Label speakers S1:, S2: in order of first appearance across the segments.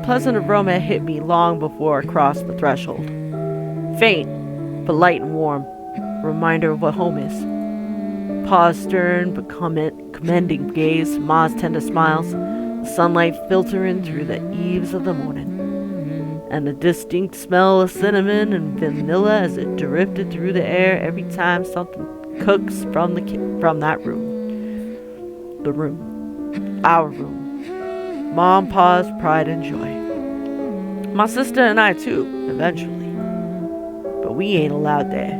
S1: pleasant aroma hit me long before I crossed the threshold. Faint, but light and warm. A reminder of what home is. Pa's stern but commending gaze, Ma's tender smiles, the sunlight filtering through the eaves of the morning, and the distinct smell of cinnamon and vanilla as it drifted through the air every time something cooks from that room. The room. Our room. Mom, Pa's pride and joy. My sister and I too, eventually. But we ain't allowed there.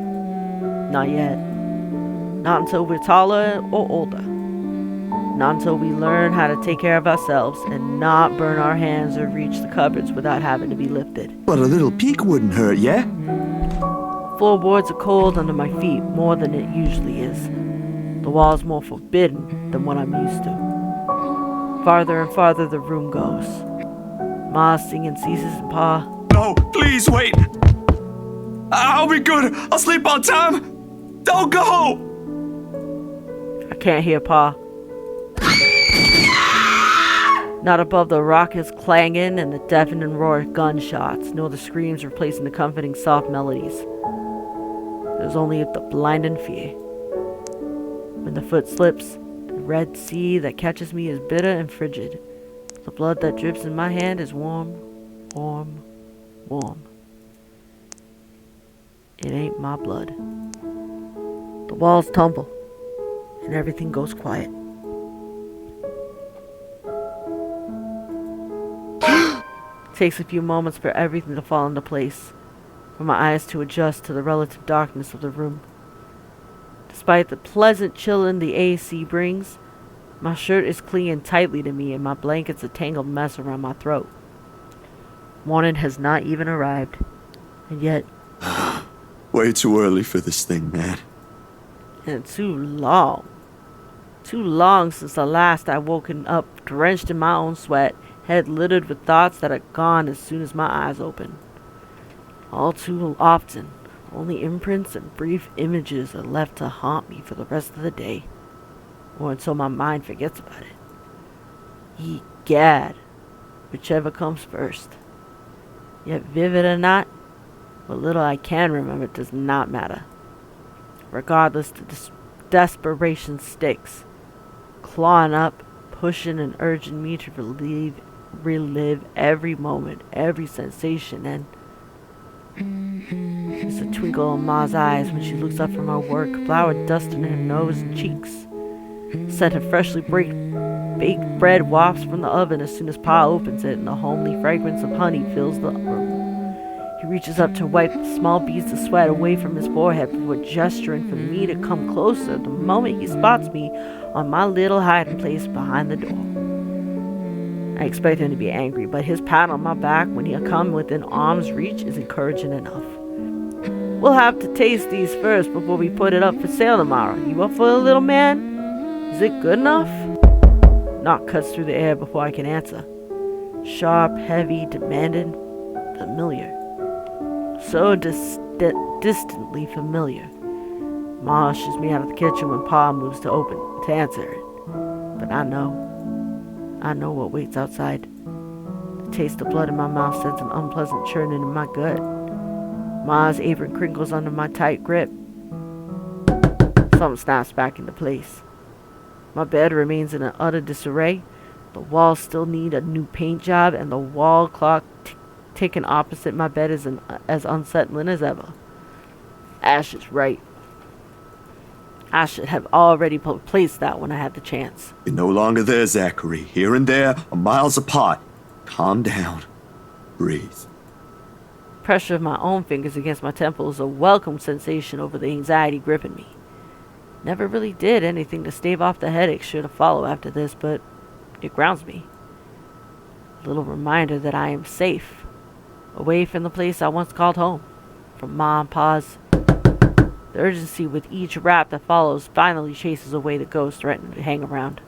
S1: Not yet. Not until we're taller or older. Not until we learn how to take care of ourselves and not burn our hands or reach the cupboards without having to be lifted.
S2: But a little peek wouldn't hurt, yeah?
S1: Floorboards are cold under my feet more than it usually is. The wall's more forbidden than what I'm used to. Farther and farther the room goes. Ma's singing ceases and Pa.
S2: No, please wait! I'll be good! I'll sleep on time! Don't go!
S1: I can't hear Pa. Not above the rockets clanging and the deafening roar of gunshots, nor the screams replacing the comforting soft melodies. There's only the blinding fear. When the foot slips, the red sea that catches me is bitter and frigid. The blood that drips in my hand is warm, warm, warm. It ain't my blood. The walls tumble, and everything goes quiet. It takes a few moments for everything to fall into place, for my eyes to adjust to the relative darkness of the room. Despite the pleasant chillin' the AC brings, my shirt is clinging tightly to me and my blanket's a tangled mess around my throat. Morning has not even arrived, and yet...
S2: Way too early for this thing, man.
S1: And too long. Too long since the last I woken up drenched in my own sweat, head littered with thoughts that are gone as soon as my eyes open. All too often, only imprints and brief images are left to haunt me for the rest of the day, or until my mind forgets about it. Egad, whichever comes first. Yet vivid or not, what little I can remember does not matter. Regardless, the desperation sticks, clawing up, pushing and urging me to relive every moment, every sensation, and there's a twinkle in Ma's eyes when she looks up from her work, flour dust in her nose and cheeks. Scent of freshly baked bread wafts from the oven as soon as Pa opens it, and the homely fragrance of honey fills the room. He reaches up to wipe small beads of sweat away from his forehead before gesturing for me to come closer the moment he spots me on my little hiding place behind the door. I expect him to be angry, but his pat on my back when he'll come within arm's reach is encouraging enough. We'll have to taste these first before we put it up for sale tomorrow. You up for it, little man? Is it good enough? Knock cuts through the air before I can answer. Sharp, heavy, demanding, familiar. So distantly familiar. Ma ushers me out of the kitchen when Pa moves to answer it. But I know what waits outside. The taste of blood in my mouth sends an unpleasant churning in my gut. Ma's apron crinkles under my tight grip. Something snaps back into place. My bed remains in an utter disarray. The walls still need a new paint job, and the wall clock ticking opposite my bed is as unsettling as ever. Ash is right. I should have already replaced that when I had the chance.
S2: You're no longer there, Zachary. Here and there are miles apart. Calm down. Breathe.
S1: Pressure of my own fingers against my temples is a welcome sensation over the anxiety gripping me. Never really did anything to stave off the headache sure to follow after this, but it grounds me. A little reminder that I am safe, away from the place I once called home, from Ma and Pa's. The urgency with each rap that follows finally chases away the ghost threatening to hang around.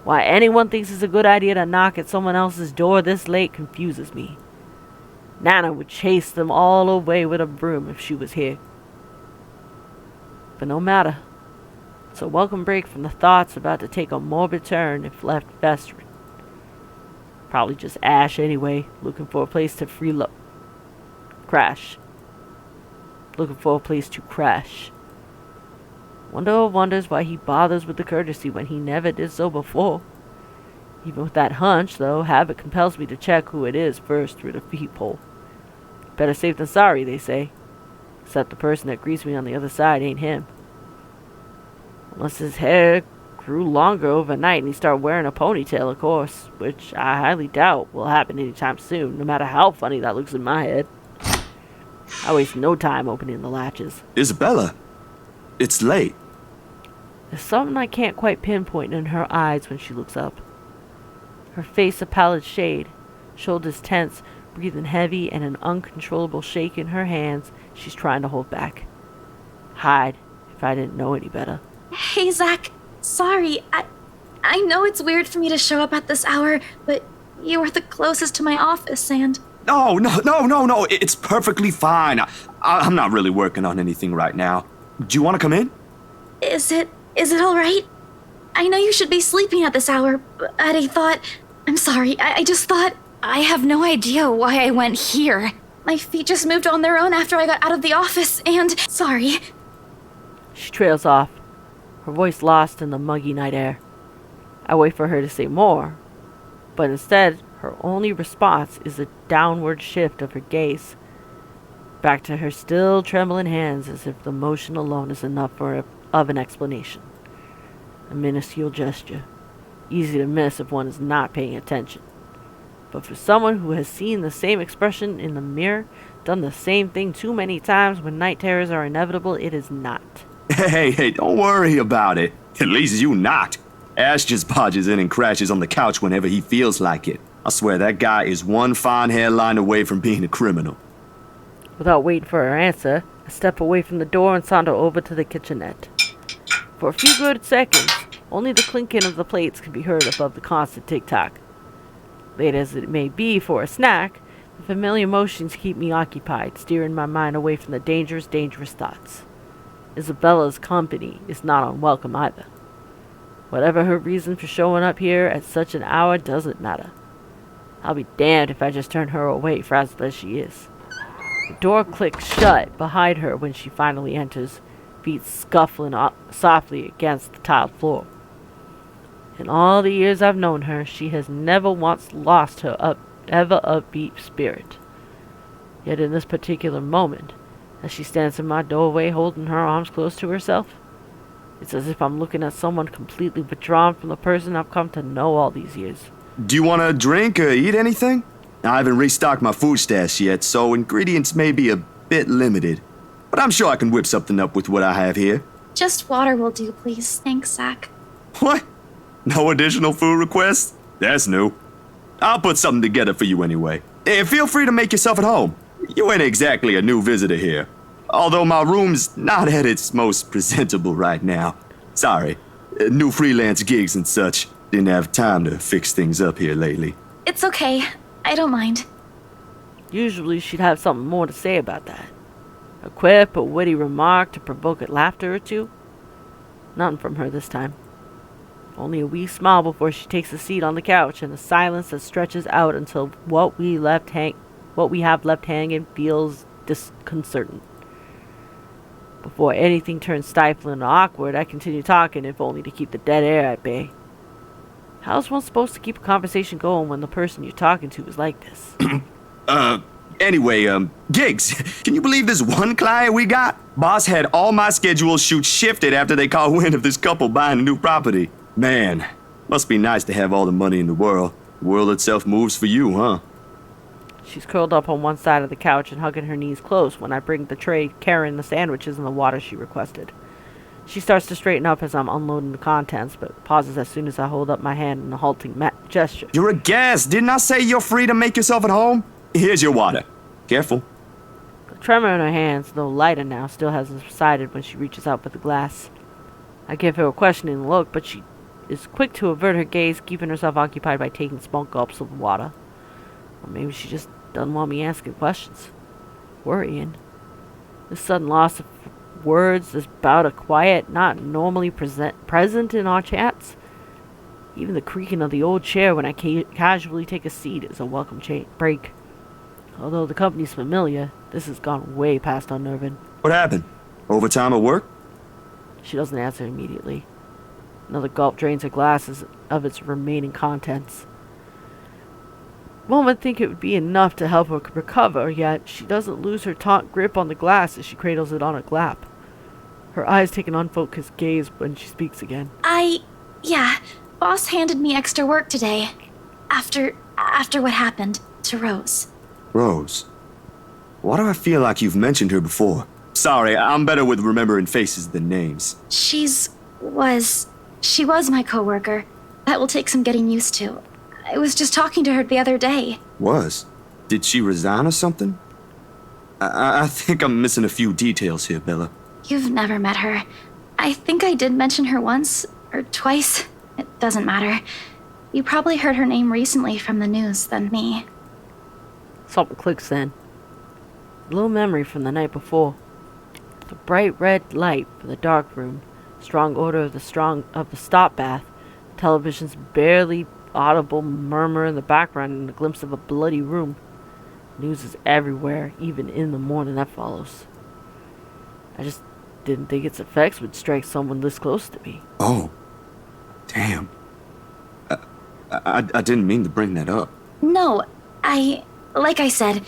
S1: Why anyone thinks it's a good idea to knock at someone else's door this late confuses me. Nana would chase them all away with a broom if she was here. But no matter. It's a welcome break from the thoughts about to take a morbid turn if left festering. Probably just Ash anyway, looking for a place to crash. Looking for a place to crash. Wonder of wonders why he bothers with the courtesy when he never did so before. Even with that hunch, though, habit compels me to check who it is first through the peephole. Better safe than sorry, they say. Except the person that greets me on the other side ain't him. Unless his hair grew longer overnight and he started wearing a ponytail, of course, which I highly doubt will happen anytime soon, no matter how funny that looks in my head. I waste no time opening the latches.
S2: Isabella, it's late.
S1: There's something I can't quite pinpoint in her eyes when she looks up. Her face a pallid shade, shoulders tense, breathing heavy, and an uncontrollable shake in her hands she's trying to hold back. Hide, if I didn't know any better.
S3: Hey, Zach. Sorry, I know it's weird for me to show up at this hour, but you are the closest to my office, and...
S2: No, it's perfectly fine. I'm not really working on anything right now. Do you want to come in?
S3: Is it all right? I know you should be sleeping at this hour, but I thought... I'm sorry, I just thought... I have no idea why I went here. My feet just moved on their own after I got out of the office, and... Sorry.
S1: She trails off, her voice lost in the muggy night air. I wait for her to say more, but instead, her only response is a downward shift of her gaze, back to her still trembling hands as if the motion alone is enough of an explanation. A minuscule gesture, easy to miss if one is not paying attention. But for someone who has seen the same expression in the mirror, done the same thing too many times when night terrors are inevitable, it is not.
S2: Hey, don't worry about it. At least you not. Ash just barges in and crashes on the couch whenever he feels like it. I swear that guy is one fine hairline away from being a criminal.
S1: Without waiting for her answer, I step away from the door and saunter over to the kitchenette. For a few good seconds, only the clinking of the plates can be heard above the constant tick-tock. Late as it may be for a snack, the familiar motions keep me occupied, steering my mind away from the dangerous thoughts. Isabella's company is not unwelcome either. Whatever her reason for showing up here at such an hour doesn't matter. I'll be damned if I just turn her away, frazzled as she is. The door clicks shut behind her when she finally enters, feet scuffling softly against the tiled floor. In all the years I've known her, she has never once lost her ever upbeat spirit. Yet in this particular moment, as she stands in my doorway holding her arms close to herself, it's as if I'm looking at someone completely withdrawn from the person I've come to know all these years.
S2: Do you want to drink or eat anything? I haven't restocked my food stash yet, so ingredients may be a bit limited. But I'm sure I can whip something up with what I have here.
S3: Just water will do, please. Thanks, Zach.
S2: What? No additional food requests? That's new. I'll put something together for you anyway. Feel free to make yourself at home. You ain't exactly a new visitor here. Although my room's not at its most presentable right now. Sorry. New freelance gigs and such. Didn't have time to fix things up here lately.
S3: It's okay. I don't mind.
S1: Usually she'd have something more to say about that. A quip, a witty remark to provoke a laughter or two. Nothing from her this time. Only a wee smile before she takes a seat on the couch, and a silence that stretches out until what we have left hanging feels disconcerting. Before anything turns stifling and awkward, I continue talking, if only to keep the dead air at bay. How's one supposed to keep a conversation going when the person you're talking to is like this?
S2: Anyway, gigs. Can you believe this one client we got? Boss had all my schedule shoots shifted after they caught wind of this couple buying a new property. Man, must be nice to have all the money in the world. The world itself moves for you, huh?
S1: She's curled up on one side of the couch and hugging her knees close when I bring the tray carrying the sandwiches and the water she requested. She starts to straighten up as I'm unloading the contents, but pauses as soon as I hold up my hand in a halting gesture.
S2: You're a guest. Didn't I say you're free to make yourself at home? Here's your water. Careful.
S1: The tremor in her hands, though lighter now, still hasn't subsided when she reaches out for the glass. I give her a questioning look, but she is quick to avert her gaze, keeping herself occupied by taking small gulps of water. Or maybe she just doesn't want me asking questions. Worrying. This sudden loss of words, this bout of quiet not normally present in our chats. Even the creaking of the old chair when I casually take a seat is a welcome break. Although the company's familiar, this has gone way past unnerving.
S2: What happened? Overtime at work?
S1: She doesn't answer immediately. Another gulp drains her glasses of its remaining contents. One would think it would be enough to help her recover, yet she doesn't lose her taut grip on the glass as she cradles it on her lap. Her eyes take an unfocused gaze when she speaks again.
S3: Yeah, boss handed me extra work today. After what happened to Rose.
S2: Rose. Why do I feel like you've mentioned her before? Sorry, I'm better with remembering faces than names.
S3: She was my coworker. That will take some getting used to. I was just talking to her the other day.
S2: Was? Did she resign or something? I think I'm missing a few details here, Bella.
S3: You've never met her. I think I did mention her once or twice. It doesn't matter. You probably heard her name recently from the news than me.
S1: Something clicks then. A little memory from the night before. The bright red light from the dark room, strong odor of the stop bath, television's barely audible murmur in the background, and a glimpse of a bloody room. News is everywhere, even in the morning that follows. I just didn't think its effects would strike someone this close to me.
S2: Oh, damn. I didn't mean to bring that up.
S3: No, like I said,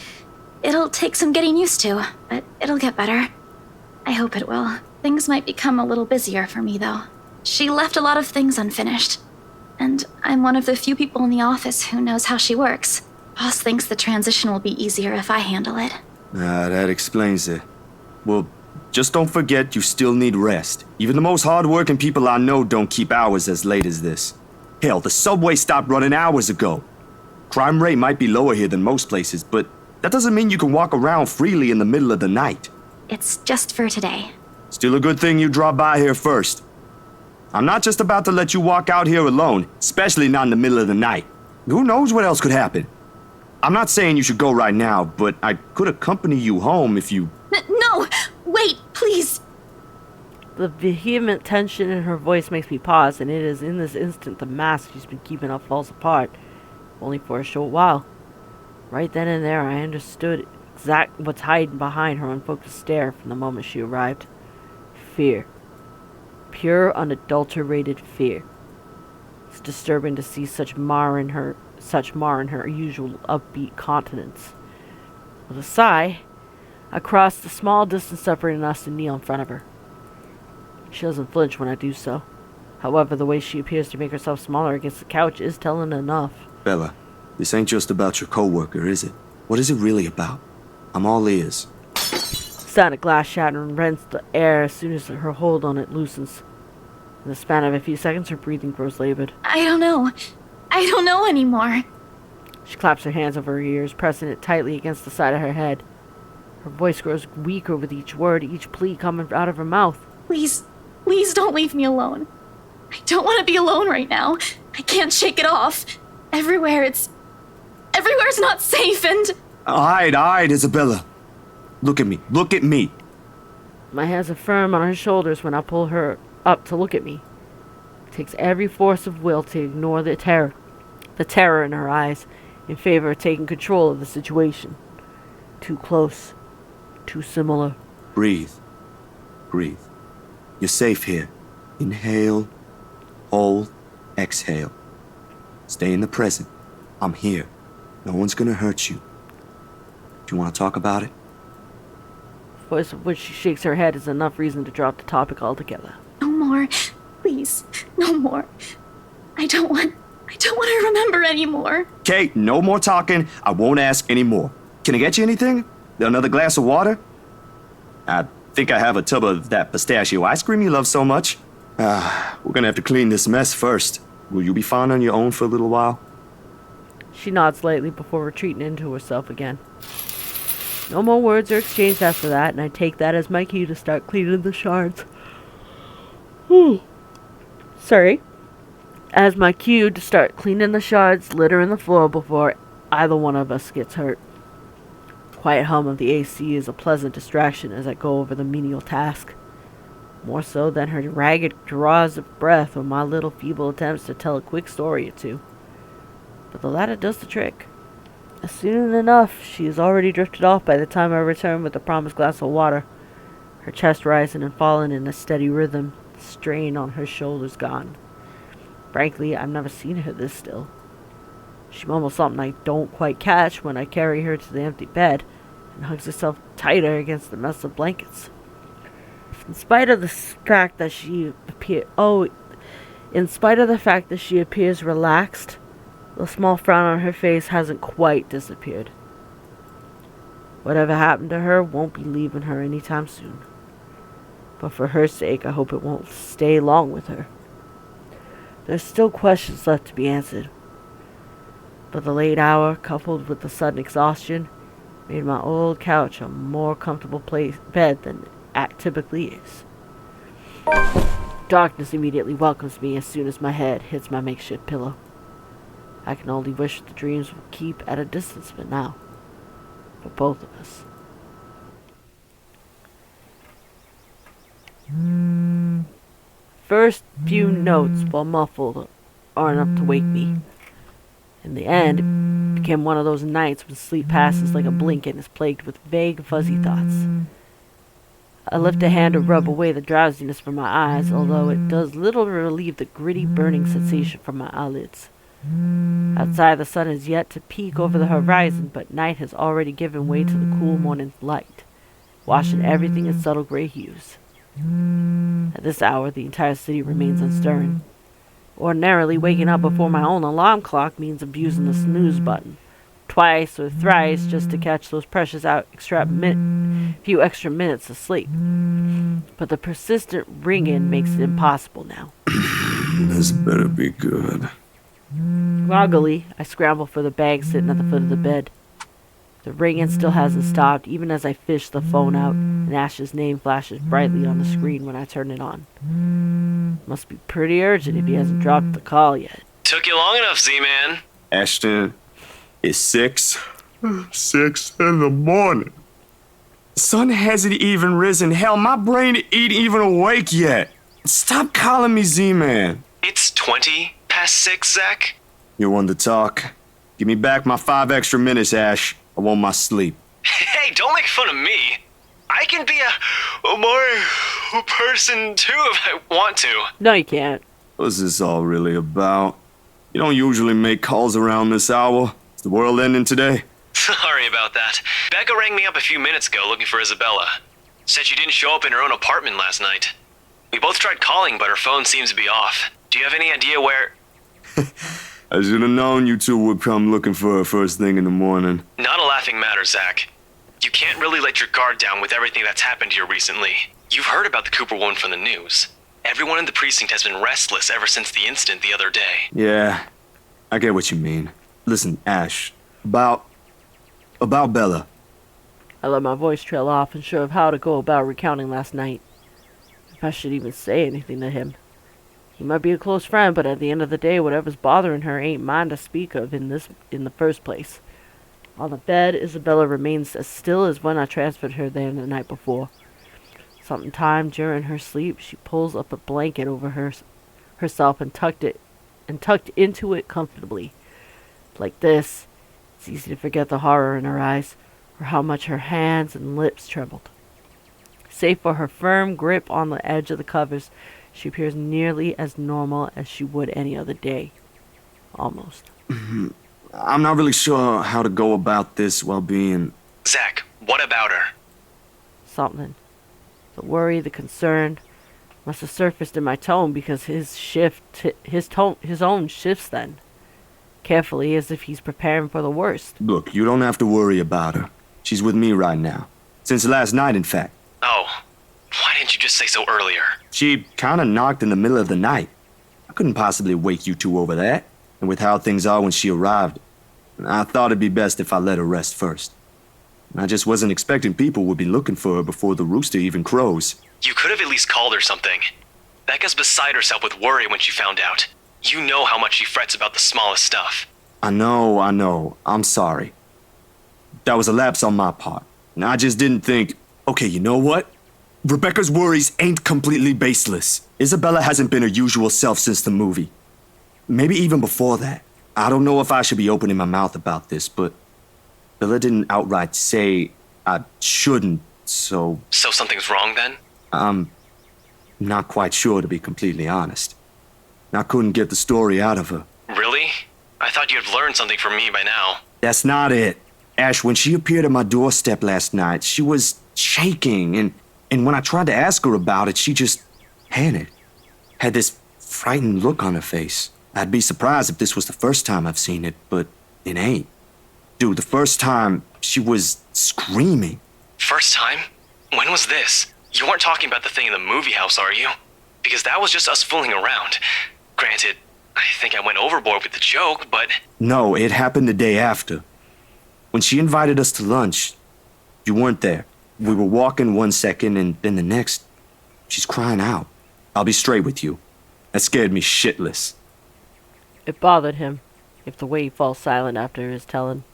S3: it'll take some getting used to, but it'll get better. I hope it will. Things might become a little busier for me, though. She left a lot of things unfinished. And I'm one of the few people in the office who knows how she works. Boss thinks the transition will be easier if I handle it.
S2: That explains it. Well, just don't forget you still need rest. Even the most hard-working people I know don't keep hours as late as this. Hell, the subway stopped running hours ago. Crime rate might be lower here than most places, but that doesn't mean you can walk around freely in the middle of the night.
S3: It's just for today.
S2: Still a good thing you dropped by here first. I'm not just about to let you walk out here alone, especially not in the middle of the night. Who knows what else could happen? I'm not saying you should go right now, but I could accompany you home if you...
S3: No! Wait, please!
S1: The vehement tension in her voice makes me pause, and it is in this instant the mask she's been keeping up falls apart, only for a short while. Right then and there, I understood what's hiding behind her unfocused stare from the moment she arrived. Fear. Pure, unadulterated fear. It's disturbing to see such mar in her usual upbeat countenance. With a sigh, I cross the small distance separating us and kneel in front of her. She doesn't flinch when I do so. However, the way she appears to make herself smaller against the couch is telling enough.
S2: Bella, this ain't just about your coworker, is it? What is it really about? I'm all ears.
S1: Sound of glass shattering rents the air as soon as her hold on it loosens. In the span of a few seconds, her breathing grows labored.
S3: I don't know anymore.
S1: She claps her hands over her ears, pressing it tightly against the side of her head. Her voice grows weaker with each word, each plea coming out of her mouth.
S3: Please don't leave me alone. I don't want to be alone right now. I can't shake it off. Everywhere's not safe and...
S2: All right, Isabella. Look at me.
S1: My hands are firm on her shoulders when I pull her up to look at me. It takes every force of will to ignore the terror in her eyes, in favor of taking control of the situation. Too close. Too similar.
S2: Breathe. You're safe here. Inhale, hold, exhale. Stay in the present. I'm here. No one's gonna hurt you. Do you want to talk about it?
S1: The voice of which she shakes her head is enough reason to drop the topic altogether.
S3: No more. Please. No more. I don't want to remember anymore.
S2: Kate, no more talking. I won't ask anymore. Can I get you anything? Another glass of water? I think I have a tub of that pistachio ice cream you love so much. We're gonna have to clean this mess first. Will you be fine on your own for a little while?
S1: She nods slightly before retreating into herself again. No more words are exchanged after that, and I take that as my cue to start cleaning the shards. Sorry. As my cue to start cleaning the shards littering the floor before either one of us gets hurt. Quiet hum of the AC is a pleasant distraction as I go over the menial task. more so than her ragged draws of breath or my little feeble attempts to tell a quick story or two. But the latter does the trick. As soon enough, she is already drifted off by the time I return with the promised glass of water, her chest rising and falling in a steady rhythm, the strain on her shoulders gone. Frankly, I've never seen her this still. She mumbles something I don't quite catch when I carry her to the empty bed and hugs herself tighter against the mess of blankets. In spite of the fact that she appears relaxed, the small frown on her face hasn't quite disappeared. Whatever happened to her won't be leaving her anytime soon. But for her sake, I hope it won't stay long with her. There's still questions left to be answered. But the late hour, coupled with the sudden exhaustion, made my old couch a more comfortable bed than it typically is. Darkness immediately welcomes me as soon as my head hits my makeshift pillow. I can only wish the dreams would keep at a distance for now. For both of us. First few notes, while muffled, are enough to wake me. In the end, it became one of those nights when sleep passes like a blink and is plagued with vague, fuzzy thoughts. I lift a hand to rub away the drowsiness from my eyes, although it does little to relieve the gritty, burning sensation from my eyelids. Outside, the sun is yet to peek over the horizon, but night has already given way to the cool morning light, washing everything in subtle gray hues. At this hour, the entire city remains unstirring. Ordinarily, waking up before my own alarm clock means abusing the snooze button, twice or thrice just to catch those precious few extra minutes of sleep. But the persistent ringing makes it impossible now.
S2: This better be good.
S1: Groggily, I scramble for the bag sitting at the foot of the bed. The ringing still hasn't stopped, even as I fish the phone out, and Ash's name flashes brightly on the screen when I turn it on. Must be pretty urgent if he hasn't dropped the call yet.
S4: Took you long enough, Z-Man.
S2: Ashton, it's 6 in the morning. Sun hasn't even risen. Hell, my brain ain't even awake yet. Stop calling me Z-Man.
S4: It's 20 past 6, Zach.
S2: You want to talk? Give me back my 5 extra minutes, Ash. I want my sleep.
S4: Hey, don't make fun of me. I can be a more person too if I want to.
S1: No, you can't.
S2: What's this all really about? You don't usually make calls around this hour. Is the world ending today?
S4: Sorry about that. Becca rang me up a few minutes ago looking for Isabella. Said she didn't show up in her own apartment last night. We both tried calling, but her phone seems to be off. Do you have any idea where...
S2: I should have known you two would come looking for her first thing in the morning.
S4: Not a laughing matter, Zach. You can't really let your guard down with everything that's happened here recently. You've heard about the Cooper woman from the news. Everyone in the precinct has been restless ever since the incident the other day.
S2: Yeah, I get what you mean. Listen, Ash, about Bella.
S1: I let my voice trail off, unsure of how to go about recounting last night. If I should even say anything to him. He might be a close friend, but at the end of the day, whatever's bothering her ain't mine to speak of in the first place. On the bed, Isabella remains as still as when I transferred her there the night before. Sometime during her sleep, she pulls up a blanket over herself and tucked into it comfortably. Like this, it's easy to forget the horror in her eyes, or how much her hands and lips trembled. Save for her firm grip on the edge of the covers, she appears nearly as normal as she would any other day. Almost.
S2: I'm not really sure how to go about this while being...
S4: Zach, what about her?
S1: Something. The worry, the concern, must have surfaced in my tone because his own shifts then. Carefully, as if he's preparing for the worst.
S2: Look, you don't have to worry about her. She's with me right now. Since last night, in fact.
S4: Oh, why didn't you just say so earlier?
S2: She kinda knocked in the middle of the night. I couldn't possibly wake you two over that. And with how things are when she arrived, I thought it'd be best if I let her rest first. I just wasn't expecting people would be looking for her before the rooster even crows.
S4: You could have at least called her something. Becca's beside herself with worry when she found out. You know how much she frets about the smallest stuff.
S2: I know. I'm sorry. That was a lapse on my part. And I just didn't think, okay, you know what? Rebecca's worries ain't completely baseless. Isabella hasn't been her usual self since the movie. Maybe even before that. I don't know if I should be opening my mouth about this, but Bella didn't outright say I shouldn't, so
S4: So something's wrong then?
S2: I'm not quite sure, to be completely honest. I couldn't get the story out of her.
S4: Really? I thought you'd have learned something from me by now.
S2: That's not it. Ash, when she appeared at my doorstep last night, she was shaking, and when I tried to ask her about it, she just panicked. Had this frightened look on her face. I'd be surprised if this was the first time I've seen it, but it ain't. Dude, the first time, she was screaming.
S4: First time? When was this? You weren't talking about the thing in the movie house, are you? Because that was just us fooling around. Granted, I think I went overboard with the joke, but...
S2: No, it happened the day after. When she invited us to lunch, you weren't there. We were walking one second, and then the next, she's crying out. I'll be straight with you. That scared me shitless.
S1: It bothered him, if the way he falls silent after his telling.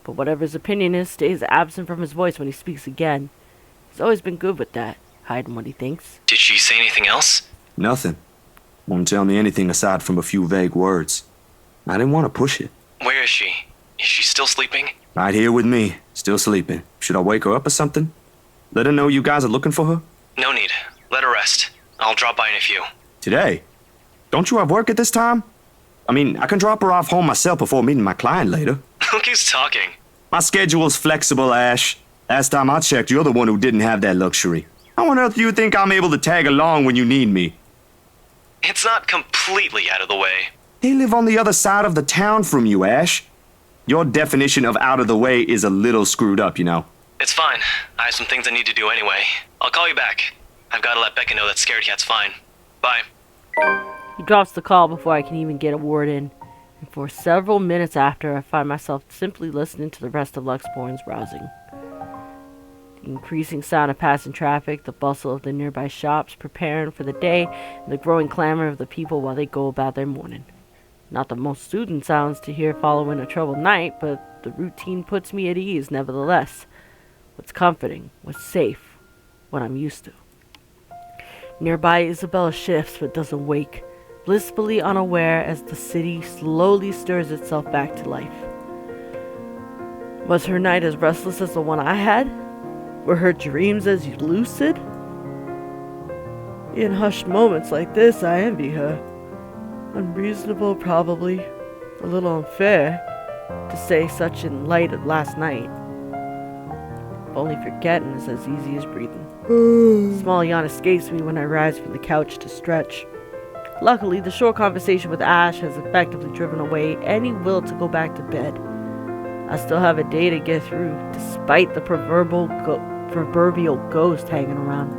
S1: But whatever his opinion is stays absent from his voice when he speaks again. He's always been good with that, hiding what he thinks.
S4: Did she say anything else?
S2: Nothing. Won't tell me anything aside from a few vague words. I didn't want to push it.
S4: Where is she? Is she still sleeping?
S2: Right here with me, still sleeping. Should I wake her up or something? Let her know you guys are looking for her?
S4: No need. Let her rest. I'll drop by in a few.
S2: Today? Don't you have work at this time? I mean, I can drop her off home myself before meeting my client later.
S4: Look who's talking.
S2: My schedule's flexible, Ash. Last time I checked, you're the one who didn't have that luxury. How on earth do you think I'm able to tag along when you need me?
S4: It's not completely out of the way.
S2: They live on the other side of the town from you, Ash. Your definition of out of the way is a little screwed up, you know.
S4: It's fine. I have some things I need to do anyway. I'll call you back. I've got to let Becca know that Scared Cat's fine. Bye.
S1: He drops the call before I can even get a word in, and for several minutes after, I find myself simply listening to the rest of Luxborn's rousing. The increasing sound of passing traffic, the bustle of the nearby shops preparing for the day, and the growing clamor of the people while they go about their morning. Not the most soothing sounds to hear following a troubled night, but the routine puts me at ease nevertheless. What's comforting, what's safe, what I'm used to. Nearby, Isabella shifts but doesn't wake, blissfully unaware as the city slowly stirs itself back to life. Was her night as restless as the one I had? Were her dreams as lucid? In hushed moments like this, I envy her. Unreasonable, probably. A little unfair to say such in light of last night. If only forgetting is as easy as breathing. A small yawn escapes me when I rise from the couch to stretch. Luckily, the short conversation with Ash has effectively driven away any will to go back to bed. I still have a day to get through, despite the proverbial ghost hanging around.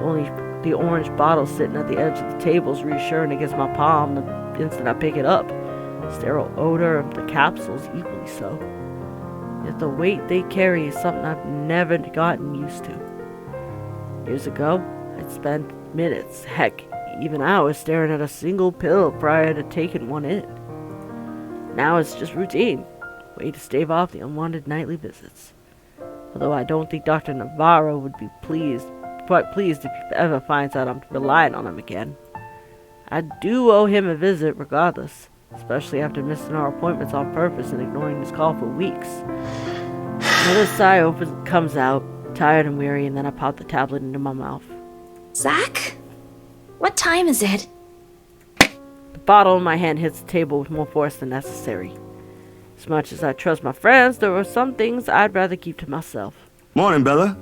S1: Only the orange bottle sitting at the edge of the table is reassuring against my palm the instant I pick it up. Sterile odor of the capsules equally so. Yet the weight they carry is something I've never gotten used to. Years ago, I'd spend minutes, heck, even hours staring at a single pill prior to taking one in. Now it's just routine. Way to stave off the unwanted nightly visits. Although I don't think Dr. Navarro would be quite pleased if he ever finds out I'm relying on him again. I do owe him a visit regardless, especially after missing our appointments on purpose and ignoring his call for weeks. Another sigh comes out, tired and weary, and then I pop the tablet into my mouth.
S3: Zach? What time is it?
S1: The bottle in my hand hits the table with more force than necessary. As much as I trust my friends, there are some things I'd rather keep to myself.
S2: Morning, Bella.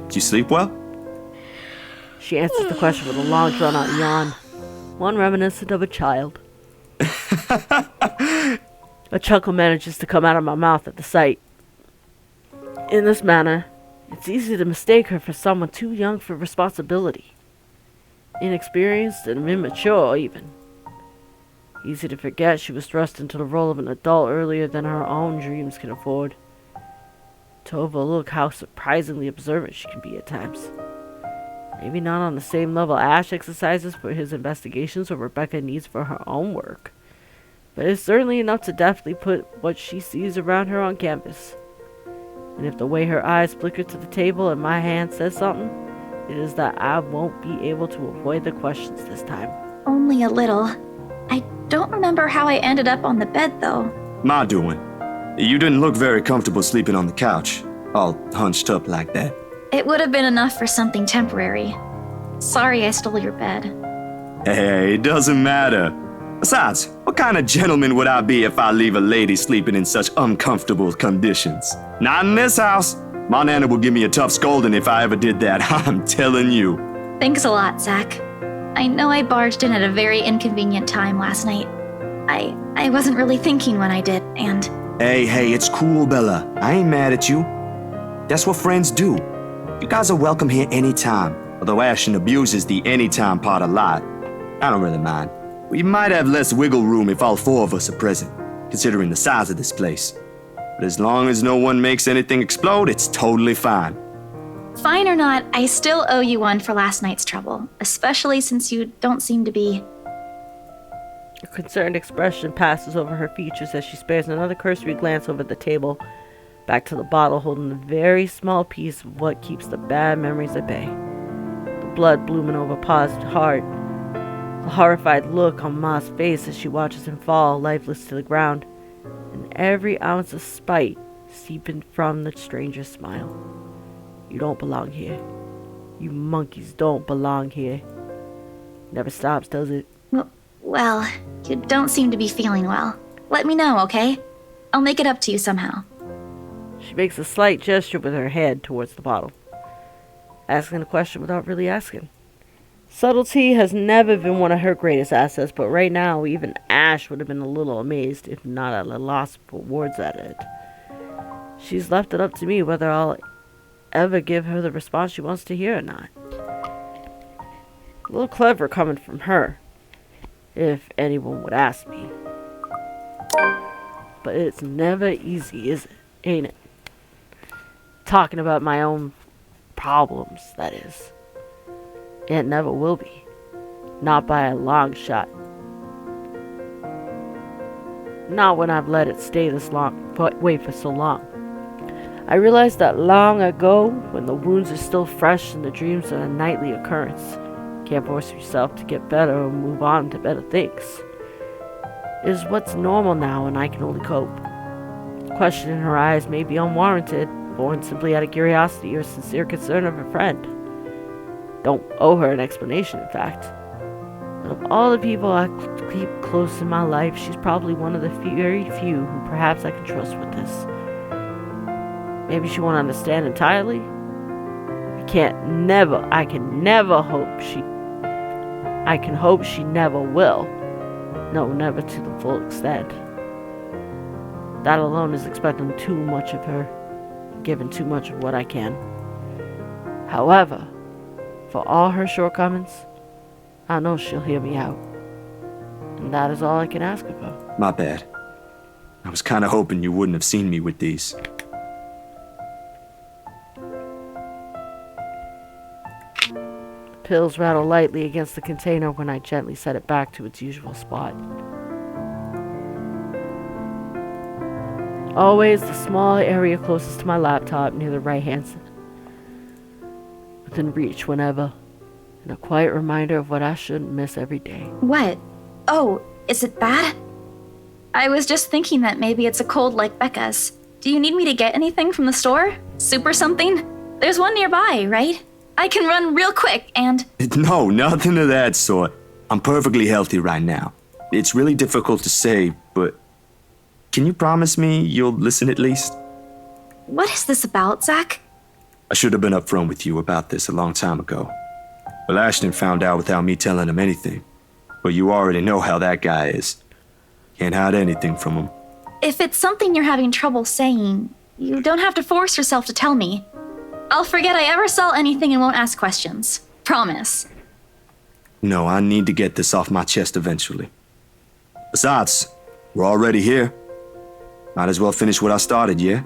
S2: Did you sleep well?
S1: She answers the question with a long, drawn-out yawn, one reminiscent of a child. A chuckle manages to come out of my mouth at the sight. In this manner, it's easy to mistake her for someone too young for responsibility. Inexperienced and immature, even. Easy to forget she was thrust into the role of an adult earlier than her own dreams can afford. To overlook how surprisingly observant she can be at times. Maybe not on the same level Ash exercises for his investigations or Rebecca needs for her own work. But it's certainly enough to definitely put what she sees around her on canvas. And if the way her eyes flicker to the table and my hand says something, it is that I won't be able to avoid the questions this time.
S3: Only a little. I don't remember how I ended up on the bed, though.
S2: My doing. You didn't look very comfortable sleeping on the couch, all hunched up like that.
S3: It would have been enough for something temporary. Sorry I stole your bed.
S2: Hey, it doesn't matter. Besides, what kind of gentleman would I be if I leave a lady sleeping in such uncomfortable conditions? Not in this house. My nana would give me a tough scolding if I ever did that, I'm telling you.
S3: Thanks a lot, Zach. I know I barged in at a very inconvenient time last night. I wasn't really thinking when I did, and...
S2: Hey, it's cool, Bella. I ain't mad at you. That's what friends do. You guys are welcome here anytime, although Ashton abuses the anytime part a lot. I don't really mind. We might have less wiggle room if all four of us are present, considering the size of this place. But as long as no one makes anything explode, it's totally fine.
S3: Fine or not, I still owe you one for last night's trouble, especially since you don't seem to be...
S1: A concerned expression passes over her features as she spares another cursory glance over the table, back to the bottle holding a very small piece of what keeps the bad memories at bay. The blood blooming over Pa's heart. The horrified look on Ma's face as she watches him fall lifeless to the ground, and every ounce of spite seeping from the stranger's smile. You don't belong here. You monkeys don't belong here. Never stops, does it?
S3: Well, you don't seem to be feeling well. Let me know, okay? I'll make it up to you somehow.
S1: She makes a slight gesture with her head towards the bottle, asking a question without really asking. Subtlety has never been one of her greatest assets, but right now, even Ash would have been a little amazed, if not at a loss for words at it. She's left it up to me whether I'll ever give her the response she wants to hear or not. A little clever coming from her, if anyone would ask me. But it's never easy, is it? Ain't it? Talking about my own problems, that is. It never will be. Not by a long shot. Not when I've let it stay this way for so long. I realized that long ago, when the wounds are still fresh and the dreams are a nightly occurrence. Can't force yourself to get better or move on to better things. It is what's normal now, and I can only cope. The question in her eyes may be unwarranted, born simply out of curiosity or sincere concern of a friend. Don't owe her an explanation, in fact. But of all the people I keep close in my life, she's probably one of the very few who perhaps I can trust with this. Maybe she won't understand entirely. I can hope she never will. No, never to the full extent. That alone is expecting too much of her, giving too much of what I can. However, for all her shortcomings, I know she'll hear me out. And that is all I can ask of her.
S2: My bad. I was kinda hoping you wouldn't have seen me with these.
S1: Pills rattle lightly against the container when I gently set it back to its usual spot. Always the small area closest to my laptop near the right hand side. Within reach whenever. And a quiet reminder of what I shouldn't miss every day.
S3: What? Oh, is it bad? I was just thinking that maybe it's a cold like Becca's. Do you need me to get anything from the store? Soup or something? There's one nearby, right? I can run real quick and...
S2: No, nothing of that sort. I'm perfectly healthy right now. It's really difficult to say, but... Can you promise me you'll listen at least?
S3: What is this about, Zach?
S2: I should have been upfront with you about this a long time ago. Well, Ashton found out without me telling him anything. But you already know how that guy is. Can't hide anything from him.
S3: If it's something you're having trouble saying, you don't have to force yourself to tell me. I'll forget I ever saw anything and won't ask questions. Promise.
S2: No, I need to get this off my chest eventually. Besides, we're already here. Might as well finish what I started, yeah?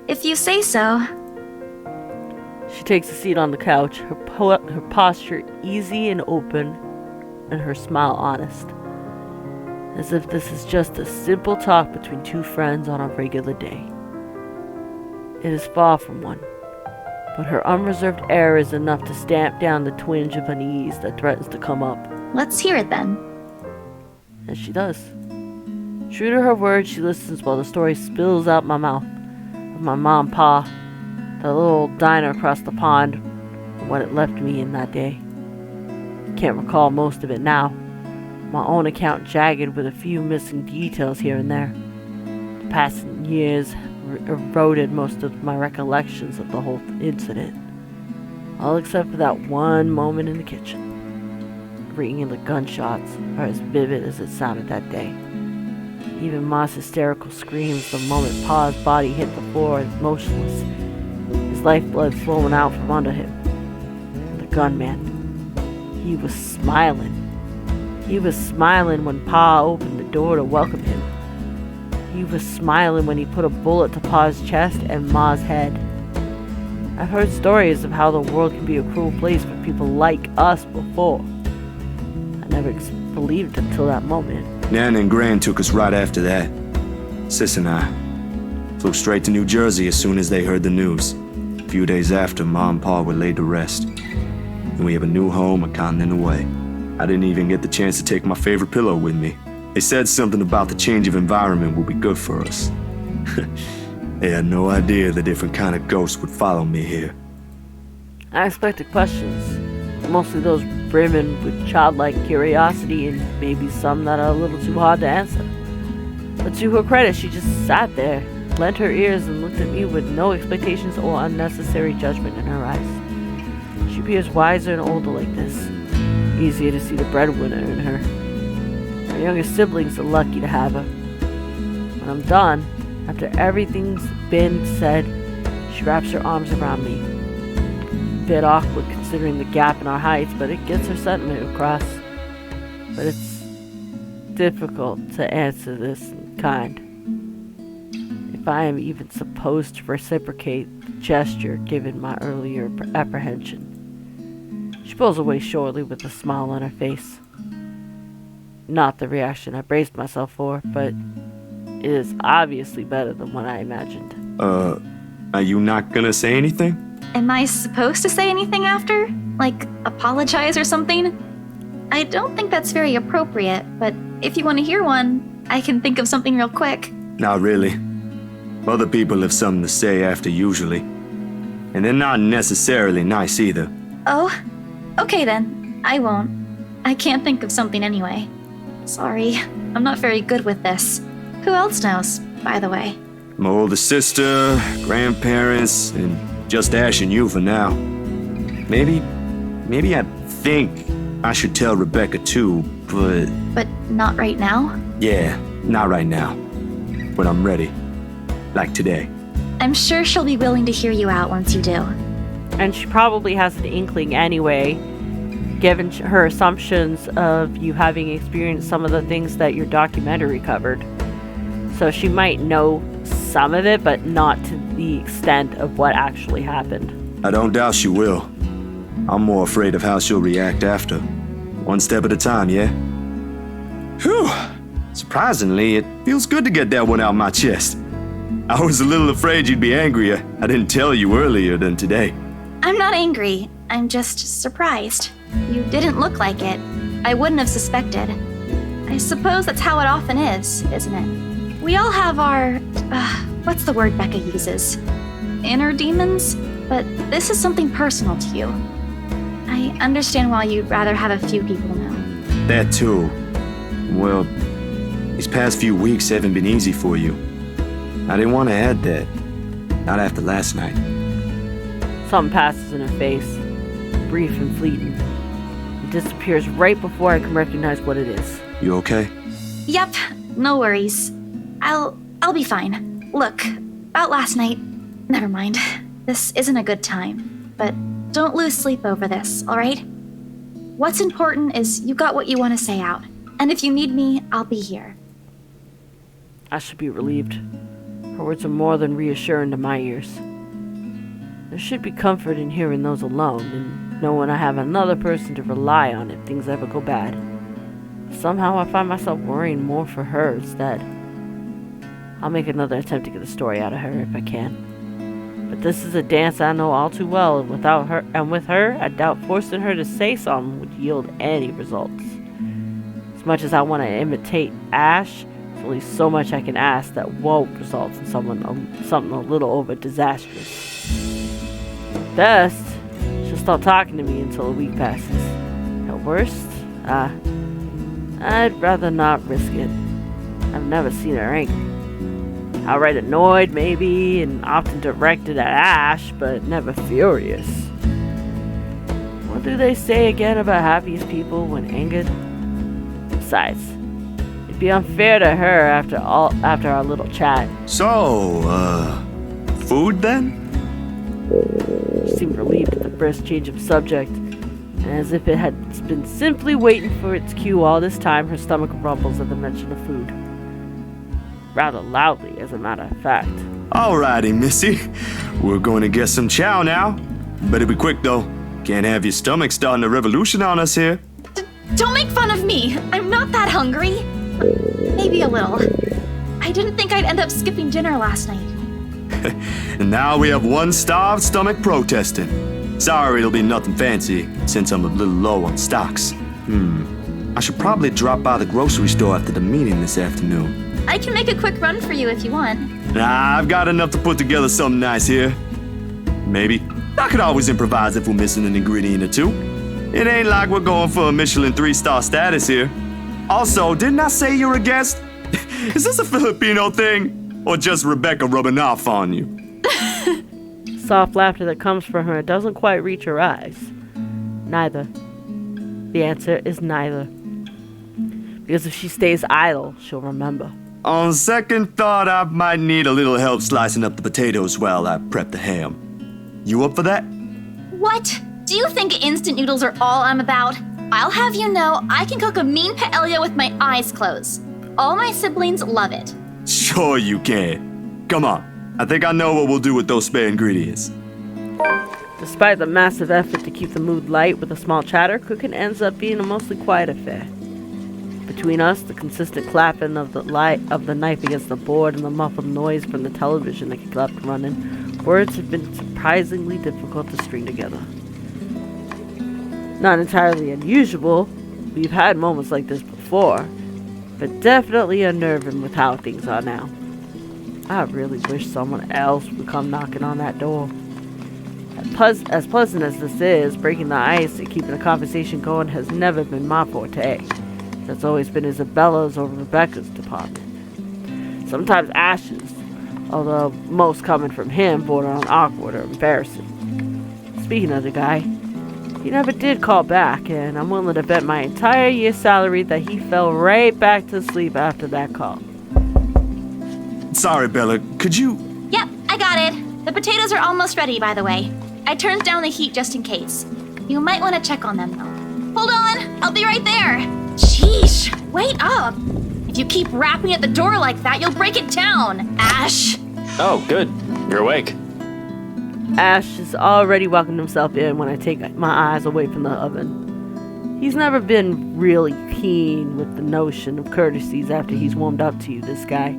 S3: If you say so.
S1: She takes a seat on the couch, her posture easy and open, and her smile honest. As if this is just a simple talk between two friends on a regular day. It is far from one, but her unreserved air is enough to stamp down the twinge of unease that threatens to come up.
S3: Let's hear it then.
S1: And she does. True to her word, she listens while the story spills out my mouth of my mom and pa, the little diner across the pond, and what it left me in that day. Can't recall most of it now. My own account jagged with a few missing details here and there. The passing years eroded most of my recollections of the whole incident, all except for that one moment in the kitchen. Ringing the gunshots are as vivid as it sounded that day. Even Ma's hysterical screams the moment Pa's body hit the floor motionless, his lifeblood flowing out from under him. The gunman, he was smiling. He was smiling when Pa opened the door to welcome him. He was smiling when he put a bullet to Pa's chest and Ma's head. I've heard stories of how the world can be a cruel place for people like us before. I never believed it until that moment.
S2: Nan and Gran took us right after that. Sis and I flew straight to New Jersey as soon as they heard the news. A few days after, Ma and Pa were laid to rest. And we have a new home a continent away. I didn't even get the chance to take my favorite pillow with me. They said something about the change of environment will be good for us. They had no idea the different kind of ghosts would follow me here.
S1: I expected questions, mostly those brimming with childlike curiosity and maybe some that are a little too hard to answer. But to her credit, she just sat there, lent her ears, and looked at me with no expectations or unnecessary judgment in her eyes. She appears wiser and older like this. Easier to see the breadwinner in her. Her younger siblings are lucky to have her. When I'm done, after everything's been said, she wraps her arms around me. A bit awkward considering the gap in our heights, but it gets her sentiment across. But it's difficult to answer this in kind. If I am even supposed to reciprocate the gesture given my earlier apprehension. She pulls away shortly with a smile on her face. Not the reaction I braced myself for, but it is obviously better than what I imagined.
S2: Are you not gonna say anything?
S3: Am I supposed to say anything after? Like, apologize or something? I don't think that's very appropriate, but if you want to hear one, I can think of something real quick.
S2: Not really. Other people have something to say after usually. And they're not necessarily nice either.
S3: Oh? Okay then. I won't. I can't think of something anyway. Sorry. I'm not very good with this. Who else knows, by the way?
S2: My older sister, grandparents, and just Ash and you for now. Maybe I think I should tell Rebecca too, but...
S3: But not right now?
S2: Yeah, not right now. But I'm ready. Like today.
S3: I'm sure she'll be willing to hear you out once you do.
S1: And she probably has an inkling anyway, given her assumptions of you having experienced some of the things that your documentary covered. So she might know some of it, but not to the extent of what actually happened.
S2: I don't doubt she will. I'm more afraid of how she'll react after. One step at a time, yeah? Whew. Surprisingly, it feels good to get that one out of my chest. I was a little afraid you'd be angrier. I didn't tell you earlier than today.
S3: I'm not angry. I'm just surprised. You didn't look like it. I wouldn't have suspected. I suppose that's how it often is, isn't it? We all have our... what's the word Becca uses? Inner demons? But this is something personal to you. I understand why you'd rather have a few people know.
S2: That too. Well, these past few weeks haven't been easy for you. I didn't want to add that. Not after last night.
S1: Something passes in her face, brief and fleeting. It disappears right before I can recognize what it is.
S2: You okay?
S3: Yep, no worries. I'll be fine. Look, about last night, never mind. This isn't a good time, but don't lose sleep over this, alright? What's important is you got what you want to say out, and if you need me, I'll be here.
S1: I should be relieved. Her words are more than reassuring to my ears. There should be comfort in hearing those alone, and knowing I have another person to rely on if things ever go bad. Somehow I find myself worrying more for her instead. I'll make another attempt to get the story out of her if I can. But this is a dance I know all too well, and with her, I doubt forcing her to say something would yield any results. As much as I want to imitate Ash, there's only so much I can ask that won't result in something a little over disastrous. Best, she'll stop talking to me until a week passes. At worst, I'd rather not risk it. I've never seen her angry. Outright annoyed, maybe, and often directed at Ash, but never furious. What do they say again about happiest people when angered? Besides, it'd be unfair to her after our little chat.
S2: So, food then?
S1: She seemed relieved at the brisk change of subject, and as if it had been simply waiting for its cue all this time, her stomach rumbles at the mention of food. Rather loudly, as a matter of fact.
S2: Alrighty, Missy. We're going to get some chow now. Better be quick, though. Can't have your stomach starting a revolution on us here.
S3: Don't make fun of me. I'm not that hungry. Maybe a little. I didn't think I'd end up skipping dinner last night.
S2: And now we have one starved stomach protesting. Sorry, it'll be nothing fancy, since I'm a little low on stocks. I should probably drop by the grocery store after the meeting this afternoon.
S3: I can make a quick run for you if you want.
S2: Nah, I've got enough to put together something nice here. Maybe. I could always improvise if we're missing an ingredient or two. It ain't like we're going for a Michelin 3-star status here. Also, didn't I say you're a guest? Is this a Filipino thing? Or just Rebecca rubbing off on you?
S1: Soft laughter that comes from her doesn't quite reach her eyes. Neither. The answer is neither. Because if she stays idle, she'll remember.
S2: On second thought, I might need a little help slicing up the potatoes while I prep the ham. You up for that?
S3: What? Do you think instant noodles are all I'm about? I'll have you know, I can cook a mean paella with my eyes closed. All my siblings love it.
S2: Sure you can. Come on. I think I know what we'll do with those spare ingredients.
S1: Despite the massive effort to keep the mood light with a small chatter, cooking ends up being a mostly quiet affair. Between us, the consistent clapping of the knife against the board and the muffled noise from the television that kept running, words have been surprisingly difficult to string together. Not entirely unusual, we've had moments like this before, but definitely unnerving with how things are now. I really wish someone else would come knocking on that door. As pleasant as this is, breaking the ice and keeping the conversation going has never been my forte. That's always been Isabella's or Rebecca's department. Sometimes Ash's, although most coming from him border on awkward or embarrassing. Speaking of the guy, he never did call back, and I'm willing to bet my entire year's salary that he fell right back to sleep after that call.
S2: Sorry, Bella, could you...
S3: Yep, I got it. The potatoes are almost ready, by the way. I turned down the heat just in case. You might want to check on them, though. Hold on, I'll be right there. Sheesh, wait up. If you keep rapping at the door like that, you'll break it down, Ash.
S4: Oh, good. You're awake.
S1: Ash has already welcomed himself in when I take my eyes away from the oven. He's never been really keen with the notion of courtesies after he's warmed up to you, this guy.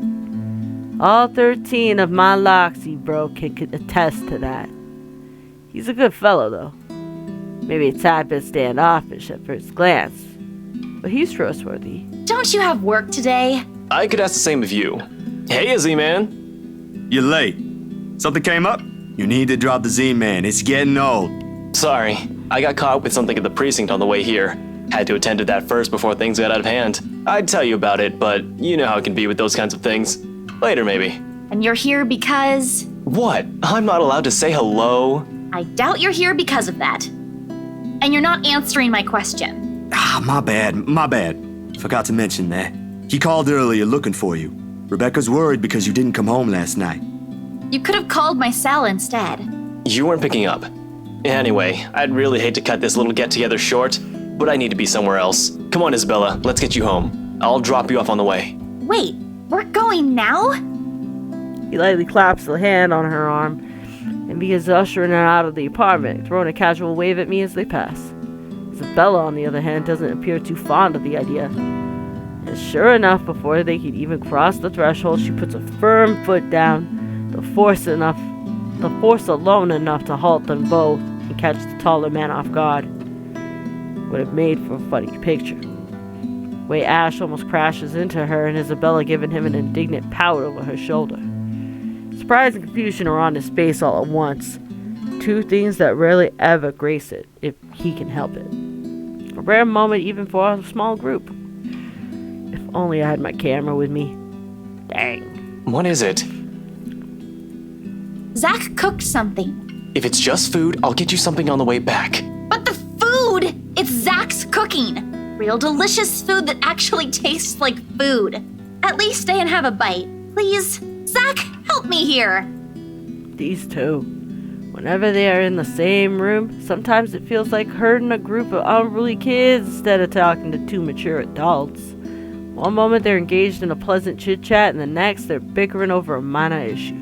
S1: All 13 of my Loxy bro can attest to that. He's a good fellow, though. Maybe a tad bit standoffish at first glance, but he's trustworthy.
S3: Don't you have work today?
S4: I could ask the same of you. Hey, Izzy man.
S2: You're late. Something came up? You need to drop the Z-Man. It's getting old.
S4: Sorry, I got caught up with something at the precinct on the way here. Had to attend to that first before things got out of hand. I'd tell you about it, but you know how it can be with those kinds of things. Later, maybe.
S3: And you're here because...
S4: What? I'm not allowed to say hello?
S3: I doubt you're here because of that. And you're not answering my question.
S2: My bad. Forgot to mention that. He called earlier looking for you. Rebecca's worried because you didn't come home last night.
S3: You could have called my cell instead.
S4: You weren't picking up. Anyway, I'd really hate to cut this little get-together short, but I need to be somewhere else. Come on, Isabella, let's get you home. I'll drop you off on the way.
S3: Wait, we're going now?
S1: He lightly claps a hand on her arm and begins ushering her out of the apartment, throwing a casual wave at me as they pass. Isabella, on the other hand, doesn't appear too fond of the idea. And sure enough, before they could even cross the threshold, she puts a firm foot down, the force enough the force alone enough to halt them both and catch the taller man off guard would have made for a funny picture. The way Ash almost crashes into her and Isabella giving him an indignant pout over her shoulder. Surprise and confusion are on his face all at once. Two things that rarely ever grace it, if he can help it. A rare moment even for a small group. If only I had my camera with me. Dang.
S5: What is it?
S3: Zach cooked something.
S5: If it's just food, I'll get you something on the way back.
S3: But the food! It's Zach's cooking. Real delicious food that actually tastes like food. At least stay and have a bite. Please? Zach, help me here.
S1: These two. Whenever they are in the same room, sometimes it feels like herding a group of unruly kids instead of talking to two mature adults. One moment they're engaged in a pleasant chit-chat, and the next they're bickering over a minor issue.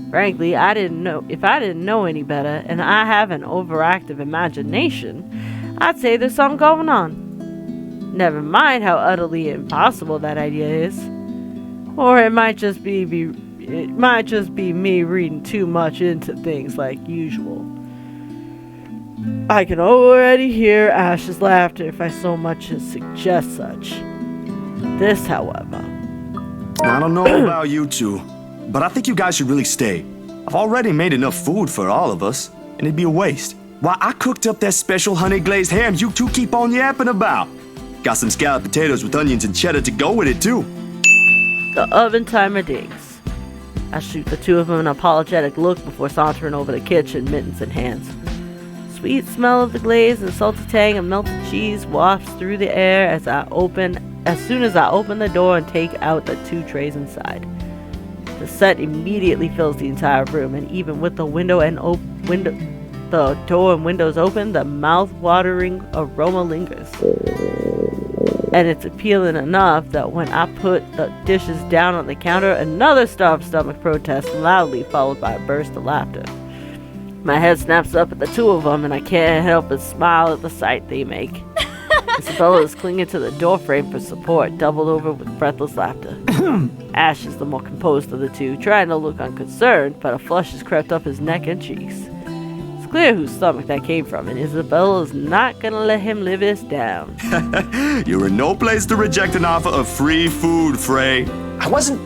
S1: Frankly, if I didn't know any better, and I have an overactive imagination, I'd say there's something going on. Never mind how utterly impossible that idea is. Or it might just be me reading too much into things like usual. I can already hear Ash's laughter if I so much as suggest such. This, however...
S2: I don't know about you two, but I think you guys should really stay. I've already made enough food for all of us, and it'd be a waste. Why, I cooked up that special honey-glazed ham you two keep on yapping about. Got some scalloped potatoes with onions and cheddar to go with it, too.
S1: The oven timer dings. I shoot the two of them an apologetic look before sauntering over the kitchen, mittens in hands. Sweet smell of the glaze and salty tang of melted cheese wafts through the air as soon as I open the door and take out the two trays inside. The scent immediately fills the entire room, and even with the the door and windows open, the mouth-watering aroma lingers. And it's appealing enough that when I put the dishes down on the counter, another starved stomach protests loudly, followed by a burst of laughter. My head snaps up at the two of them, and I can't help but smile at the sight they make. Isabella is clinging to the doorframe for support, doubled over with breathless laughter. Ash is the more composed of the two, trying to look unconcerned, but a flush has crept up his neck and cheeks. It's clear whose stomach that came from, and Isabella is not gonna let him live this down.
S2: You're in no place to reject an offer of free food, Frey.
S5: I wasn't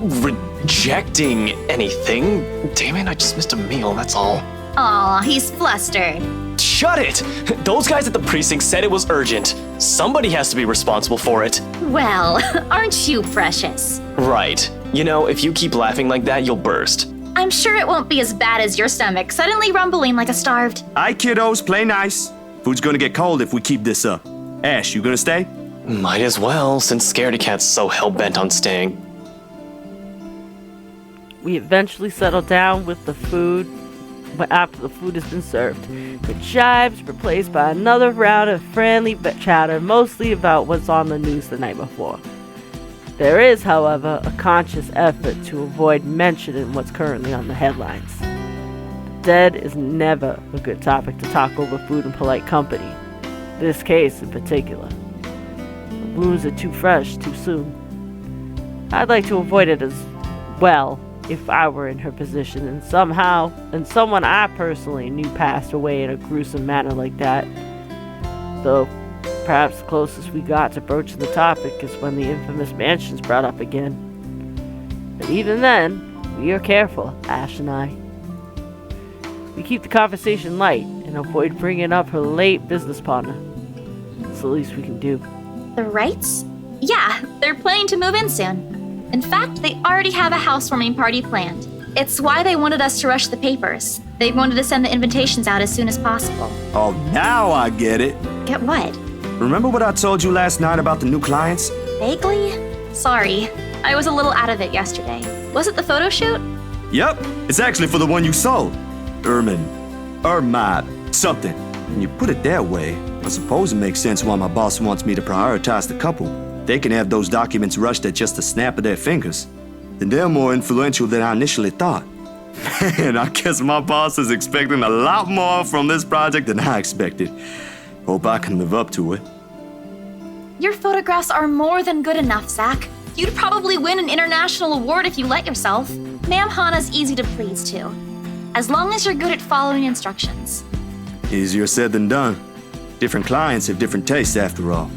S5: rejecting anything. Damn it, I just missed a meal, that's all.
S3: Aw, he's flustered.
S5: Shut it! Those guys at the precinct said it was urgent. Somebody has to be responsible for it.
S3: Well, aren't you precious?
S5: Right. You know, if you keep laughing like that, you'll burst.
S3: I'm sure it won't be as bad as your stomach suddenly rumbling like a starved.
S2: Aye, kiddos, play nice. Food's gonna get cold if we keep this up. Ash, you gonna stay?
S5: Might as well, since Scaredy Cat's so hell-bent on staying.
S1: We eventually settle down with the food, but after the food has been served, the jibes replaced by another round of friendly chatter, mostly about what's on the news the night before. There is, however, a conscious effort to avoid mentioning what's currently on the headlines. The dead is never a good topic to talk over food and polite company. This case in particular. The wounds are too fresh, too soon. I'd like to avoid it as well if I were in her position, and someone I personally knew passed away in a gruesome manner like that. Though, perhaps the closest we got to broaching the topic is when the infamous mansion's brought up again. But even then, we are careful, Ash and I. We keep the conversation light and avoid bringing up her late business partner. It's the least we can do.
S3: The Wrights? Yeah, they're planning to move in soon. In fact, they already have a housewarming party planned. It's why they wanted us to rush the papers. They wanted to send the invitations out as soon as possible.
S2: Oh, now I get it.
S3: Get what?
S2: Remember what I told you last night about the new clients?
S3: Vaguely? Sorry, I was a little out of it yesterday. Was it the photo shoot?
S2: Yep, it's actually for the one you sold. Something. When you put it that way, I suppose it makes sense why my boss wants me to prioritize the couple. They can have those documents rushed at just a snap of their fingers. Then they're more influential than I initially thought. Man, I guess my boss is expecting a lot more from this project than I expected. Hope I can live up to it.
S3: Your photographs are more than good enough, Zach. You'd probably win an international award if you let yourself. Ma'am Hana's easy to please too, as long as you're good at following instructions.
S2: Easier said than done. Different clients have different tastes after all.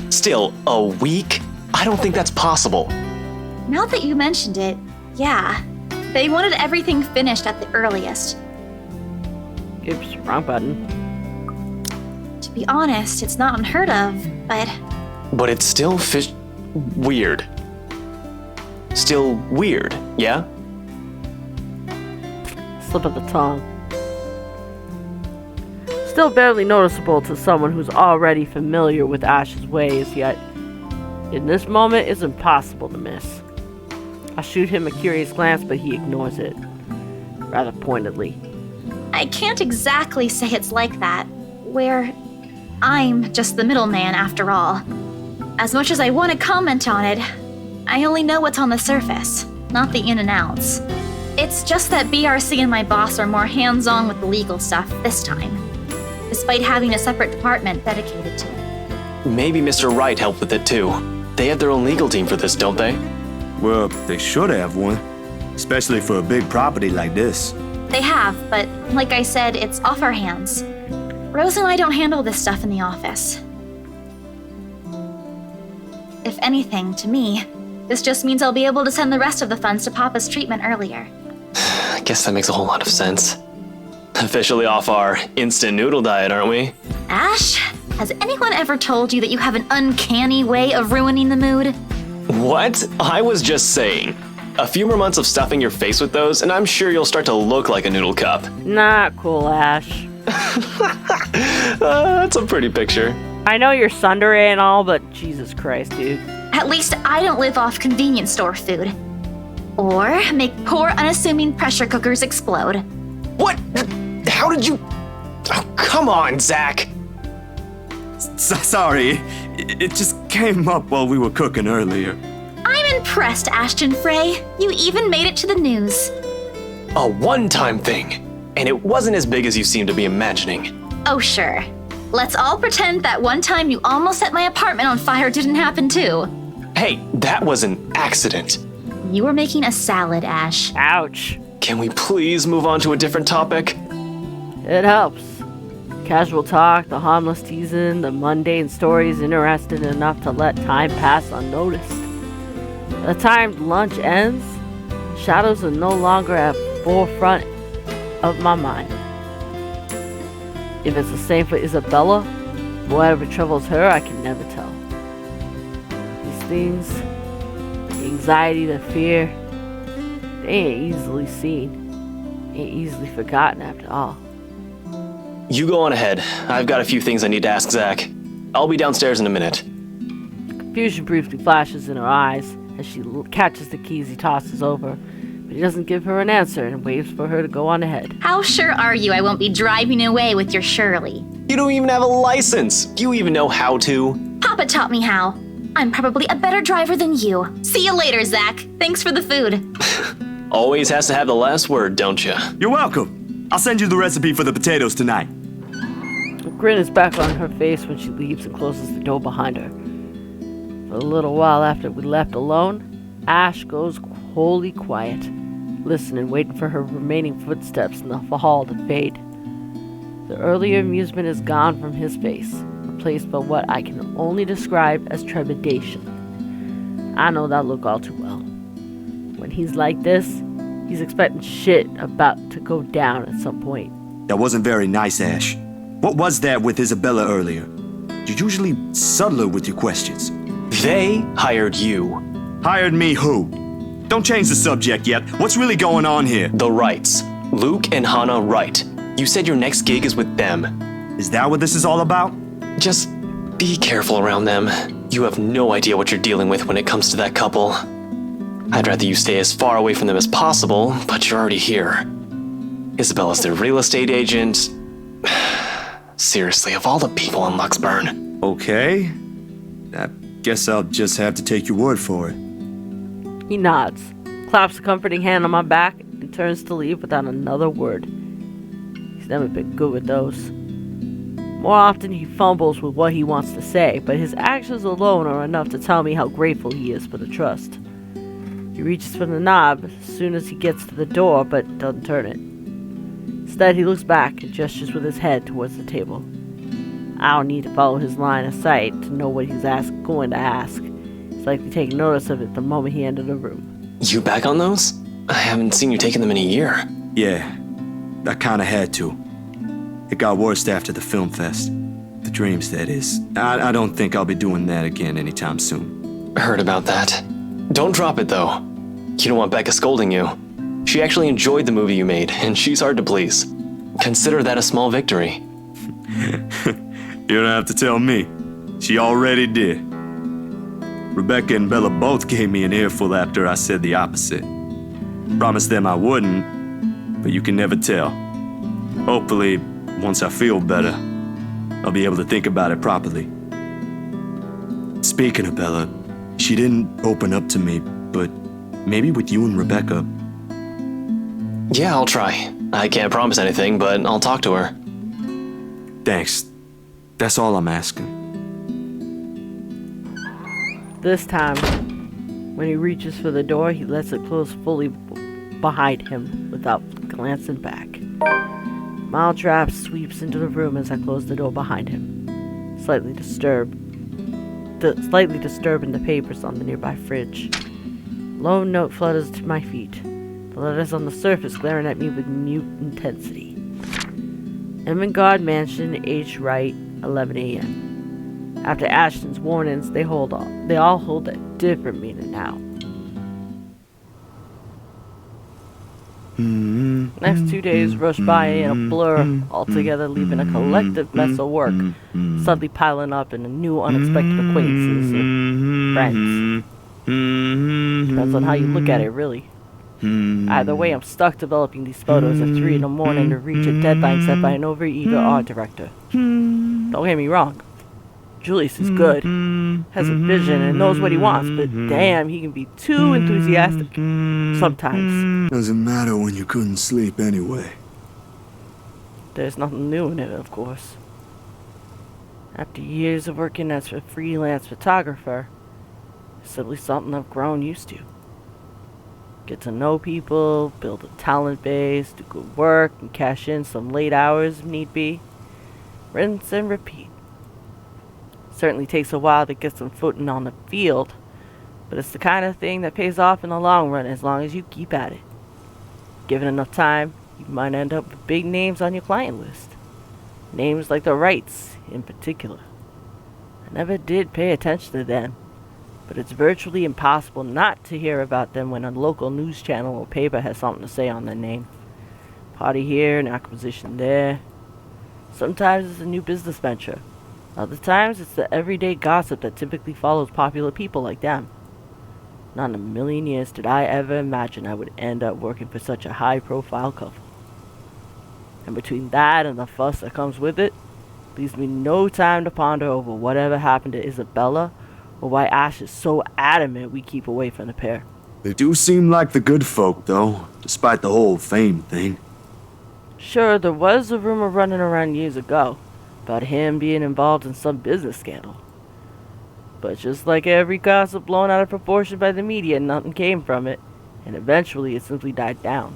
S5: Still, a week? I don't think that's possible.
S3: Now that you mentioned it, yeah. They wanted everything finished at the earliest.
S1: Oops, wrong button.
S3: To be honest, it's not unheard of, but
S5: But it's still weird. Still weird, yeah?
S1: Slip of the tongue. Still barely noticeable to someone who's already familiar with Ash's ways, yet in this moment it's impossible to miss. I shoot him a curious glance, but he ignores it, rather pointedly.
S3: I can't exactly say it's like that, where I'm just the middleman after all. As much as I want to comment on it, I only know what's on the surface, not the in and outs. It's just that BRC and my boss are more hands-on with the legal stuff this time, despite having a separate department dedicated to it.
S5: Maybe Mr. Wright helped with it too. They have their own legal team for this, don't they?
S2: Well, they should have one. Especially for a big property like this.
S3: They have, but like I said, it's off our hands. Rose and I don't handle this stuff in the office. If anything, to me, this just means I'll be able to send the rest of the funds to Papa's treatment earlier.
S5: I guess that makes a whole lot of sense. Officially off our instant noodle diet, aren't we?
S3: Ash, has anyone ever told you that you have an uncanny way of ruining the mood?
S5: What? I was just saying. A few more months of stuffing your face with those, and I'm sure you'll start to look like a noodle cup.
S1: Not cool, Ash.
S5: That's a pretty picture.
S1: I know you're tsundere and all, but Jesus Christ, dude.
S3: At least I don't live off convenience store food. Or make poor, unassuming pressure cookers explode.
S5: What? How did you... Oh, come on, Zach.
S2: Sorry, it just came up while we were cooking earlier.
S3: I'm impressed, Ashton Frey. You even made it to the news.
S5: A one-time thing. And it wasn't as big as you seem to be imagining.
S3: Oh, sure. Let's all pretend that one time you almost set my apartment on fire didn't happen too.
S5: Hey, that was an accident.
S3: You were making a salad, Ash.
S1: Ouch.
S5: Can we please move on to a different topic?
S1: It helps. Casual talk, the harmless teasing, the mundane stories interesting enough to let time pass unnoticed. By the time lunch ends, shadows are no longer at forefront of my mind. If it's the same for Isabella, whatever troubles her, I can never tell. These things, the anxiety, the fear, they ain't easily seen, ain't easily forgotten after all.
S5: You go on ahead. I've got a few things I need to ask Zach. I'll be downstairs in a minute.
S1: Confusion briefly flashes in her eyes as she catches the keys he tosses over, but he doesn't give her an answer and waits for her to go on ahead.
S3: How sure are you I won't be driving away with your Shirley?
S5: You don't even have a license. Do you even know how to?
S3: Papa taught me how. I'm probably a better driver than you. See you later, Zach. Thanks for the food.
S5: Always has to have the last word, don't you?
S2: You're welcome. I'll send you the recipe for the potatoes tonight.
S1: A grin is back on her face when she leaves and closes the door behind her. For a little while after we left alone, Ash goes wholly quiet, listening, waiting for her remaining footsteps in the hall to fade. The earlier amusement is gone from his face, replaced by what I can only describe as trepidation. I know that look all too well. When he's like this, he's expecting shit about to go down at some point.
S2: That wasn't very nice, Ash. What was that with Isabella earlier? You're usually subtler with your questions.
S5: They hired you.
S2: Hired me who? Don't change the subject yet. What's really going on here?
S5: The Wrights. Luke and Hannah Wright. You said your next gig is with them.
S2: Is that what this is all about?
S5: Just be careful around them. You have no idea what you're dealing with when it comes to that couple. I'd rather you stay as far away from them as possible, but you're already here. Isabella's their real estate agent. Seriously, of all the people in Luxburn.
S2: Okay. I guess I'll just have to take your word for it.
S1: He nods, claps a comforting hand on my back, and turns to leave without another word. He's never been good with those. More often he fumbles with what he wants to say, but his actions alone are enough to tell me how grateful he is for the trust. He He reaches for the knob as soon as he gets to the door, but doesn't turn it. Instead, he looks back and gestures with his head towards the table. I don't need to follow his line of sight to know what he's going to ask. He's likely taking notice of it the moment he entered the room.
S5: You back on those? I haven't seen you taking them in a year.
S2: Yeah, I kinda had to. It got worse after the film fest. The dreams, that is. I don't think I'll be doing that again anytime soon.
S5: Heard about that. Don't drop it, though. You don't want Becca scolding you. She actually enjoyed the movie you made, and she's hard to please. Consider that a small victory.
S2: You don't have to tell me. She already did. Rebecca and Bella both gave me an earful after I said the opposite. Promised them I wouldn't, but you can never tell. Hopefully, once I feel better, I'll be able to think about it properly. Speaking of Bella, she didn't open up to me, but maybe with you and Rebecca.
S5: Yeah, I'll try. I can't promise anything, but I'll talk to her.
S2: Thanks. That's all I'm asking.
S1: This time, when he reaches for the door, he lets it close fully behind him without glancing back. Mild draft sweeps into the room as I close the door behind him, slightly disturbing the papers on the nearby fridge. Lone note flutters to my feet, the letters on the surface glaring at me with mute intensity. Ermengarde Mansion, H. Wright, 11 a.m. After Ashton's warnings, they all hold a different meaning now. Next 2 days rush by in a blur, altogether leaving a collective mess of work, suddenly piling up in a new unexpected acquaintances or friends. Depends on how you look at it, really. Either way, I'm stuck developing these photos at 3 in the morning to reach a deadline set by an over-eager art director. Don't get me wrong, Julius is good, has a vision and knows what he wants, but damn, he can be too enthusiastic sometimes.
S2: Doesn't matter when you couldn't sleep anyway.
S1: There's nothing new in it, of course. After years of working as a freelance photographer, it's simply something I've grown used to. Get to know people, build a talent base, do good work, and cash in some late hours if need be. Rinse and repeat. Certainly takes a while to get some footing on the field, but it's the kind of thing that pays off in the long run as long as you keep at it. Given enough time, you might end up with big names on your client list. Names like the Wrights, in particular. I never did pay attention to them, but it's virtually impossible not to hear about them when a local news channel or paper has something to say on their name. Party here, an acquisition there. Sometimes it's a new business venture. Other times it's the everyday gossip that typically follows popular people like them. Not in a million years did I ever imagine I would end up working for such a high-profile couple. And between that and the fuss that comes with it, leaves me no time to ponder over whatever happened to Isabella or why Ash is so adamant we keep away from the pair.
S2: They do seem like the good folk, though, despite the whole fame thing.
S1: Sure, there was a rumor running around years ago about him being involved in some business scandal. But just like every gossip blown out of proportion by the media, nothing came from it, and eventually it simply died down.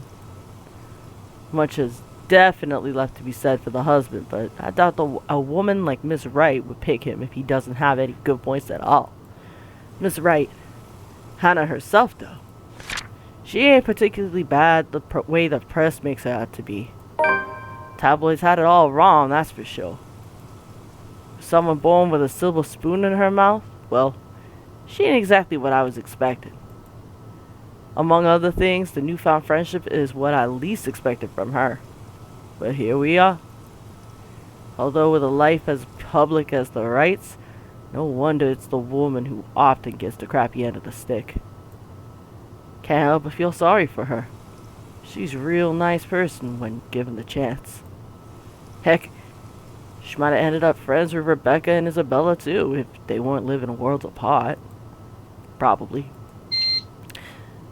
S1: Much has definitely left to be said for the husband, but I doubt a woman like Miss Wright would pick him if he doesn't have any good points at all. Miss Wright, Hannah herself though, she ain't particularly bad the way the press makes her out to be. Tabloids had it all wrong, that's for sure. Someone born with a silver spoon in her mouth? Well, she ain't exactly what I was expecting. Among other things, the newfound friendship is what I least expected from her. But here we are. Although with a life as public as the Wrights, no wonder it's the woman who often gets the crappy end of the stick. Can't help but feel sorry for her. She's a real nice person when given the chance. Heck, she might have ended up friends with Rebecca and Isabella too, if they weren't living worlds apart. Probably.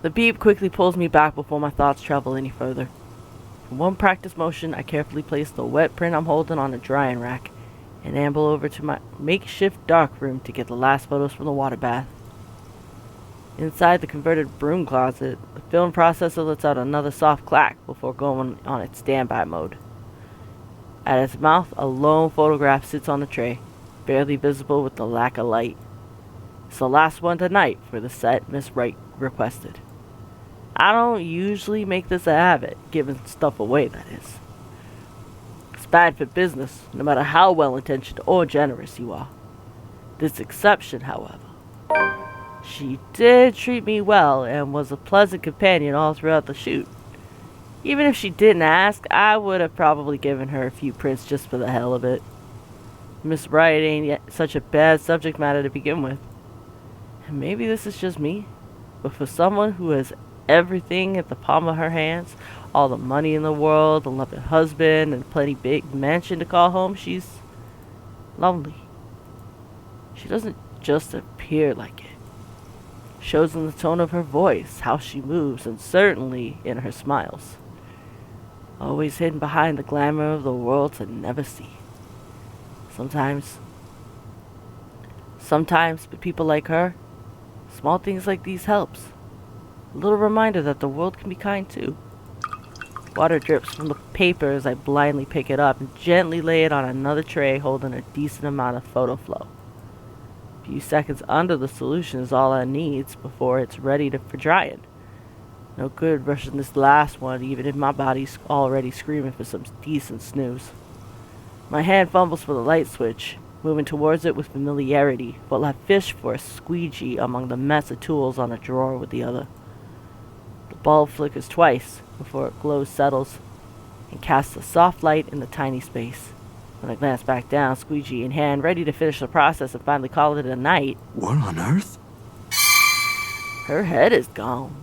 S1: The beep quickly pulls me back before my thoughts travel any further. In one practice motion, I carefully place the wet print I'm holding on a drying rack and amble over to my makeshift dark room to get the last photos from the water bath. Inside the converted broom closet, the film processor lets out another soft clack before going on its standby mode. At its mouth, a lone photograph sits on the tray, barely visible with the lack of light. It's the last one tonight for the set Miss Wright requested. I don't usually make this a habit, giving stuff away, that is. It's bad for business, no matter how well-intentioned or generous you are. This exception, however. She did treat me well and was a pleasant companion all throughout the shoot. Even if she didn't ask, I would have probably given her a few prints just for the hell of it. Miss Wright ain't yet such a bad subject matter to begin with. And maybe this is just me, but for someone who has everything at the palm of her hands, all the money in the world, a loving husband, and plenty big mansion to call home, she's lonely. She doesn't just appear like it. Shows in the tone of her voice, how she moves, and certainly in her smiles. Always hidden behind the glamour of the world to never see. Sometimes with people like her, small things like these helps. A little reminder that the world can be kind too. Water drips from the paper as I blindly pick it up and gently lay it on another tray holding a decent amount of photo flow. A few seconds under the solution is all it needs before it's ready for drying. No good rushing this last one, even if my body's already screaming for some decent snooze. My hand fumbles for the light switch, moving towards it with familiarity, while I fish for a squeegee among the mess of tools on a drawer with the other. The bulb flickers twice before it glows settles and casts a soft light in the tiny space. When I glance back down, squeegee in hand, ready to finish the process and finally call it a night.
S2: What on earth?
S1: Her head is gone.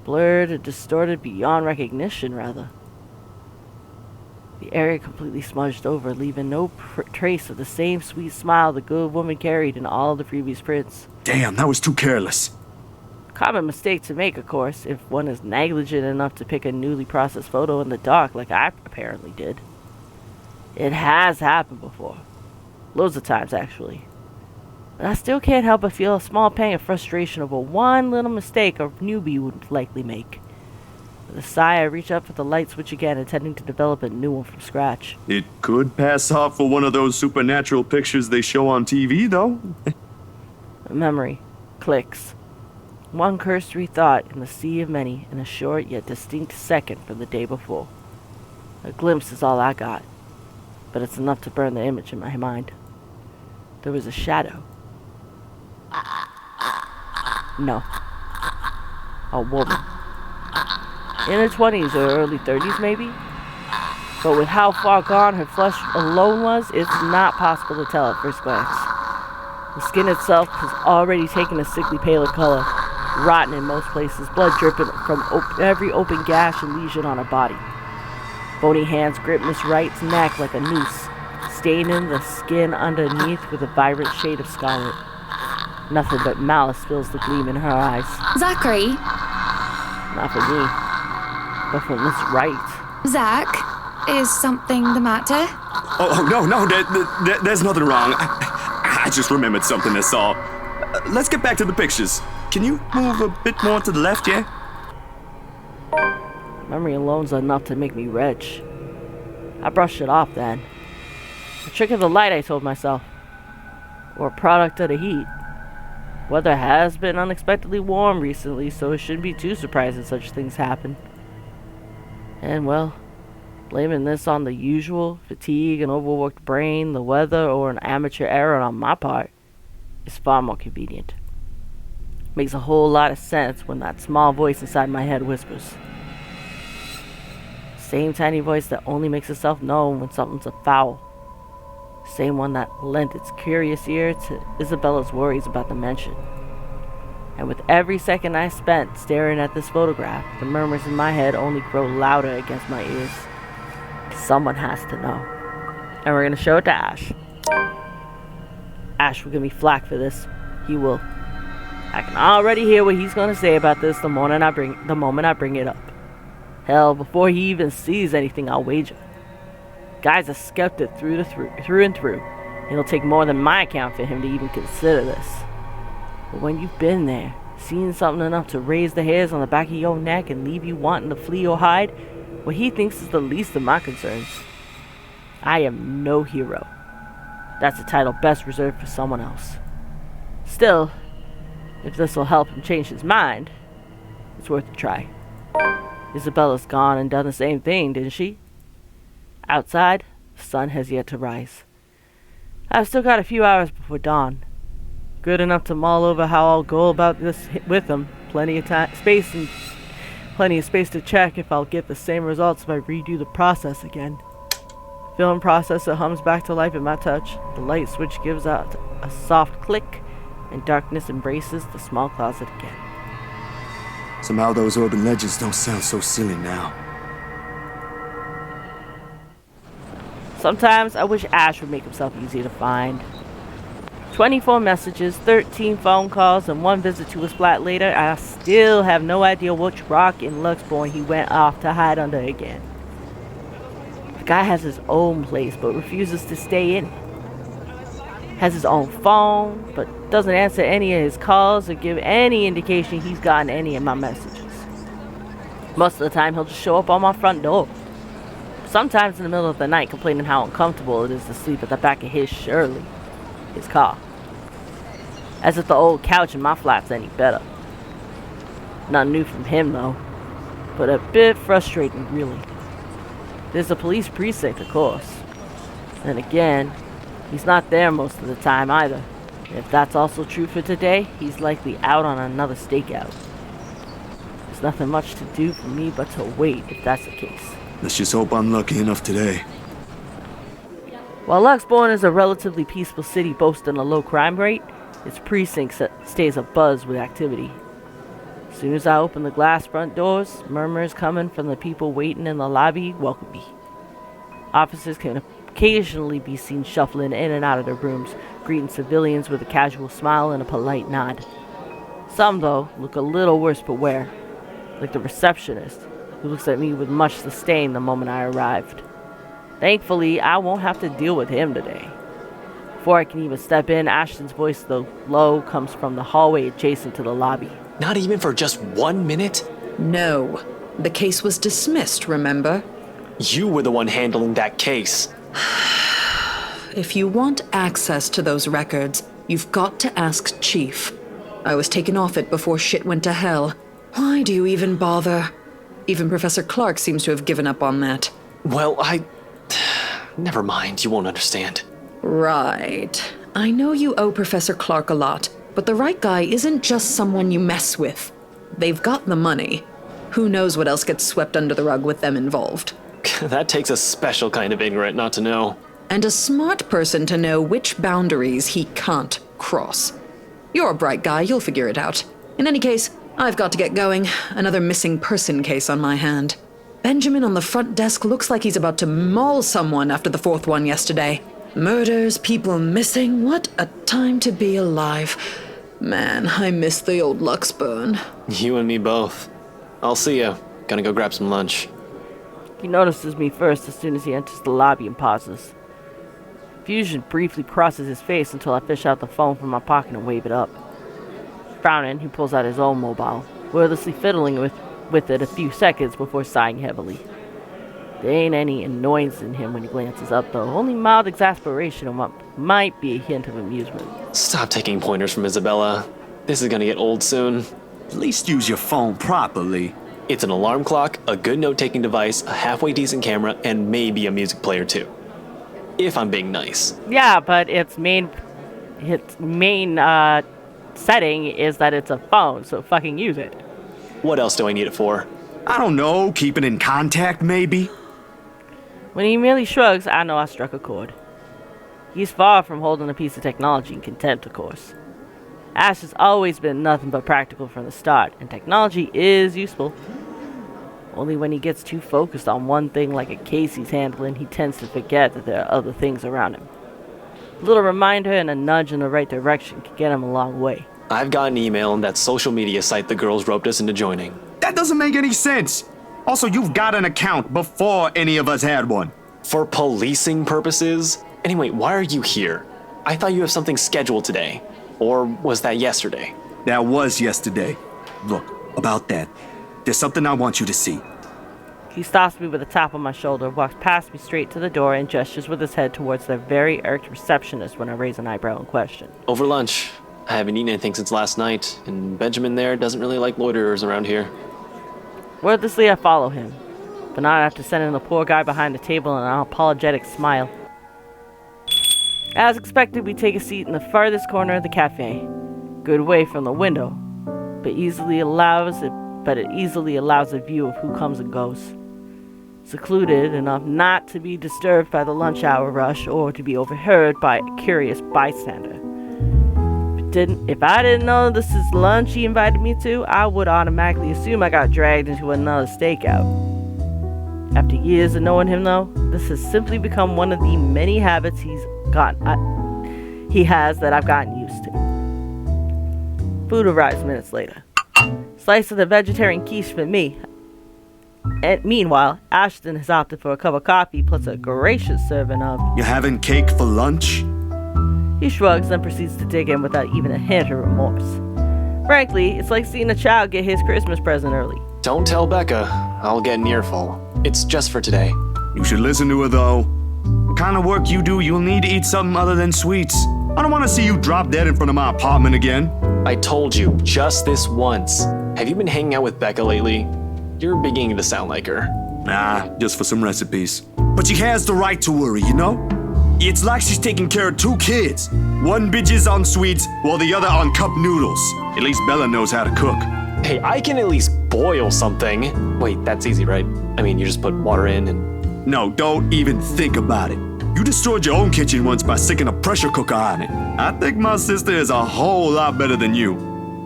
S1: Blurred and distorted beyond recognition, rather. The area completely smudged over, leaving no trace of the same sweet smile the good woman carried in all the previous prints.
S2: Damn, that was too careless.
S1: Common mistake to make, of course, if one is negligent enough to pick a newly processed photo in the dark like I apparently did. It has happened before. Loads of times, actually. But I still can't help but feel a small pang of frustration over one little mistake a newbie would likely make. With a sigh, I reach up for the light switch again, intending to develop a new one from scratch.
S2: It could pass off for one of those supernatural pictures they show on TV, though.
S1: A memory clicks. One cursory thought in the sea of many in a short yet distinct second from the day before. A glimpse is all I got, but it's enough to burn the image in my mind. There was a shadow. No. A woman. In her 20s or early 30s, maybe? But with how far gone her flesh alone was, it's not possible to tell at first glance. The skin itself has already taken a sickly paler color, rotten in most places, blood dripping from every open gash and lesion on her body. Bony hands grip Miss Wright's neck like a noose, staining the skin underneath with a vibrant shade of scarlet. Nothing but malice fills the gleam in her eyes.
S3: Zachary?
S1: Not for me, but for Miss Wright.
S3: Zach, is something the matter?
S2: No, there's nothing wrong. I just remembered something, that's all. Let's get back to the pictures. Can you move a bit more to the left, yeah?
S1: Memory alone's enough to make me retch. I brushed it off then. A trick of the light, I told myself. Or a product of the heat. Weather has been unexpectedly warm recently, so it shouldn't be too surprising such things happen. And well, blaming this on the usual fatigue, an overworked brain, the weather, or an amateur error on my part is far more convenient. Makes a whole lot of sense when that small voice inside my head whispers. Same tiny voice that only makes itself known when something's afoul. Same one that lent its curious ear to Isabella's worries about the mansion. And with every second I spent staring at this photograph, the murmurs in my head only grow louder against my ears. Someone has to know. And we're gonna show it to Ash. Ash will give me flack for this. He will. I can already hear what he's gonna say about this the moment I bring it up. Hell, before he even sees anything, I'll wager. Guy's a skeptic through and through. It'll take more than my account for him to even consider this. But when you've been there, Seeing something enough to raise the hairs on the back of your neck and leave you wanting to flee or hide, what he thinks is the least of my concerns. I am no hero. That's a title best reserved for someone else. Still, if this will help him change his mind, it's worth a try. Isabella's gone and done the same thing, didn't she? Outside, the sun has yet to rise. I've still got a few hours before dawn. Good enough to mull over how I'll go about this with him. Plenty of space to check if I'll get the same results if I redo the process again. Film processor hums back to life at my touch. The light switch gives out a soft click, and darkness embraces the small closet again.
S2: Somehow those urban legends don't sound so silly now.
S1: Sometimes I wish Ash would make himself easy to find. 24 messages, 13 phone calls, and 1 visit to his flat later, I still have no idea which rock in Luxbourne he went off to hide under again. The guy has his own place, but refuses to stay in. Has his own phone, but doesn't answer any of his calls or give any indication he's gotten any of my messages. Most of the time, he'll just show up on my front door. Sometimes in the middle of the night, complaining how uncomfortable it is to sleep at the back of his car. As if the old couch in my flat's any better. Nothing new from him, though. But a bit frustrating, really. There's a police precinct, of course. And again, he's not there most of the time either. If that's also true for today, he's likely out on another stakeout. There's nothing much to do for me but to wait if that's the case.
S2: Let's just hope I'm lucky enough today.
S1: While Luxbourne is a relatively peaceful city boasting a low crime rate, its precinct stays abuzz with activity. As soon as I open the glass front doors, murmurs coming from the people waiting in the lobby welcome me. Officers can occasionally be seen shuffling in and out of their rooms, greeting civilians with a casual smile and a polite nod. Some, though, look a little worse for wear, like the receptionist, who looks at me with much disdain the moment I arrived. Thankfully, I won't have to deal with him today. Before I can even step in, Ashton's voice, though low, comes from the hallway adjacent to the lobby.
S5: Not even for just 1 minute?
S6: No. The case was dismissed, remember?
S5: You were the one handling that case.
S6: If you want access to those records, you've got to ask Chief. I was taken off it before shit went to hell. Why do you even bother? Even Professor Clark seems to have given up on that.
S5: Well, Never mind, you won't understand.
S6: Right. I know you owe Professor Clark a lot, but the right guy isn't just someone you mess with. They've got the money. Who knows what else gets swept under the rug with them involved.
S5: That takes a special kind of ignorant not to know.
S6: And a smart person to know which boundaries he can't cross. You're a bright guy, you'll figure it out. In any case, I've got to get going. Another missing person case on my hand. Benjamin on the front desk looks like he's about to maul someone after the 4th one yesterday. Murders, people missing, what a time to be alive. Man, I miss the old Luxbourne.
S5: You and me both. I'll see ya. Gonna go grab some lunch.
S1: He notices me first as soon as he enters the lobby and pauses. Confusion briefly crosses his face until I fish out the phone from my pocket and wave it up. Frowning, he pulls out his own mobile, wordlessly fiddling with it a few seconds before sighing heavily. There ain't any annoyance in him when he glances up, though. Only mild exasperation and what might be a hint of amusement.
S5: Stop taking pointers from Isabella. This is gonna get old soon.
S2: At least use your phone properly.
S5: It's an alarm clock, a good note-taking device, a halfway decent camera, and maybe a music player too. If I'm being nice.
S1: Yeah, but its main setting is that it's a phone, so fucking use it.
S5: What else do I need it for?
S2: I don't know, keeping in contact maybe?
S1: When he merely shrugs, I know I struck a chord. He's far from holding a piece of technology in contempt, of course. Ash has always been nothing but practical from the start, and technology is useful. Only when he gets too focused on one thing like a case he's handling, he tends to forget that there are other things around him. A little reminder and a nudge in the right direction can get him a long way.
S5: I've got an email on that social media site the girls roped us into joining.
S2: That doesn't make any sense. Also, you've got an account before any of us had one.
S5: For policing purposes? Anyway, why are you here? I thought you have something scheduled today. Or was that yesterday?
S2: That was yesterday. Look, about that, there's something I want you to see.
S1: He stops me with a tap on my shoulder, walks past me straight to the door, and gestures with his head towards the very irked receptionist when I raise an eyebrow in question.
S5: Over lunch. I haven't eaten anything since last night, and Benjamin there doesn't really like loiterers around here.
S1: Wordlessly, I follow him, but not after sending the poor guy behind the table an apologetic smile. As expected, we take a seat in the farthest corner of the cafe, good way from the window, but it easily allows a view of who comes and goes. Secluded enough not to be disturbed by the lunch hour rush or to be overheard by a curious bystander. If I didn't know this is lunch he invited me to, I would automatically assume I got dragged into another stakeout. After years of knowing him, though, this has simply become one of the many habits he has that I've gotten used to. Food arrives minutes later. Slice of the vegetarian quiche for me. And meanwhile, Ashton has opted for a cup of coffee plus a gracious serving of...
S2: You having cake for lunch?
S1: He shrugs and proceeds to dig in without even a hint of remorse. Frankly, it's like seeing a child get his Christmas present early.
S5: Don't tell Becca. I'll get an earful. It's just for today.
S2: You should listen to her, though. The kind of work you do, you'll need to eat something other than sweets. I don't want to see you drop dead in front of my apartment again.
S5: I told you, just this once. Have you been hanging out with Becca lately? You're beginning to sound like her.
S2: Nah, just for some recipes. But she has the right to worry, you know? It's like she's taking care of two kids. One bitches on sweets, while the other on cup noodles. At least Bella knows how to cook.
S5: Hey, I can at least boil something. Wait, that's easy, right? I mean, you just put water in and...
S2: No, don't even think about it. You destroyed your own kitchen once by sticking a pressure cooker on it. I think my sister is a whole lot better than you.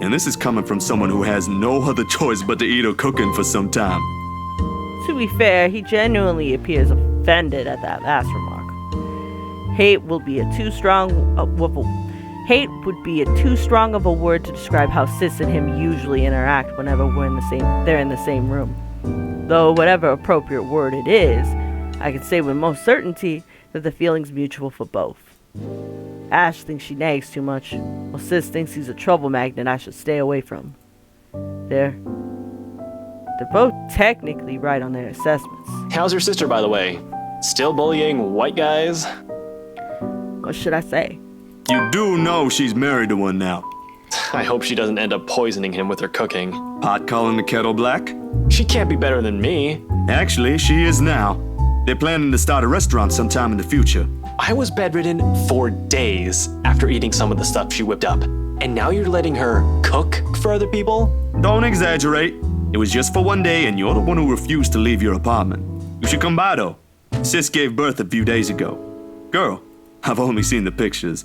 S2: And this is coming from someone who has no other choice but to eat her cooking for some time.
S1: To be fair, he genuinely appears offended at that last remark. Hate would be too strong of a word to describe how Sis and him usually interact whenever they're in the same room. Though whatever appropriate word it is, I can say with most certainty that the feeling's mutual for both. Ash thinks she nags too much, while Sis thinks he's a trouble magnet I should stay away from. They're both technically right on their assessments.
S5: How's your sister, by the way? Still bullying white guys?
S1: What should I say?
S2: You do know she's married to one now.
S5: I hope she doesn't end up poisoning him with her cooking.
S2: Pot calling the kettle black?
S5: She can't be better than me.
S2: Actually, she is now. They're planning to start a restaurant sometime in the future.
S5: I was bedridden for days after eating some of the stuff she whipped up. And now you're letting her cook for other people?
S2: Don't exaggerate. It was just for one day and you're the one who refused to leave your apartment. You should come by though. Sis gave birth a few days ago. Girl, I've only seen the pictures.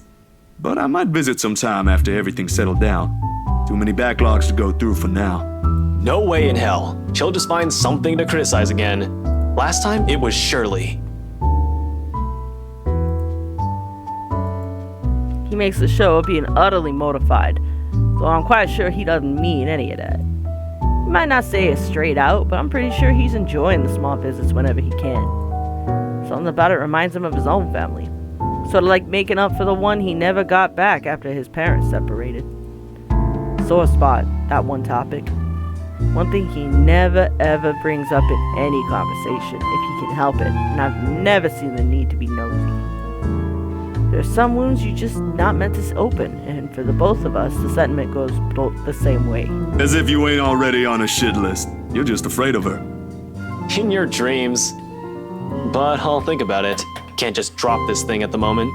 S2: But I might visit sometime after everything's settled down. Too many backlogs to go through for now.
S5: No way in hell. She'll just find something to criticize again. Last time, it was Shirley.
S1: He makes a show of being utterly mortified, though I'm quite sure he doesn't mean any of that. He might not say it straight out, but I'm pretty sure he's enjoying the small visits whenever he can. Something about it reminds him of his own family. Sort of like making up for the one he never got back after his parents separated. Sore spot, that one topic. One thing he never ever brings up in any conversation, if he can help it, and I've never seen the need to be nosy. There's some wounds you just not meant to open, and for the both of us, the sentiment goes the same way.
S2: As if you ain't already on a shit list. You're just afraid of her.
S5: In your dreams. But I'll think about it. Can't just drop this thing at the moment.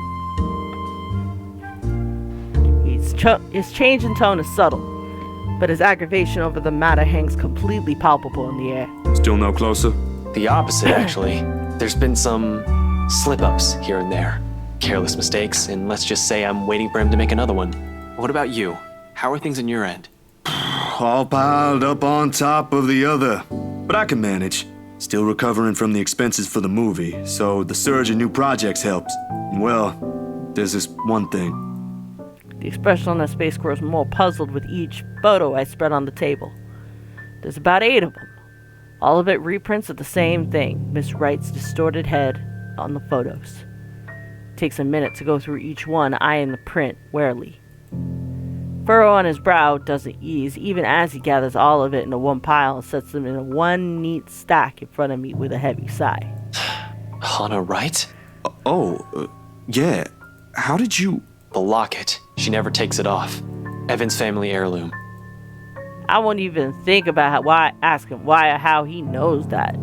S1: His change in tone is subtle, but his aggravation over the matter hangs completely palpable in the air.
S2: Still no closer?
S5: The opposite, actually. There's been some slip-ups here and there. Careless mistakes, and let's just say I'm waiting for him to make another one. What about you? How are things on your end?
S2: All piled up on top of the other. But I can manage. Still recovering from the expenses for the movie, so the surge in new projects helps. Well, there's this one thing.
S1: The expression on his face grows more puzzled with each photo I spread on the table. There's about 8 of them. All of it reprints of the same thing, Miss Wright's distorted head on the photos. It takes a minute to go through each one, eyeing the print warily. Furrow on his brow doesn't ease, even as he gathers all of it into one pile and sets them in one neat stack in front of me with a heavy sigh.
S5: Hana, right?
S2: Yeah. How did you...
S5: The locket. She never takes it off. Evan's family heirloom.
S1: I won't even think about ask him why or how he knows that.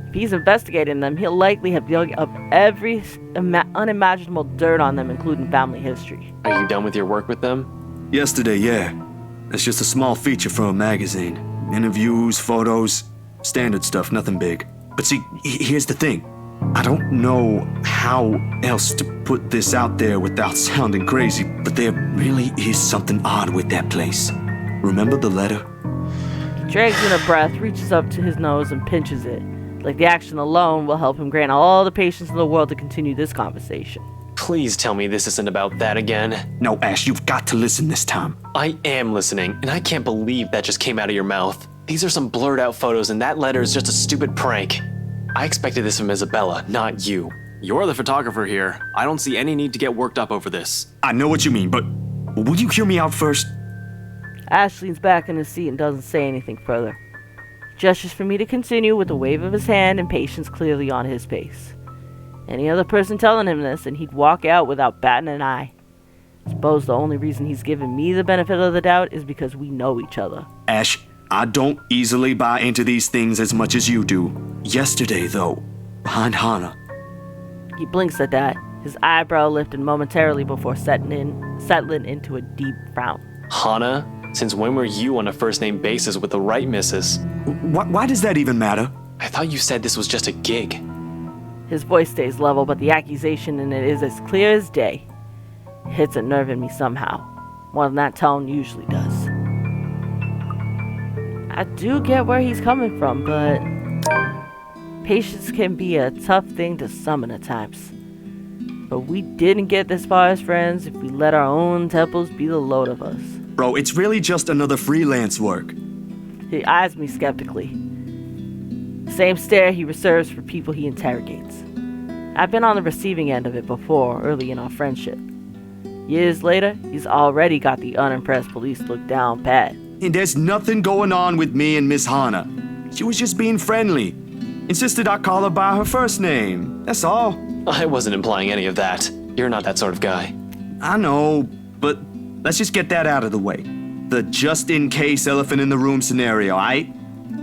S1: If he's investigating them, he'll likely have dug up every unimaginable dirt on them, including family history.
S5: Are you done with your work with them?
S2: Yesterday, yeah. It's just a small feature for a magazine. Interviews, photos, standard stuff, nothing big. But see, here's the thing. I don't know how else to put this out there without sounding crazy, but there really is something odd with that place. Remember the letter?
S1: He drags in a breath, reaches up to his nose, and pinches it. Like the action alone will help him grant all the patience in the world to continue this conversation.
S5: Please tell me this isn't about that again.
S2: No, Ash, you've got to listen this time.
S5: I am listening, and I can't believe that just came out of your mouth. These are some blurred out photos, and that letter is just a stupid prank. I expected this from Isabella, not you.
S7: You're the photographer here. I don't see any need to get worked up over this.
S2: I know what you mean, but will you hear me out first?
S1: Ash leans back in his seat and doesn't say anything further. He gestures for me to continue with a wave of his hand and patience clearly on his face. Any other person telling him this, and he'd walk out without batting an eye. I suppose the only reason he's given me the benefit of the doubt is because we know each other.
S2: Ash, I don't easily buy into these things as much as you do. Yesterday, though, behind Hana.
S1: He blinks at that, his eyebrow lifted momentarily before settling into a deep frown.
S5: Hana? Since when were you on a first-name basis with the right missus?
S2: Why does that even matter?
S5: I thought you said this was just a gig.
S1: His voice stays level, but the accusation in it is as clear as day. It hits a nerve in me somehow, more than that tone usually does. I do get where he's coming from, but patience can be a tough thing to summon at times. But we didn't get this far as friends if we let our own temples be the load of us.
S2: Bro, it's really just another freelance work.
S1: He eyes me skeptically. The same stare he reserves for people he interrogates. I've been on the receiving end of it before, early in our friendship. Years later, he's already got the unimpressed police look down pat.
S2: And there's nothing going on with me and Miss Hana. She was just being friendly. Insisted I call her by her first name. That's all.
S5: I wasn't implying any of that. You're not that sort of guy.
S2: I know, but let's just get that out of the way. The just-in-case elephant in the room scenario, aight?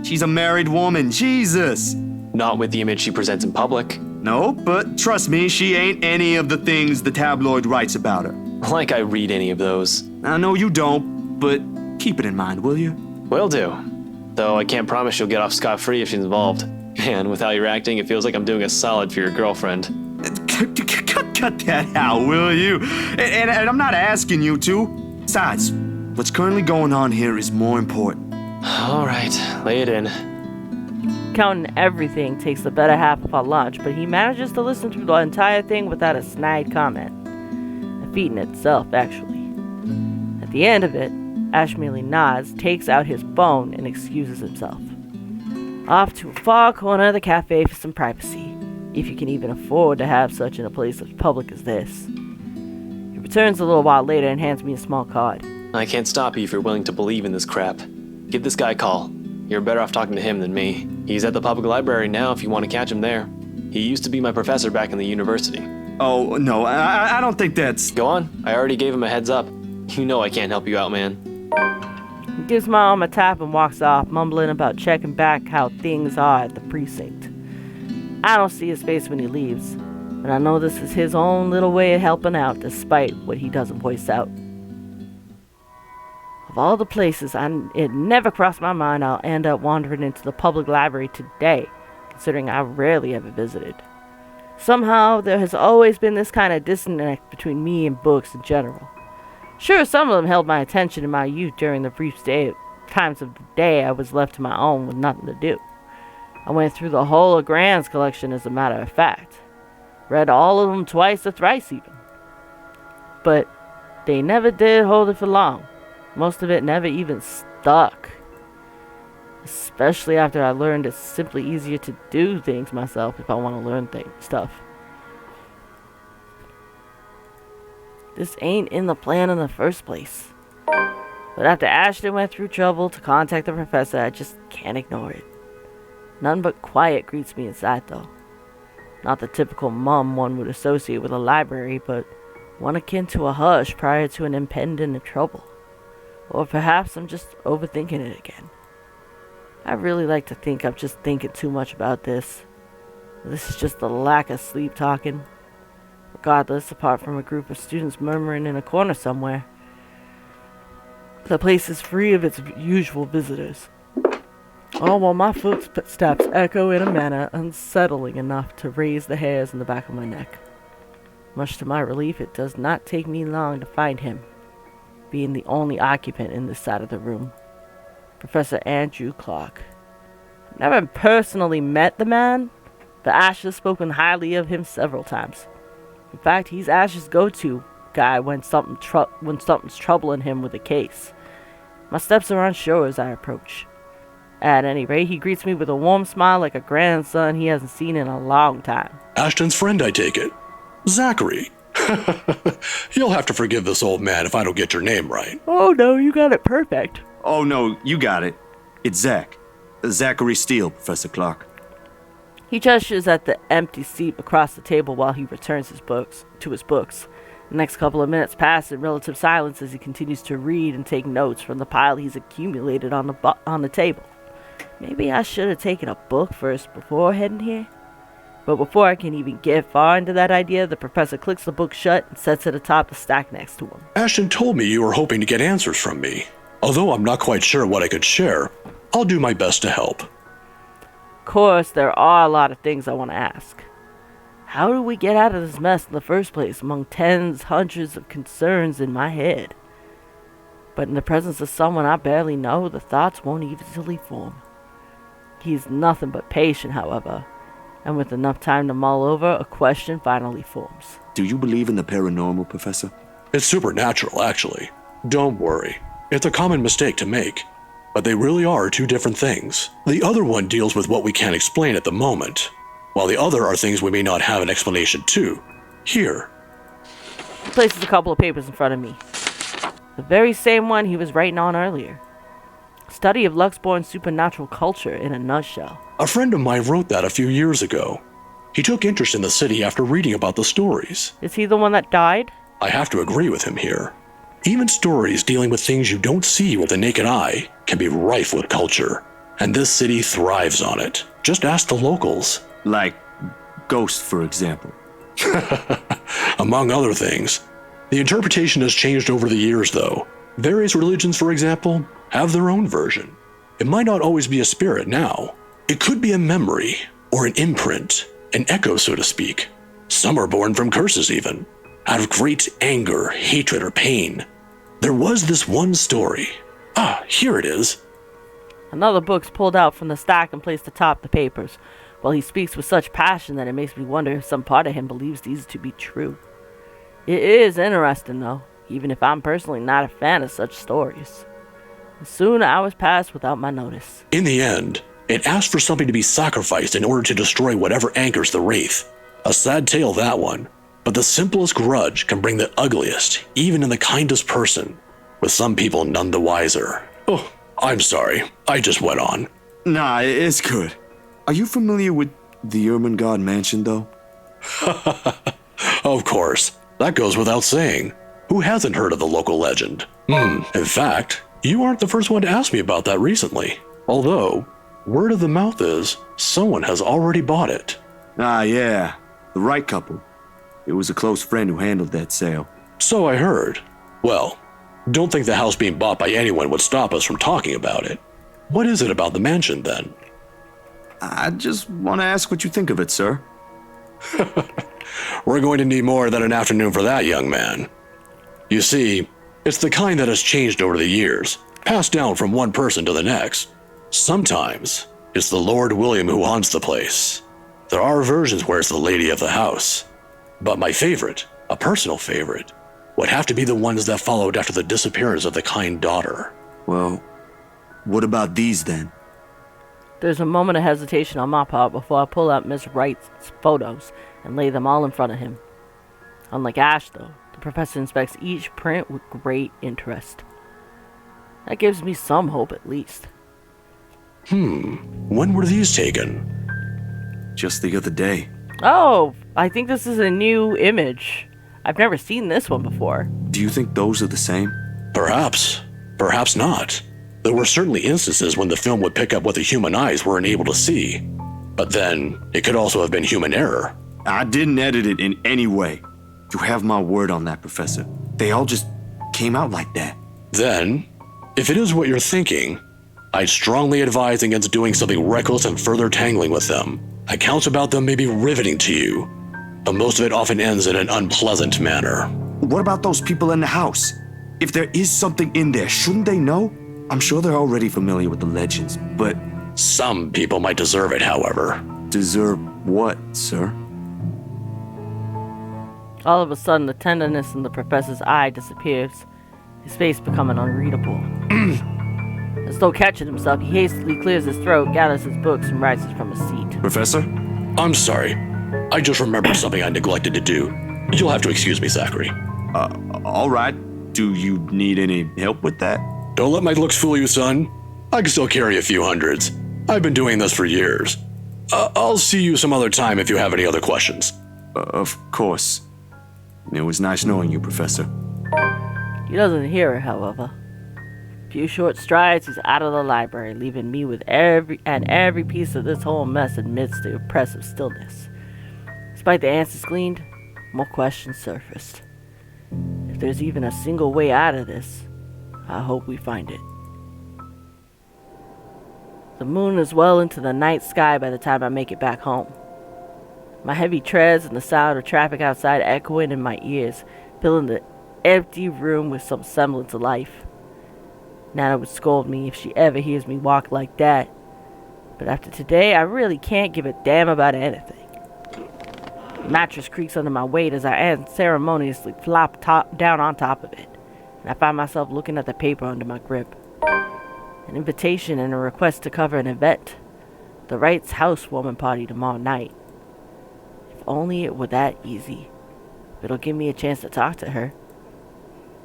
S2: She's a married woman, Jesus!
S5: Not with the image she presents in public.
S2: No, but trust me, she ain't any of the things the tabloid writes about her.
S5: Like I read any of those.
S2: I know you don't, but keep it in mind, will you?
S5: Will do. Though I can't promise she'll get off scot-free if she's involved. Man, with how you're acting, it feels like I'm doing a solid for your girlfriend.
S2: Cut that out, will you? And I'm not asking you to. Besides, what's currently going on here is more important.
S5: All right, lay it in.
S1: Counting everything takes the better half of our lunch, but he manages to listen through the entire thing without a snide comment. A feat in itself, actually. At the end of it, Ash merely nods, takes out his phone, and excuses himself. Off to a far corner of the cafe for some privacy, if you can even afford to have such in a place as public as this. He returns a little while later and hands me a small card.
S5: I can't stop you if you're willing to believe in this crap. Give this guy a call. You're better off talking to him than me. He's at the public library now if you want to catch him there. He used to be my professor back in the university.
S2: Oh, no, I don't think that's...
S5: Go on. I already gave him a heads up. You know I can't help you out, man.
S1: He gives my arm a tap and walks off, mumbling about checking back how things are at the precinct. I don't see his face when he leaves, but I know this is his own little way of helping out despite what he doesn't voice out. Of all the places, it never crossed my mind I'll end up wandering into the public library today, considering I rarely ever visited. Somehow, there has always been this kind of disconnect between me and books in general. Sure, some of them held my attention in my youth during the brief times of the day I was left to my own with nothing to do. I went through the whole of Grand's collection as a matter of fact. Read all of them twice or thrice even. But they never did hold it for long. Most of it never even stuck. Especially after I learned it's simply easier to do things myself if I want to learn stuff. This ain't in the plan in the first place. But after Ashton went through trouble to contact the professor, I just can't ignore it. None but quiet greets me inside, though. Not the typical mum one would associate with a library, but one akin to a hush prior to an impending trouble. Or perhaps I'm just overthinking it again. I really like to think I'm just thinking too much about this. This is just the lack of sleep talking. Regardless, apart from a group of students murmuring in a corner somewhere, the place is free of its usual visitors. All while my footsteps echo in a manner unsettling enough to raise the hairs in the back of my neck. Much to my relief, it does not take me long to find him, being the only occupant in this side of the room. Professor Andrew Clark. I've never personally met the man, but Ash has spoken highly of him several times. In fact, he's Ash's go-to guy when something's troubling him with a case. My steps are unsure as I approach. At any rate, he greets me with a warm smile like a grandson he hasn't seen in a long time.
S8: Ashton's friend, I take it. Zachary. You'll have to forgive this old man if I don't get your name right.
S1: Oh no, you got it perfect.
S2: Oh no, you got it. It's Zach. Zachary Steele, Professor Clark.
S1: He gestures at the empty seat across the table while he returns to his books. The next couple of minutes pass in relative silence as he continues to read and take notes from the pile he's accumulated on the table. Maybe I should have taken a book first before heading here. But before I can even get far into that idea, the professor clicks the book shut and sets it atop the stack next to him.
S8: Ashton told me you were hoping to get answers from me. Although I'm not quite sure what I could share, I'll do my best to help.
S1: Of course, there are a lot of things I want to ask. How do we get out of this mess in the first place among tens, hundreds of concerns in my head? But in the presence of someone I barely know, the thoughts won't easily form. He's nothing but patient, however, and with enough time to mull over, a question finally forms.
S2: Do you believe in the paranormal, Professor?
S8: It's supernatural, actually. Don't worry. It's a common mistake to make. But they really are two different things. The other one deals with what we can't explain at the moment, while the other are things we may not have an explanation to. Here.
S1: He places a couple of papers in front of me. The very same one he was writing on earlier. Study of Luxborn's supernatural culture in a nutshell.
S8: A friend of mine wrote that a few years ago. He took interest in the city after reading about the stories.
S1: Is he the one that died?
S8: I have to agree with him here. Even stories dealing with things you don't see with the naked eye can be rife with culture. And this city thrives on it. Just ask the locals.
S2: Like ghosts, for example.
S8: Among other things. The interpretation has changed over the years, though. Various religions, for example, have their own version. It might not always be a spirit now. It could be a memory, or an imprint, an echo, so to speak. Some are born from curses, even, out of great anger, hatred, or pain. There was this one story. Here it is.
S1: Another book's pulled out from the stack and placed atop the papers, while he speaks with such passion that it makes me wonder if some part of him believes these to be true. It is interesting, though, even if I'm personally not a fan of such stories. Soon hours passed without my notice.
S8: In the end, it asked for something to be sacrificed in order to destroy whatever anchors the wraith. A sad tale, that one. But the simplest grudge can bring the ugliest, even in the kindest person, with some people none the wiser. Oh, I'm sorry. I just went on.
S2: Nah, it's good. Are you familiar with the Ermengarde Mansion, though?
S8: Of course. That goes without saying. Who hasn't heard of the local legend? In fact, you aren't the first one to ask me about that recently. Although, word of the mouth is, someone has already bought it.
S2: Ah, yeah. The right couple. It was a close friend who handled that sale.
S8: So I heard. Well, don't think the house being bought by anyone would stop us from talking about it. What is it about the mansion, then?
S2: I just want to ask what you think of it, sir.
S8: We're going to need more than an afternoon for that, young man. You see, it's the kind that has changed over the years, passed down from one person to the next. Sometimes, it's the Lord William who haunts the place. There are versions where it's the lady of the house. But my favorite, a personal favorite, would have to be the ones that followed after the disappearance of the kind daughter.
S2: Well, what about these then?
S1: There's a moment of hesitation on my part before I pull out Miss Wright's photos and lay them all in front of him. Unlike Ash, though, the professor inspects each print with great interest. That gives me some hope at least.
S8: When were these taken?
S2: Just the other day.
S1: Oh, I think this is a new image. I've never seen this one before.
S2: Do you think those are the same?
S8: Perhaps. Perhaps not. There were certainly instances when the film would pick up what the human eyes weren't able to see. But then, it could also have been human error.
S2: I didn't edit it in any way. You have my word on that, Professor. They all just came out like that.
S8: Then, if it is what you're thinking, I'd strongly advise against doing something reckless and further tangling with them. Accounts about them may be riveting to you, but most of it often ends in an unpleasant manner.
S2: What about those people in the house? If there is something in there, shouldn't they know? I'm sure they're already familiar with the legends, but...
S8: Some people might deserve it, however.
S2: Deserve what, sir?
S1: All of a sudden, the tenderness in the professor's eye disappears, his face becoming unreadable. As though catching himself, he hastily clears his throat, gathers his books, and rises from his seat.
S2: Professor?
S8: I'm sorry. I just remembered something I neglected to do. You'll have to excuse me, Zachary.
S2: All right. Do you need any help with that?
S8: Don't let my looks fool you, son. I can still carry a few hundreds. I've been doing this for years. I'll see you some other time if you have any other questions.
S2: Of course. It was nice knowing you, Professor.
S1: He doesn't hear her, however. A few short strides, he's out of the library, leaving me with every piece of this whole mess amidst the oppressive stillness. Despite the answers gleaned, more questions surfaced. If there's even a single way out of this, I hope we find it. The moon is well into the night sky by the time I make it back home. My heavy treads and the sound of traffic outside echoing in my ears, filling the empty room with some semblance of life. Nana would scold me if she ever hears me walk like that. But after today, I really can't give a damn about anything. The mattress creaks under my weight as I unceremoniously flop down on top of it, and I find myself looking at the paper under my grip. An invitation and a request to cover an event. The Wright's housewarming party tomorrow night. If only it were that easy. It'll give me a chance to talk to her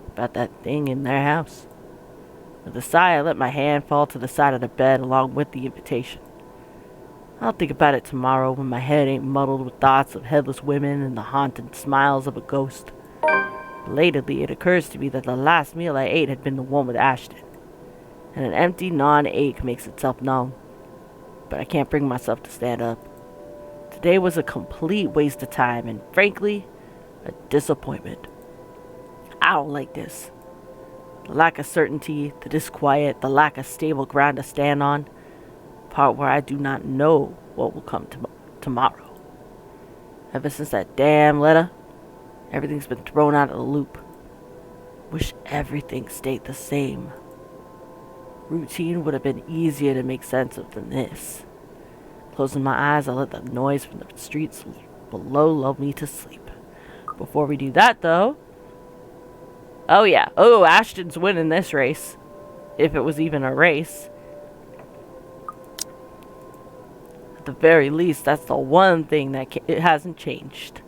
S1: about that thing in their house. With a sigh, I let my hand fall to the side of the bed along with the invitation. I'll think about it tomorrow when my head ain't muddled with thoughts of headless women and the haunted smiles of a ghost. Belatedly, it occurs to me that the last meal I ate had been the one with Ashton, and an empty, gnawing ache makes itself known. But I can't bring myself to stand up. Today was a complete waste of time and, frankly, a disappointment. I don't like this. The lack of certainty, the disquiet, the lack of stable ground to stand on. Part where I do not know what will come tomorrow. Ever since that damn letter, everything's been thrown out of the loop. Wish everything stayed the same. Routine would have been easier to make sense of than this. Closing my eyes, I let the noise from the streets below lull me to sleep. Before we do that, though... Oh yeah, Ashton's winning this race. If it was even a race. At the very least, that's the one thing that it hasn't changed.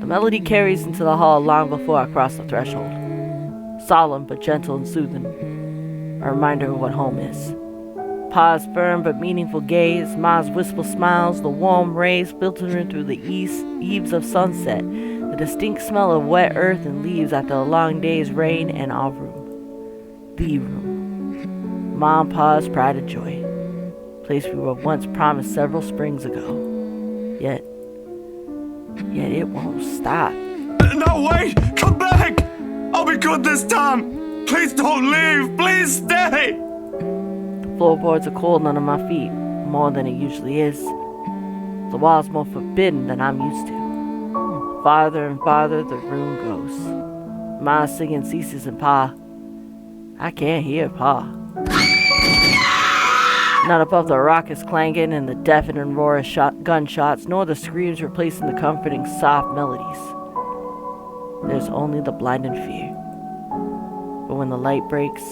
S1: The melody carries into the hall long before I cross the threshold. Solemn but gentle and soothing. A reminder of what home is. Pa's firm but meaningful gaze, Ma's wistful smiles, the warm rays filtering through the eaves of sunset, the distinct smell of wet earth and leaves after a long day's rain, and our room. The room. Ma and Pa's pride and joy. Place we were once promised several springs ago. Yet it won't stop.
S2: No, wait! Come back! I'll be good this time! Please don't leave! Please stay!
S1: The floorboards are cold under my feet, more than it usually is. The wall's more forbidden than I'm used to. Farther and farther the room goes. Ma's singing ceases and Pa. I can't hear Pa. Not above the raucous clanging and the deafening roar of gunshots, nor the screams replacing the comforting soft melodies. There's only the blinding fear. But when the light breaks,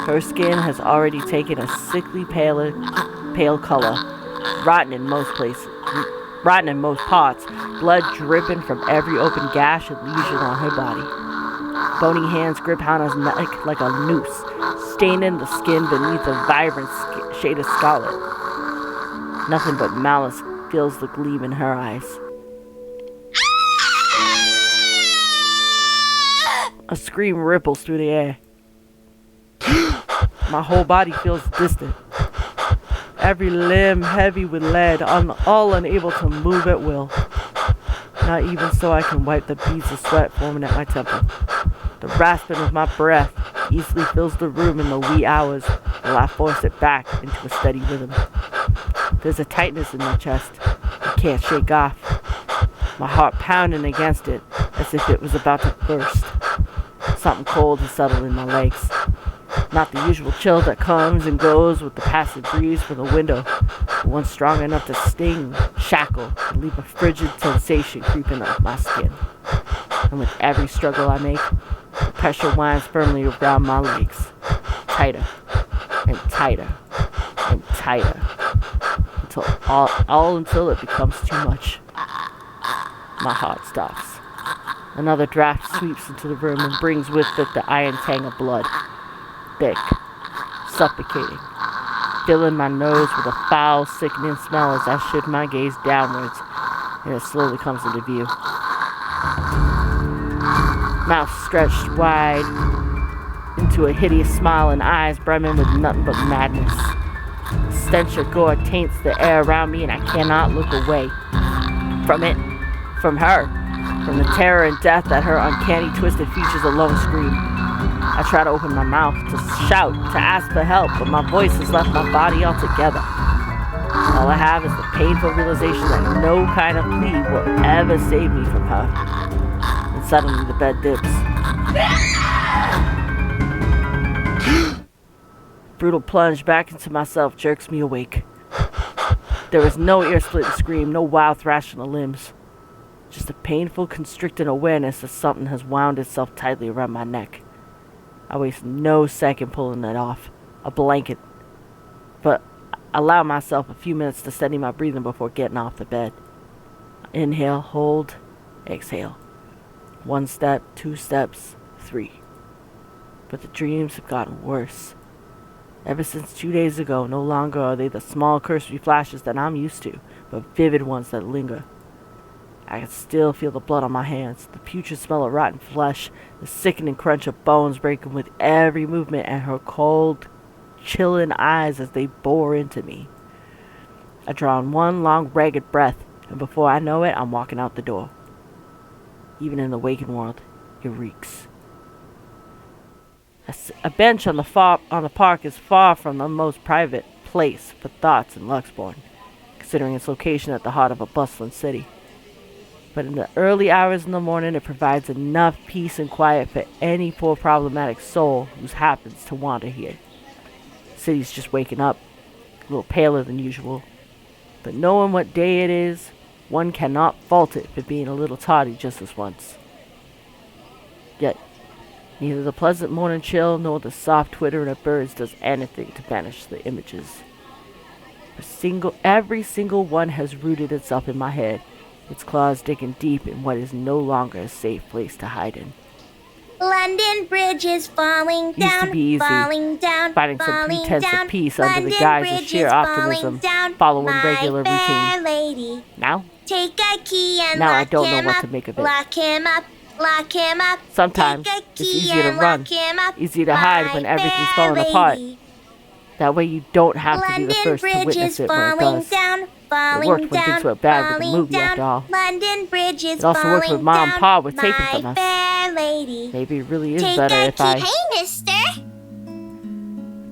S1: her skin has already taken a sickly pale color, rotten in most places, rotten in most parts, blood dripping from every open gash and lesion on her body. Bony hands grip Hannah's neck like a noose, staining the skin beneath a vibrant shade of scarlet. Nothing but malice fills the gleam in her eyes. A scream ripples through the air. My whole body feels distant. Every limb heavy with lead, all unable to move at will. Not even so I can wipe the beads of sweat forming at my temple. The rasping of my breath easily fills the room in the wee hours while I force it back into a steady rhythm. There's a tightness in my chest I can't shake off. My heart pounding against it as if it was about to burst. Something cold has settled in my legs. Not the usual chill that comes and goes with the passing breeze from the window, but one strong enough to sting, shackle, and leave a frigid sensation creeping up my skin. And with every struggle I make, the pressure winds firmly around my legs. Tighter, and tighter, and tighter, until it becomes too much. My heart stops. Another draft sweeps into the room and brings with it the iron tang of blood. Thick, suffocating, filling my nose with a foul, sickening smell as I shift my gaze downwards, and it slowly comes into view. Mouth stretched wide into a hideous smile and eyes brimming with nothing but madness. The stench of gore taints the air around me, and I cannot look away from it, from her, from the terror and death that her uncanny, twisted features alone scream. I try to open my mouth, to shout, to ask for help, but my voice has left my body altogether. All I have is the painful realization that no kind of plea will ever save me from her. And suddenly the bed dips. Brutal plunge back into myself jerks me awake. There is no ear-splitting scream, no wild thrashing of limbs. Just a painful, constricting awareness that something has wound itself tightly around my neck. I waste no second pulling it off. A blanket. But allow myself a few minutes to steady my breathing before getting off the bed. Inhale, hold, exhale. 1 step, 2 steps, 3. But the dreams have gotten worse. Ever since 2 days ago, no longer are they the small cursory flashes that I'm used to, but vivid ones that linger. I can still feel the blood on my hands, the putrid smell of rotten flesh, the sickening crunch of bones breaking with every movement, and her cold, chilling eyes as they bore into me. I draw in one long, ragged breath, and before I know it, I'm walking out the door. Even in the waking world, it reeks. A bench on the park is far from the most private place for thoughts in Luxbourne, considering its location at the heart of a bustling city. But in the early hours in the morning, it provides enough peace and quiet for any poor problematic soul who happens to wander here. The city's just waking up, a little paler than usual. But knowing what day it is, one cannot fault it for being a little tardy just this once. Yet, neither the pleasant morning chill nor the soft twittering of birds does anything to banish the images. Every single one has rooted itself in my head, its claws digging deep in what is no longer a safe place to hide in.
S9: London Bridge is falling down,
S1: used to be easy,
S9: falling down,
S1: finding some
S9: falling
S1: pretense
S9: down.
S1: of peace under the
S9: London
S1: guise of
S9: Bridge
S1: sheer
S9: is
S1: optimism,
S9: falling down,
S1: following
S9: my
S1: regular
S9: fair
S1: routine.
S9: lady.
S1: Now?
S9: Take a key and
S1: Now I
S9: lock
S1: don't know
S9: him
S1: what
S9: up,
S1: to make of it.
S9: Lock him up, lock him up.
S1: Sometimes
S9: Take a
S1: it's
S9: key
S1: easier to
S9: and
S1: run,
S9: lock him up,
S1: easier to hide
S9: my
S1: when everything's
S9: fair
S1: falling apart.
S9: lady.
S1: That way you don't have to be the
S9: London
S1: first to
S9: Bridge
S1: witness
S9: is
S1: it when it
S9: falling
S1: does.
S9: down, falling
S1: It worked when
S9: down,
S1: things went bad with the
S9: falling
S1: movie
S9: down.
S1: after all.
S9: London Bridge is
S1: It also worked when
S9: falling
S1: Mom and
S9: down,
S1: Pa were taken
S9: my
S1: from us.
S9: fair lady.
S1: Maybe it really is
S9: Take
S1: better
S9: a
S1: if
S9: key.
S1: I...
S9: Hey, mister.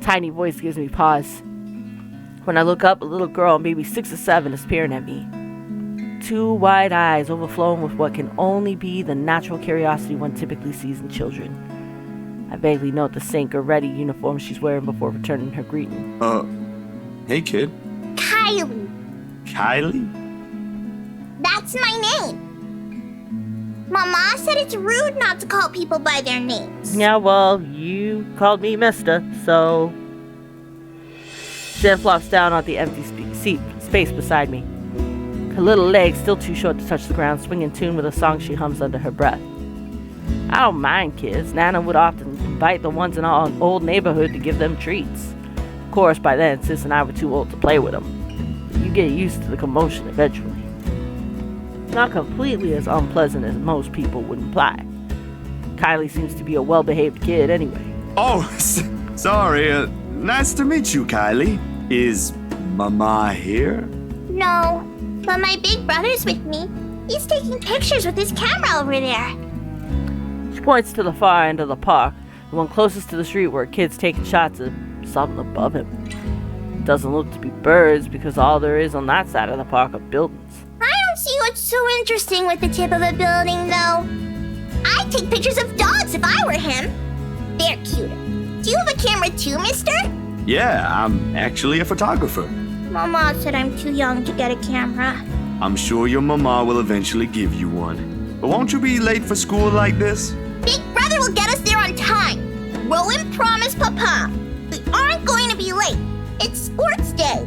S1: Tiny voice gives me pause. When I look up, a little girl, maybe 6 or 7, is peering at me. 2 wide eyes overflowing with what can only be the natural curiosity one typically sees in children. I vaguely note the St. Goretti uniform she's wearing before returning her greeting.
S2: Hey kid.
S9: Kylie.
S2: Kylie?
S9: That's my name. Mama said it's rude not to call people by their names.
S1: Yeah, well, you called me Mister, so... Jen flops down on the empty space beside me. Her little legs still too short to touch the ground, swing in tune with a song she hums under her breath. I don't mind kids. Nana would often invite the ones in our old neighborhood to give them treats. Of course, by then, Sis and I were too old to play with them. But you get used to the commotion eventually. Not completely as unpleasant as most people would imply. Kylie seems to be a well-behaved kid anyway.
S2: Oh, sorry. Nice to meet you, Kylie. Is Mama here?
S9: No, but my big brother's with me. He's taking pictures with his camera over there.
S1: She points to the far end of the park, the one closest to the street where kids taking shots of something above him. It doesn't look to be birds because all there is on that side of the park are buildings.
S9: I don't see what's so interesting with the tip of a building, though. I'd take pictures of dogs if I were him. They're cuter. Do you have a camera too, mister?
S2: Yeah, I'm actually a photographer.
S9: Mama said I'm too young to get a camera.
S2: I'm sure your mama will eventually give you one. But won't you be late for school like this?
S9: Big brother will get us there on time. Rowan promised Papa. We aren't going to be late. It's sports day.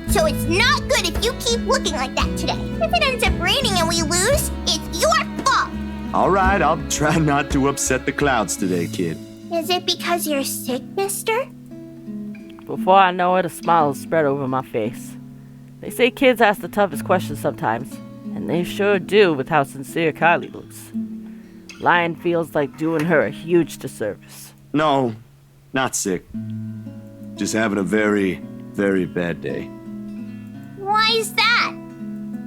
S9: So it's not good if you keep looking like that today. If it ends up raining and we lose, it's your fault.
S2: All right, I'll try not to upset the clouds today, kid.
S9: Is it because you're sick, mister?
S1: Before I know it, a smile is spread over my face. They say kids ask the toughest questions sometimes, and they sure do with how sincere Kylie looks. Lying feels like doing her a huge disservice.
S2: No, not sick. Just having a very, very bad day.
S9: Why is that?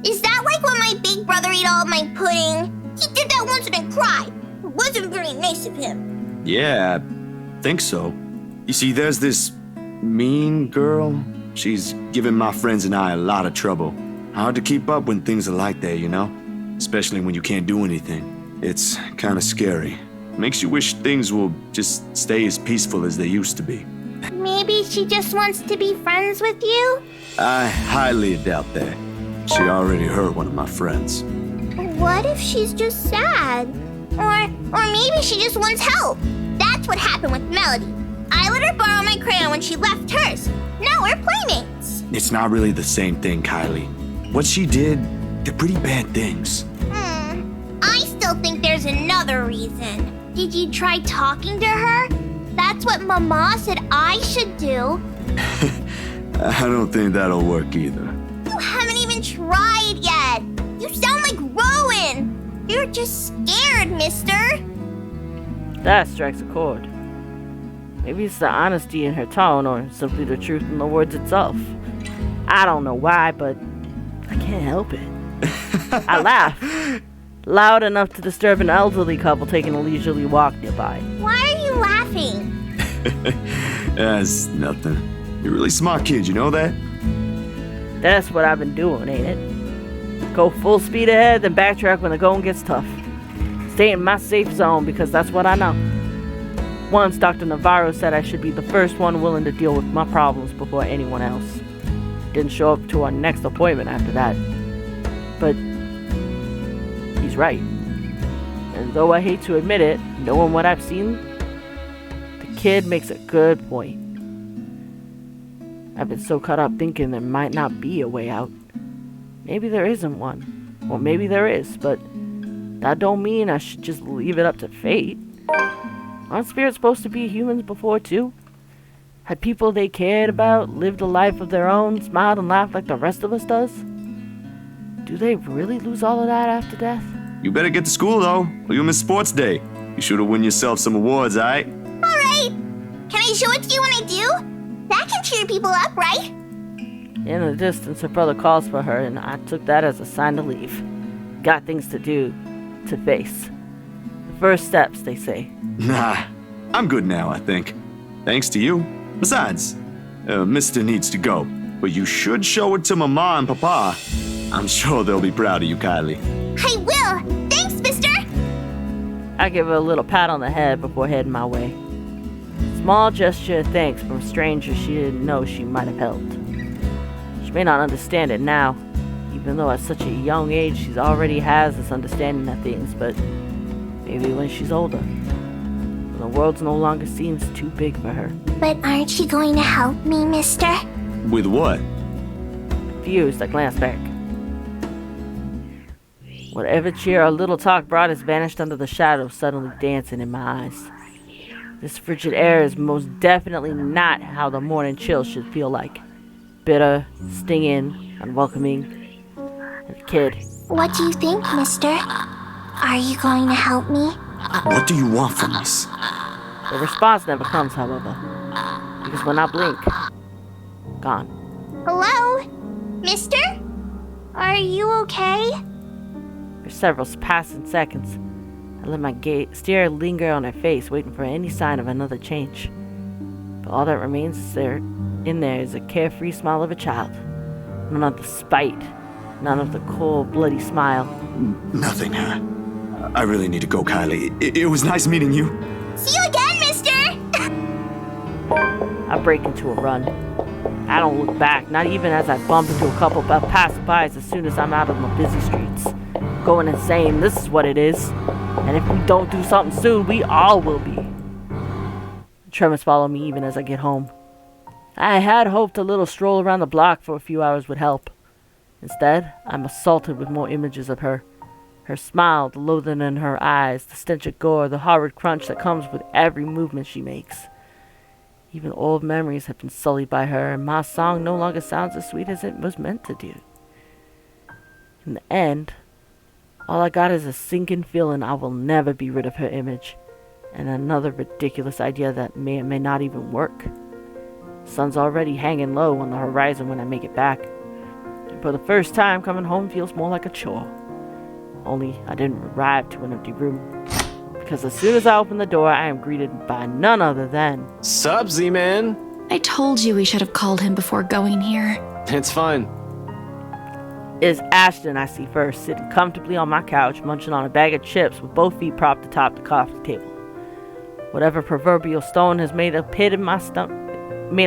S9: Is that like when my big brother ate all of my pudding? He did that once and then cried. It wasn't very nice of him.
S2: Yeah, I think so. You see, there's this mean girl. She's given my friends and I a lot of trouble. Hard to keep up when things are like that, you know? Especially when you can't do anything. It's kind of scary. Makes you wish things will just stay as peaceful as they used to be.
S9: Maybe she just wants to be friends with you?
S2: I highly doubt that. She already hurt one of my friends.
S9: What if she's just sad? Or maybe she just wants help. That's what happened with Melody. I let her borrow my crayon when she left hers. Now we're playmates.
S2: It's not really the same thing, Kylie. What she did, they're pretty bad things.
S9: I still think there's another reason. Did you try talking to her? That's what Mama said I should do.
S2: I don't think that'll work either.
S9: You haven't even tried yet. You sound like Rowan. You're just scared, mister.
S1: That strikes a chord. Maybe it's the honesty in her tone, or simply the truth in the words itself. I don't know why, but I can't help it. I laugh, loud enough to disturb an elderly couple taking a leisurely walk nearby.
S9: Why are you laughing?
S2: That's nothing. You're a really smart kid, you know that?
S1: That's what I've been doing, ain't it? Go full speed ahead, then backtrack when the going gets tough. Stay in my safe zone because that's what I know. Once Dr. Navarro said I should be the first one willing to deal with my problems before anyone else. Didn't show up to our next appointment after that. But he's right. And though I hate to admit it, knowing what I've seen, the kid makes a good point. I've been so caught up thinking there might not be a way out. Maybe there isn't one. Or maybe there is, but that don't mean I should just leave it up to fate. Aren't spirits supposed to be humans before, too? Had people they cared about lived a life of their own, smiled and laughed like the rest of us does? Do they really lose all of that after death?
S2: You better get to school, though, or you'll miss sports day. You should have won yourself some awards, alright?
S9: Alright. Can I show it to you when I do? That can cheer people up, right?
S1: In the distance, her brother calls for her, and I took that as a sign to leave. Got things to do, to face. The first steps, they say.
S2: Nah, I'm good now, I think. Thanks to you. Besides, Mister needs to go, but you should show it to Mama and Papa. I'm sure they'll be proud of you, Kylie.
S9: I will. Thanks, mister.
S1: I give her a little pat on the head before heading my way. Small gesture of thanks from a stranger she didn't know she might have helped. She may not understand it now, even though at such a young age she already has this understanding of things, but maybe when she's older, when the world no longer seems too big for her.
S9: But aren't you going to help me, mister?
S2: With what?
S1: Confused, I glanced back. Whatever cheer or little talk brought has vanished under the shadow, suddenly dancing in my eyes. This frigid air is most definitely not how the morning chill should feel like. Bitter, stinging, unwelcoming. And the kid.
S9: What do you think, mister? Are you going to help me?
S2: What do you want from us?
S1: The response never comes, however. Because when I blink, gone.
S9: Hello? Mister? Are you okay?
S1: For several passing seconds, I let my stare linger on her face, waiting for any sign of another change. But all that remains in there is a carefree smile of a child. None of the spite, none of the cold, bloody smile.
S2: Nothing. I really need to go, Kylie. It was nice meeting you.
S9: See you again, mister!
S1: I break into a run. I don't look back, not even as I bump into a couple of passerbys as soon as I'm out on the busy streets. Going insane, this is what it is. And if we don't do something soon, we all will be. The tremors follow me even as I get home. I had hoped a little stroll around the block for a few hours would help. Instead, I'm assaulted with more images of her. Her smile, the loathing in her eyes, the stench of gore, the horrid crunch that comes with every movement she makes. Even old memories have been sullied by her, and my song no longer sounds as sweet as it was meant to do. In the end, all I got is a sinking feeling I will never be rid of her image, and another ridiculous idea that may or may not even work. The sun's already hanging low on the horizon when I make it back. And for the first time, coming home feels more like a chore. Only I didn't arrive to an empty room. Because as soon as I open the door, I am greeted by none other than...
S5: Sup, Z-Man?
S3: I told you we should have called him before going here.
S5: It's fine.
S1: It is Ashton I see first, sitting comfortably on my couch, munching on a bag of chips with both feet propped atop the coffee table. Whatever proverbial stone has made a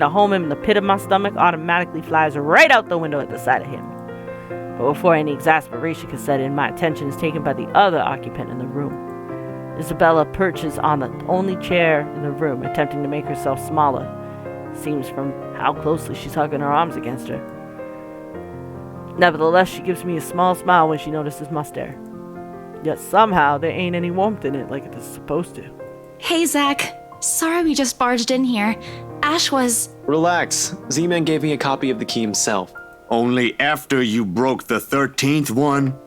S1: home in the pit of my stomach automatically flies right out the window at the sight of him. But before any exasperation can set in, my attention is taken by the other occupant in the room. Isabella perches on the only chair in the room, attempting to make herself smaller. Seems from how closely she's hugging her arms against her. Nevertheless, she gives me a small smile when she notices my stare. Yet somehow there ain't any warmth in it like it is supposed to.
S3: Hey, Zach. Sorry we just barged in here. Ash was...
S5: Relax. Z-Man gave me a copy of the key himself.
S2: Only after you broke the 13th one?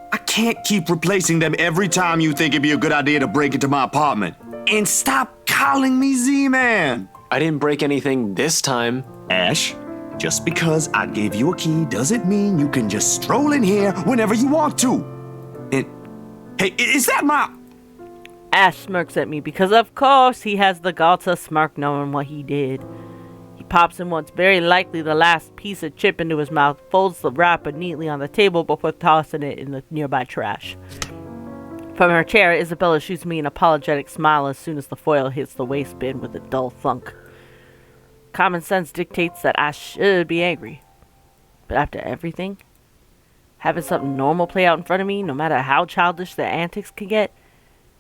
S2: I can't keep replacing them every time you think it'd be a good idea to break into my apartment. And stop calling me Z-Man!
S5: I didn't break anything this time.
S2: Ash, just because I gave you a key doesn't mean you can just stroll in here whenever you want to. And, hey, is that my...
S1: Ash smirks at me because of course he has the gall to smirk knowing what he did. He pops in what's very likely the last piece of chip into his mouth, folds the wrapper neatly on the table before tossing it in the nearby trash. From her chair, Isabella shoots me an apologetic smile as soon as the foil hits the waste bin with a dull thunk. Common sense dictates that I should be angry. But after everything, having something normal play out in front of me, no matter how childish their antics can get,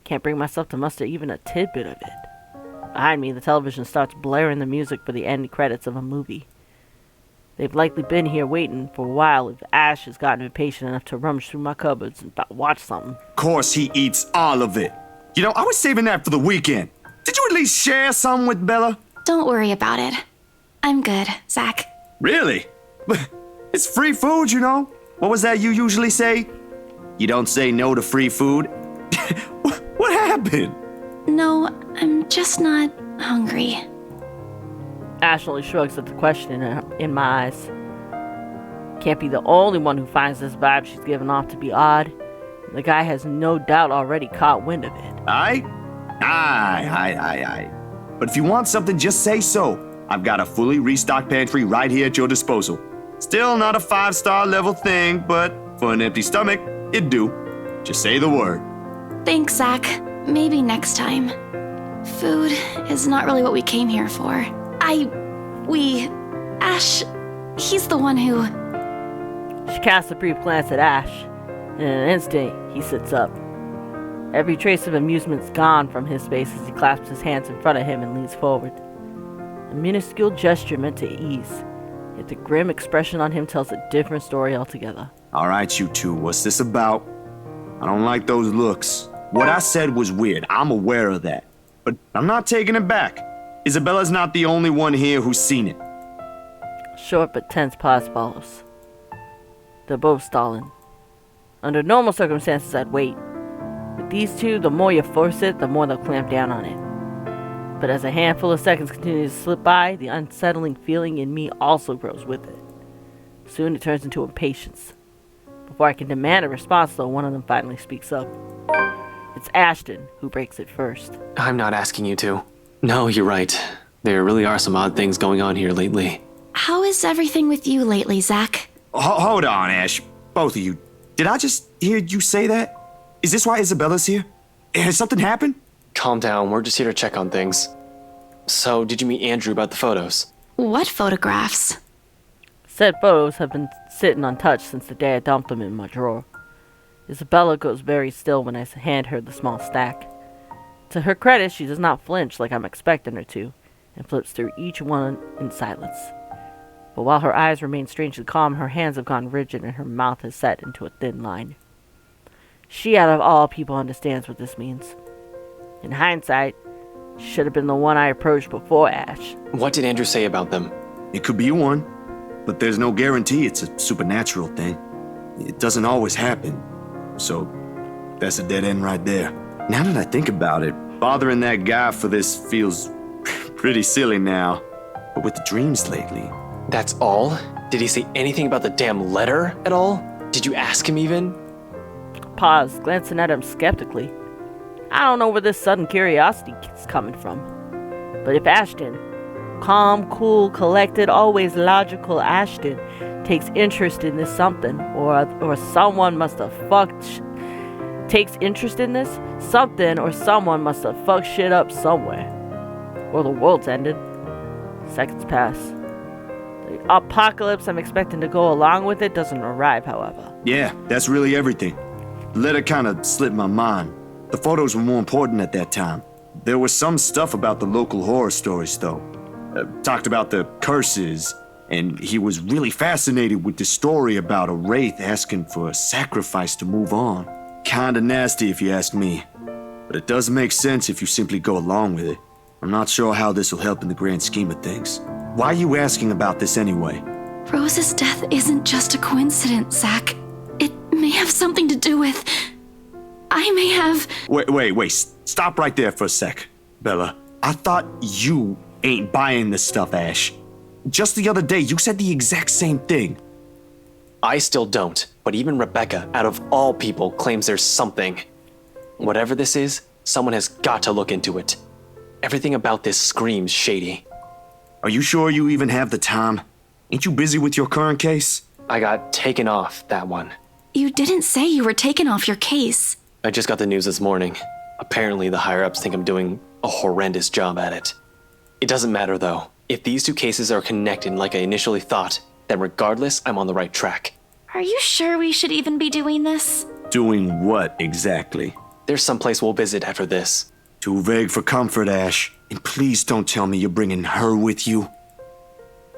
S1: can't bring myself to muster even a tidbit of it. Behind me, the television starts blaring the music for the end credits of a movie. They've likely been here waiting for a while if Ash has gotten impatient enough to rummage through my cupboards and watch something.
S2: Of course he eats all of it. You know, I was saving that for the weekend. Did you at least share some with Bella?
S3: Don't worry about it. I'm good, Zach.
S2: Really? It's free food, you know. What was that you usually say? You don't say no to free food. What happened?
S3: No, I'm just not hungry.
S1: Ash only shrugs at the question in my eyes. Can't be the only one who finds this vibe she's giving off to be odd. The guy has no doubt already caught wind of it.
S2: Aye. But if you want something, just say so. I've got a fully restocked pantry right here at your disposal. Still not a 5-star level thing, but for an empty stomach, it'd do. Just say the word.
S3: Thanks, Zach. Maybe next time. Food is not really what we came here for. Ash, he's the one who...
S1: She casts a brief glance at Ash. In an instant, he sits up. Every trace of amusement's gone from his face as he clasps his hands in front of him and leans forward. A minuscule gesture meant to ease. Yet the grim expression on him tells a different story altogether.
S2: Alright, you two, what's this about? I don't like those looks. What I said was weird, I'm aware of that. But I'm not taking it back. Isabella's not the only one here who's seen it.
S1: Short but tense pause follows. They're both stalling. Under normal circumstances, I'd wait. With these two, the more you force it, the more they'll clamp down on it. But as a handful of seconds continue to slip by, the unsettling feeling in me also grows with it. Soon it turns into impatience. Before I can demand a response, though, one of them finally speaks up. It's Ashton who breaks it first.
S5: I'm not asking you to. No, you're right. There really are some odd things going on here lately.
S3: How is everything with you lately, Zach?
S2: Hold on, Ash. Both of you. Did I just hear you say that? Is this why Isabella's here? Has something happened?
S5: Calm down, we're just here to check on things. So, did you meet Andrew about the photos?
S3: What photographs?
S1: Said photos have been sitting untouched since the day I dumped them in my drawer. Isabella goes very still when I hand her the small stack. To her credit, she does not flinch like I'm expecting her to, and flips through each one in silence. But while her eyes remain strangely calm, her hands have gone rigid and her mouth has set into a thin line. She, out of all people, understands what this means. In hindsight, she should have been the one I approached before Ash.
S5: What did Andrew say about them?
S2: It could be one, but there's no guarantee it's a supernatural thing. It doesn't always happen. So, that's a dead end right there. Now that I think about it, bothering that guy for this feels pretty silly now. But with the dreams lately...
S5: That's all? Did he say anything about the damn letter at all? Did you ask him even?
S1: Pause, glancing at him skeptically. I don't know where this sudden curiosity is coming from. But if Ashton, calm, cool, collected, always logical Ashton, takes interest in this something, or someone must have takes interest in this, something or someone must have fucked shit up somewhere. Or the world's ended. Seconds pass. The apocalypse I'm expecting to go along with it doesn't arrive, however.
S2: Yeah, that's really everything. The letter kind of slipped my mind. The photos were more important at that time. There was some stuff about the local horror stories, though. Talked about the curses, and he was really fascinated with the story about a wraith asking for a sacrifice to move on. Kinda nasty if you ask me, but it does make sense if you simply go along with it. I'm not sure how this will help in the grand scheme of things. Why are you asking about this anyway?
S3: Rose's death isn't just a coincidence, Zach. It may have something to do with... I may have...
S2: Wait, stop right there for a sec, Bella. I thought you ain't buying this stuff, Ash. Just the other day, you said the exact same thing.
S5: I still don't, but even Rebecca, out of all people, claims there's something. Whatever this is, someone has got to look into it. Everything about this screams shady.
S2: Are you sure you even have the time? Ain't you busy with your current case?
S5: I got taken off that one.
S3: You didn't say you were taken off your case.
S5: I just got the news this morning. Apparently the higher-ups think I'm doing a horrendous job at it. It doesn't matter though. If these two cases are connected like I initially thought, then regardless, I'm on the right track.
S3: Are you sure we should even be doing this?
S2: Doing what exactly?
S5: There's some place we'll visit after this.
S2: Too vague for comfort, Ash. And please don't tell me you're bringing her with you.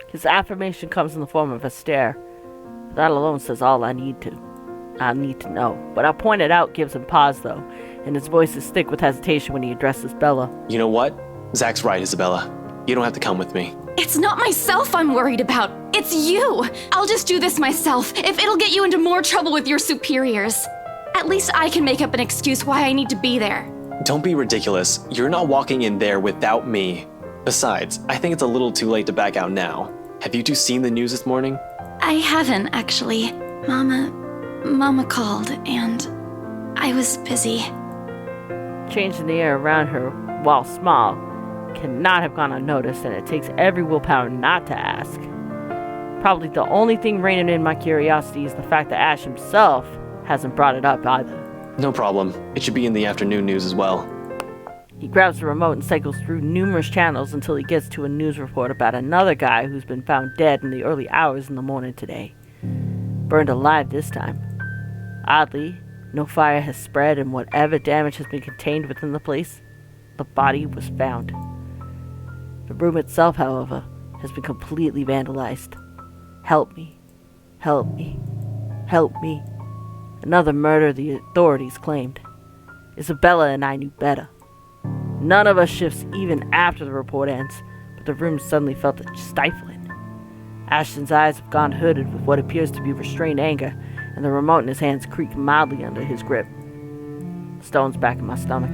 S1: His affirmation comes in the form of a stare. That alone says all I need to know. What I pointed out gives him pause, though, and his voice is thick with hesitation when he addresses Bella.
S5: You know what? Zach's right, Isabella. You don't have to come with me.
S3: It's not myself I'm worried about. It's you. I'll just do this myself, if it'll get you into more trouble with your superiors. At least I can make up an excuse why I need to be there.
S5: Don't be ridiculous. You're not walking in there without me. Besides, I think it's a little too late to back out now. Have you two seen the news this morning?
S3: I haven't, actually. Mama called, and I was busy.
S1: Change in the air around her, while small, cannot have gone unnoticed, and it takes every willpower not to ask. Probably the only thing reigning in my curiosity is the fact that Ash himself hasn't brought it up either.
S5: No problem. It should be in the afternoon news as well.
S1: He grabs the remote and cycles through numerous channels until he gets to a news report about another guy who's been found dead in the early hours in the morning today. Burned alive this time. Oddly, no fire has spread, and whatever damage has been contained within the place, the body was found. The room itself, however, has been completely vandalized. Help me. Help me. Help me. Another murder the authorities claimed. Isabella and I knew better. None of us shifts even after the report ends, but the room suddenly felt stifling. Ashton's eyes have gone hooded with what appears to be restrained anger, and the remote in his hands creaked mildly under his grip. Stones back in my stomach.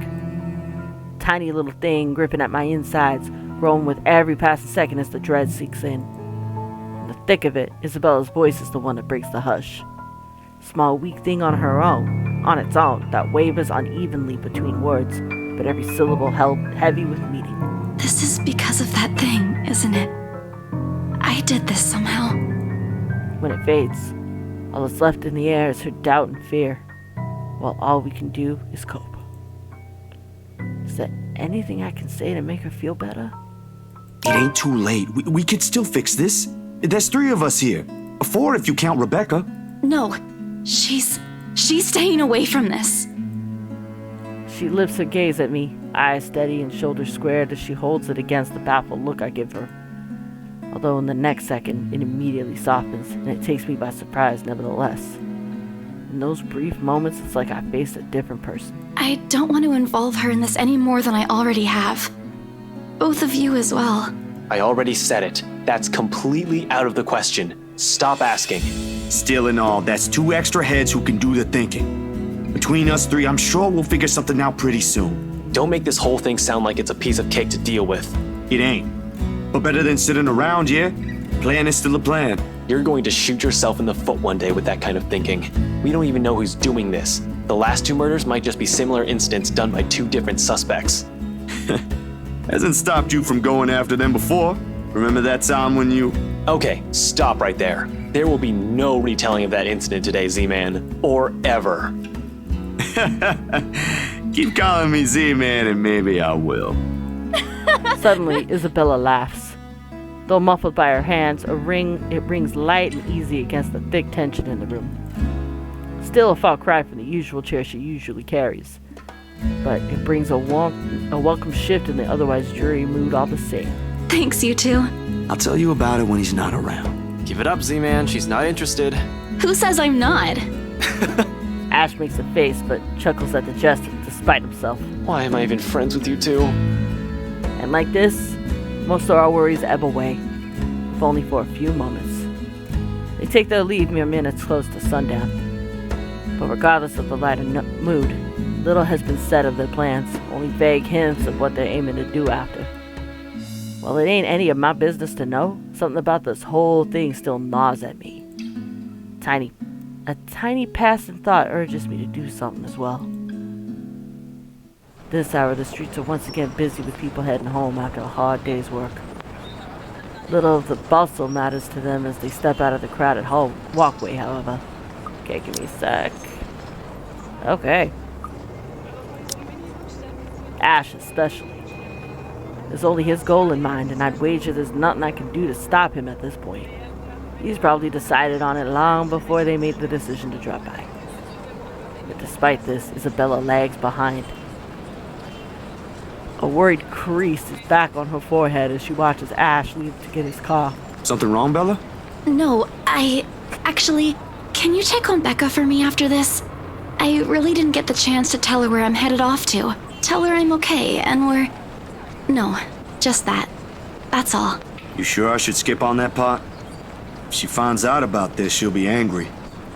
S1: Tiny little thing gripping at my insides, growing with every passing second as the dread sinks in. In the thick of it, Isabella's voice is the one that breaks the hush. Small, weak thing on its own, that wavers unevenly between words, but every syllable held heavy with meaning.
S3: This is because of that thing, isn't it? I did this somehow.
S1: When it fades, all that's left in the air is her doubt and fear, while all we can do is cope. Is there anything I can say to make her feel better?
S2: It ain't too late. We could still fix this. There's 3 of us here. 4 if you count Rebecca.
S3: No, she's staying away from this.
S1: She lifts her gaze at me, eyes steady and shoulders squared as she holds it against the baffled look I give her. Although in the next second, it immediately softens, and it takes me by surprise nevertheless. In those brief moments, it's like I faced a different person.
S3: I don't want to involve her in this any more than I already have. Both of you as well.
S5: I already said it. That's completely out of the question. Stop asking.
S2: Still in all, that's 2 extra heads who can do the thinking. Between us 3, I'm sure we'll figure something out pretty soon.
S5: Don't make this whole thing sound like it's a piece of cake to deal with.
S2: It ain't. But better than sitting around, yeah? Plan is still a plan.
S5: You're going to shoot yourself in the foot one day with that kind of thinking. We don't even know who's doing this. The last 2 murders might just be similar incidents done by 2 different suspects.
S2: Hasn't stopped you from going after them before. Remember that time when you...
S5: Okay, stop right there. There will be no retelling of that incident today, Z-Man. Or ever.
S2: Keep calling me Z-Man and maybe I will.
S1: Suddenly, Isabella laughs. Though muffled by her hands, it rings light and easy against the thick tension in the room. Still a far cry from the usual chair she usually carries, but it brings a welcome shift in the otherwise dreary mood all the same.
S3: Thanks, you two.
S2: I'll tell you about it when he's not around.
S7: Give it up, Z-Man. She's not interested.
S3: Who says I'm not?
S1: Ash makes a face, but chuckles at the gesture despite himself.
S5: Why am I even friends with you two?
S1: And like this, most of our worries ebb away, if only for a few moments. They take their leave mere minutes close to sundown. But regardless of the lighter mood, little has been said of their plans, only vague hints of what they're aiming to do after. While it ain't any of my business to know, something about this whole thing still gnaws at me. A tiny passing thought urges me to do something as well. This hour, the streets are once again busy with people heading home after a hard day's work. Little of the bustle matters to them as they step out of the crowded walkway, however. Okay, give me a sec. Okay. Ash especially. There's only his goal in mind, and I'd wager there's nothing I can do to stop him at this point. He's probably decided on it long before they made the decision to drop by. But despite this, Isabella lags behind. A worried crease is back on her forehead as she watches Ash leave to get his car.
S2: Something wrong, Bella?
S3: No, actually, can you check on Becca for me after this? I really didn't get the chance to tell her where I'm headed off to. Tell her I'm okay and we're... No, just that. That's all.
S2: You sure I should skip on that part? If she finds out about this, she'll be angry.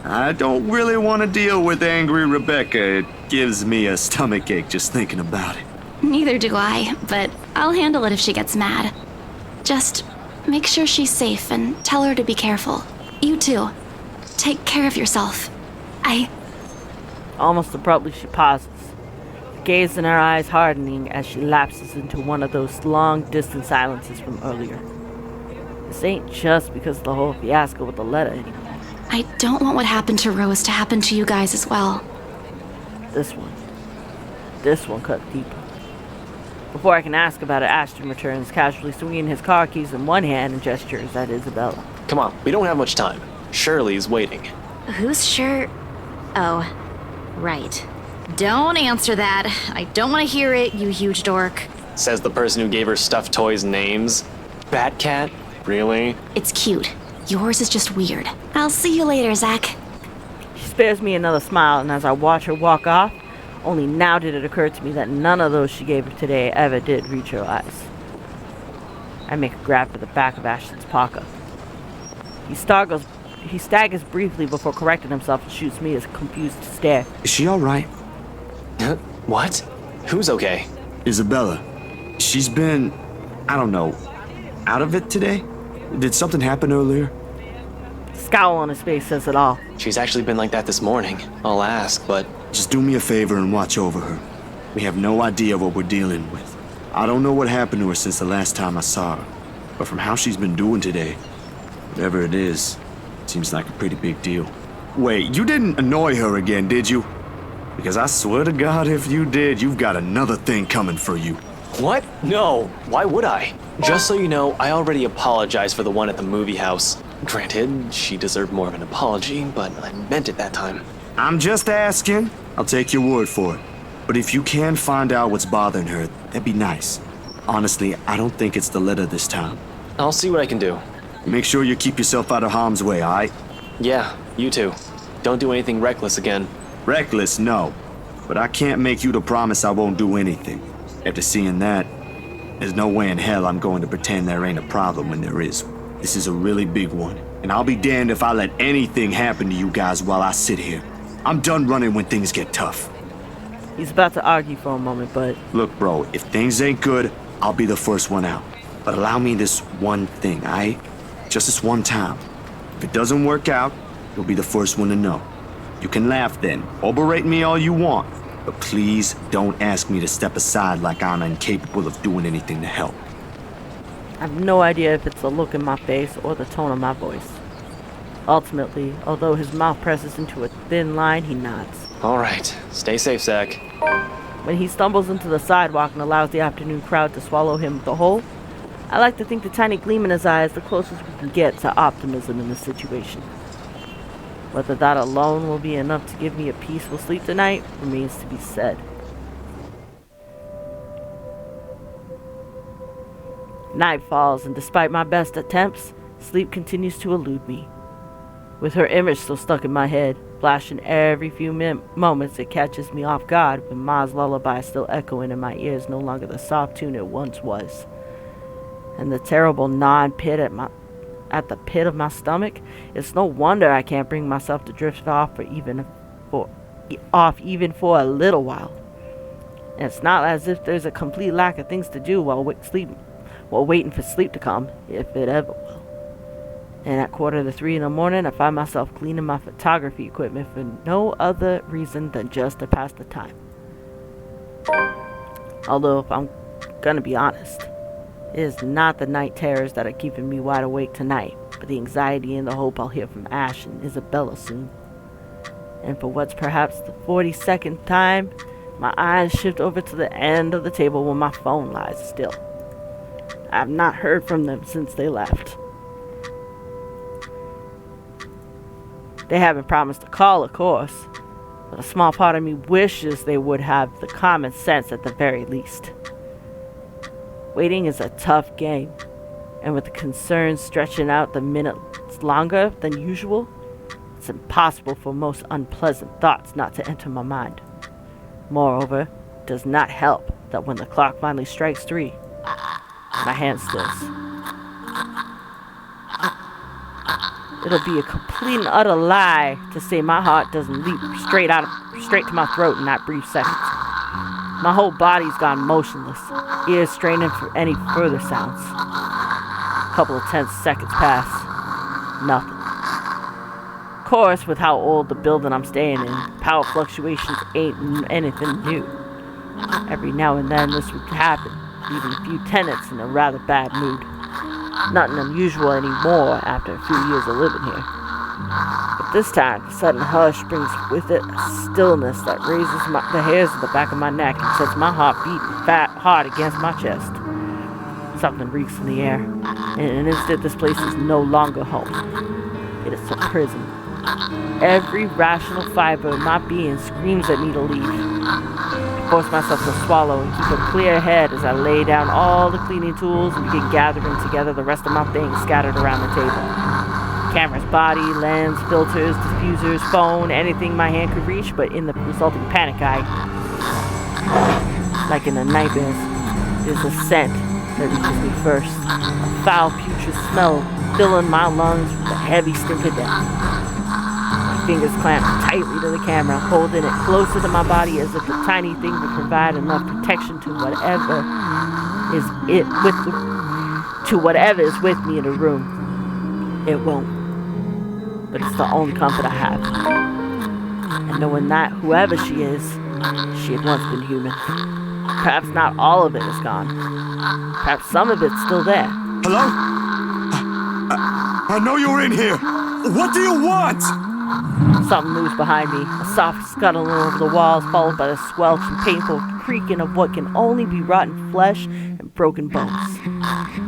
S2: I don't really want to deal with angry Rebecca. It gives me a stomachache just thinking about it.
S3: Neither do I, but I'll handle it if she gets mad. Just make sure she's safe and tell her to be careful. You too. Take care of yourself.
S1: Almost abruptly she pauses, the gaze in her eyes hardening as she lapses into one of those long-distance silences from earlier. This ain't just because of the whole fiasco with the letter anymore.
S3: I don't want what happened to Rose to happen to you guys as well.
S1: This one cut deeper. Before I can ask about it, Ashton returns, casually swinging his car keys in one hand and gestures at Isabella.
S5: Come on, we don't have much time. Shirley's waiting.
S10: Who's sure? Oh, right. Don't answer that. I don't want to hear it, you huge dork.
S5: Says the person who gave her stuffed toys names. Batcat? Really?
S10: It's cute. Yours is just weird. I'll see you later, Zach.
S1: She spares me another smile, and as I watch her walk off, only now did it occur to me that none of those she gave her today ever did reach her eyes. I make a grab for the back of Ashton's parka. He staggers briefly before correcting himself and shoots me a confused stare.
S2: Is she alright?
S5: What? Who's okay?
S2: Isabella. She's been, I don't know, out of it today? Did something happen earlier?
S1: The scowl on his face says it all.
S5: She's actually been like that this morning. I'll ask, but...
S2: Just do me a favor and watch over her. We have no idea what we're dealing with. I don't know what happened to her since the last time I saw her, but from how she's been doing today, whatever it is, seems like a pretty big deal. Wait, you didn't annoy her again, did you? Because I swear to God, if you did, you've got another thing coming for you.
S5: What? No. Why would I? Just so you know, I already apologized for the one at the movie house. Granted, she deserved more of an apology, but I meant it that time.
S2: I'm just asking. I'll take your word for it. But if you can find out what's bothering her, that'd be nice. Honestly, I don't think it's the letter this time.
S5: I'll see what I can do.
S2: Make sure you keep yourself out of harm's way, alright?
S5: Yeah, you too. Don't do anything reckless again.
S2: Reckless, no. But I can't make you to promise I won't do anything. After seeing that, there's no way in hell I'm going to pretend there ain't a problem when there is. This is a really big one, and I'll be damned if I let anything happen to you guys while I sit here. I'm done running when things get tough.
S1: He's about to argue for a moment, but...
S2: Look, bro, if things ain't good, I'll be the first one out. But allow me this one thing, alright? Just this one time. If it doesn't work out, you'll be the first one to know. You can laugh then, or berate me all you want. But please don't ask me to step aside like I'm incapable of doing anything to help.
S1: I have no idea if it's the look in my face or the tone of my voice. Ultimately, although his mouth presses into a thin line, he nods.
S5: All right. Stay safe, Zach.
S1: When he stumbles into the sidewalk and allows the afternoon crowd to swallow him with a whole, I like to think the tiny gleam in his eye is the closest we can get to optimism in this situation. Whether that alone will be enough to give me a peaceful sleep tonight remains to be said. Night falls, and despite my best attempts, sleep continues to elude me. With her image still stuck in my head, flashing every few moments, it catches me off guard when Ma's lullaby still echoing in my ears, no longer the soft tune it once was. And the terrible gnawing pit at the pit of my stomach, it's no wonder I can't bring myself to drift off even for a little while. And it's not as if there's a complete lack of things to do while waiting for sleep to come, if it ever will. And at 2:45 in the morning, I find myself cleaning my photography equipment for no other reason than just to pass the time. Although, if I'm gonna be honest, it is not the night terrors that are keeping me wide awake tonight, but the anxiety and the hope I'll hear from Ash and Isabella soon. And for what's perhaps the 42nd time, my eyes shift over to the end of the table where my phone lies still. I have not heard from them since they left. They haven't promised to call, of course, but a small part of me wishes they would have the common sense at the very least. Waiting is a tough game, and with the concerns stretching out the minutes longer than usual, it's impossible for most unpleasant thoughts not to enter my mind. Moreover, it does not help that when the clock finally strikes 3, my hand stills. It'll be a complete and utter lie to say my heart doesn't leap straight to my throat in that brief second. My whole body's gone motionless, ears straining for any further sounds. A couple of tense seconds pass. Nothing. Of course, with how old the building I'm staying in, power fluctuations ain't anything new. Every now and then this would happen, leaving a few tenants in a rather bad mood. Nothing unusual anymore after a few years of living here. But this time, the sudden hush brings with it a stillness that raises the hairs at the back of my neck and sets my heart beating hard against my chest. Something reeks in the air. In an instant, this place is no longer home. It is a prison. Every rational fiber of my being screams at me to leave. I force myself to swallow and keep a clear head as I lay down all the cleaning tools and begin gathering together the rest of my things scattered around the table. Camera's body, lens, filters, diffusers, phone, anything my hand could reach, but in the resulting panic, like in a nightmare, there's a scent that reaches me first. A foul, putrid smell filling my lungs with a heavy stink of death. My fingers clamped tightly to the camera, holding it closer to my body as if the tiny thing would provide enough protection to whatever is with me in the room. It won't. But it's the only comfort I have. And knowing that whoever she is, she had once been human. Perhaps not all of it is gone. Perhaps some of it's still there.
S2: Hello? I know you're in here. What do you want?
S1: Something moves behind me, a soft scuttling over the walls, followed by the squelch and painful creaking of what can only be rotten flesh and broken bones.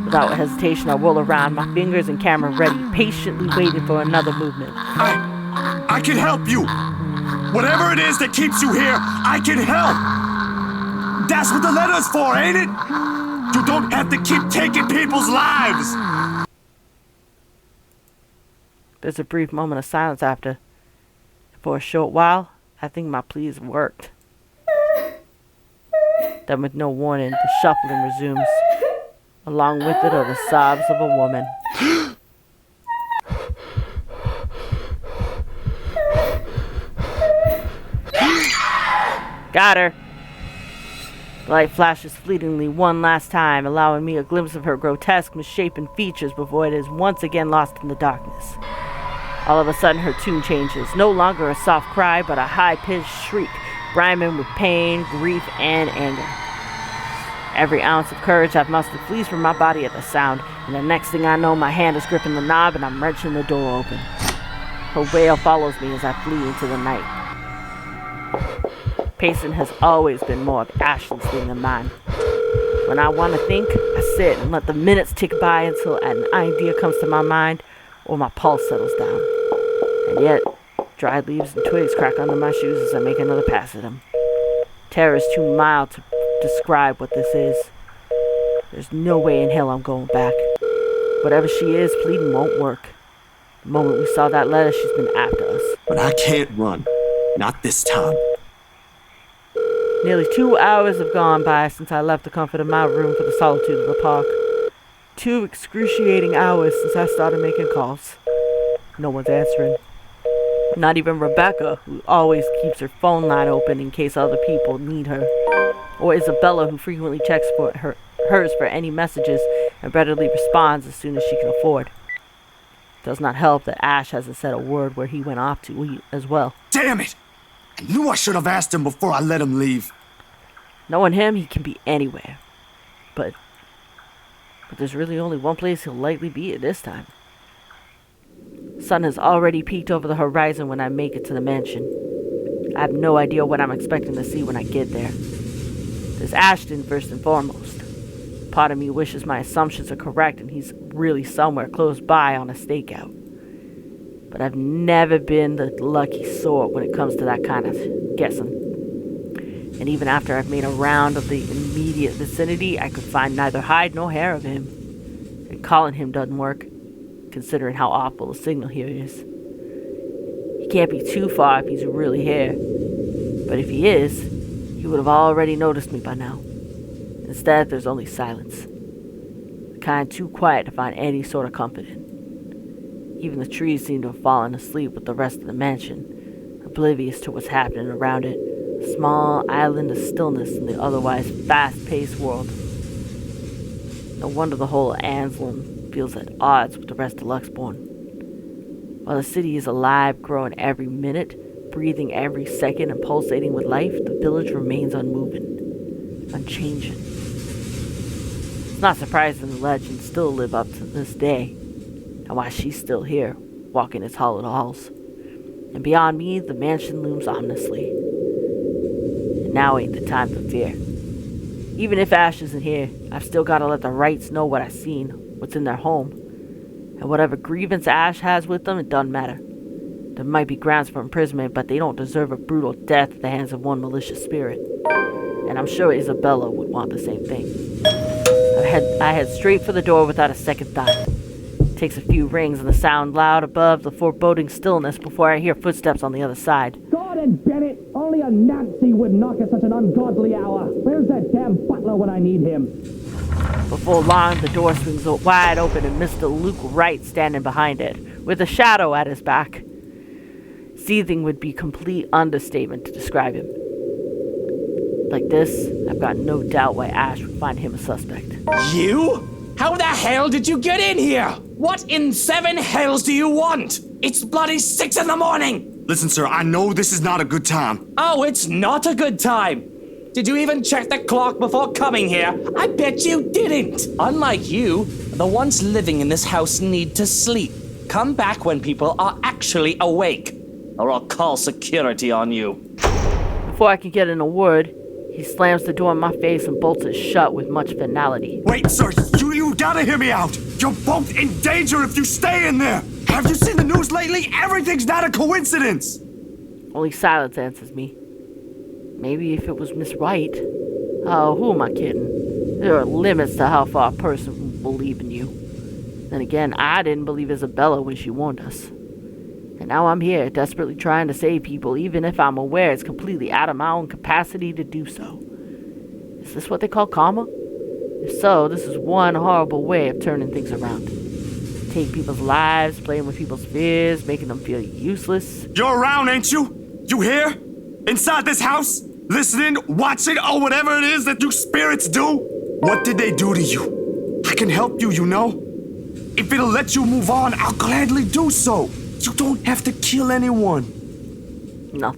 S1: Without hesitation, I whirl around, my fingers and camera ready, patiently waiting for another movement.
S2: I can help you. Whatever it is that keeps you here, I can help. That's what the letter's for, ain't it? You don't have to keep taking people's lives.
S1: There's a brief moment of silence after. For a short while, I think my pleas worked. Then with no warning, the shuffling resumes. Along with it are the sobs of a woman. Got her! The light flashes fleetingly one last time, allowing me a glimpse of her grotesque, misshapen features before it is once again lost in the darkness. All of a sudden, her tune changes. No longer a soft cry, but a high-pitched shriek, brimming with pain, grief, and anger. Every ounce of courage I've mustered flees from my body at the sound, and the next thing I know, my hand is gripping the knob and I'm wrenching the door open. Her wail follows me as I flee into the night. Pacing has always been more of Ashley's thing than mine. When I want to think, I sit and let the minutes tick by until an idea comes to my mind or my pulse settles down. And yet, dried leaves and twigs crack under my shoes as I make another pass at them. Terror is too mild to describe what this is. There's no way in hell I'm going back. Whatever she is, pleading won't work. The moment we saw that letter, she's been after us.
S2: But I can't run. Not this time.
S1: Nearly 2 hours have gone by since I left the comfort of my room for the solitude of the park. 2 excruciating hours since I started making calls. No one's answering. Not even Rebecca, who always keeps her phone line open in case other people need her. Or Isabella, who frequently checks for hers for any messages and readily responds as soon as she can afford. Does not help that Ash hasn't said a word where he went off to as well.
S2: Damn it! I knew I should have asked him before I let him leave.
S1: Knowing him, he can be anywhere. But there's really only one place he'll likely be at this time. Sun has already peeked over the horizon when I make it to the mansion. I have no idea what I'm expecting to see when I get there. There's Ashton first and foremost. Part of me wishes my assumptions are correct and he's really somewhere close by on a stakeout. But I've never been the lucky sort when it comes to that kind of guessing. And even after I've made a round of the immediate vicinity, I could find neither hide nor hair of him. And calling him doesn't work, considering how awful a signal here is. He can't be too far if he's really here. But if he is, he would have already noticed me by now. Instead, there's only silence. The kind too quiet to find any sort of comfort in. Even the trees seem to have fallen asleep with the rest of the mansion, oblivious to what's happening around it. A small island of stillness in the otherwise fast-paced world. No wonder the whole Anslem feels at odds with the rest of Luxborn. While the city is alive, growing every minute, breathing every second, and pulsating with life, the village remains unmoving, unchanging. It's not surprising the legends still live up to this day, and why she's still here, walking its hollowed halls. And beyond me, the mansion looms ominously. And now ain't the time for fear. Even if Ash isn't here, I've still got to let the Wrights know what I've seen, what's in their home. And whatever grievance Ash has with them, it doesn't matter. There might be grounds for imprisonment, but they don't deserve a brutal death at the hands of one malicious spirit. And I'm sure Isabella would want the same thing. I head straight for the door without a second thought. Takes a few rings and the sound loud above the foreboding stillness before I hear footsteps on the other side.
S11: God and Bennett, only a Nazi would knock at such an ungodly hour. Where's that damn butler when I need him?
S1: Before long, the door swings wide open and Mr. Luke Wright standing behind it, with a shadow at his back. Seething would be complete understatement to describe him. Like this, I've got no doubt why Ash would find him a suspect.
S11: You? How the hell did you get in here? What in seven hells do you want? It's bloody 6 in the morning!
S2: Listen, sir, I know this is not a good time.
S11: Oh, it's not a good time. Did you even check the clock before coming here? I bet you didn't. Unlike you, the ones living in this house need to sleep. Come back when people are actually awake, or I'll call security on you.
S1: Before I can get in a word, he slams the door in my face and bolts it shut with much finality.
S2: Wait, sir, you gotta hear me out. You're both in danger if you stay in there. Have you seen the news lately? Everything's not a coincidence.
S1: Only silence answers me. Maybe if it was Miss Wright. Oh, who am I kidding? There are limits to how far a person will believe in you. Then again, I didn't believe Isabella when she warned us. And now I'm here, desperately trying to save people, even if I'm aware it's completely out of my own capacity to do so. Is this what they call karma? If so, this is one horrible way of turning things around. Take people's lives, playing with people's fears, making them feel useless.
S2: You're around, ain't you? You here? Inside this house? Listening, watching, or whatever it is that you spirits do? What did they do to you? I can help you, you know? If it'll let you move on, I'll gladly do so. You don't have to kill anyone.
S1: No.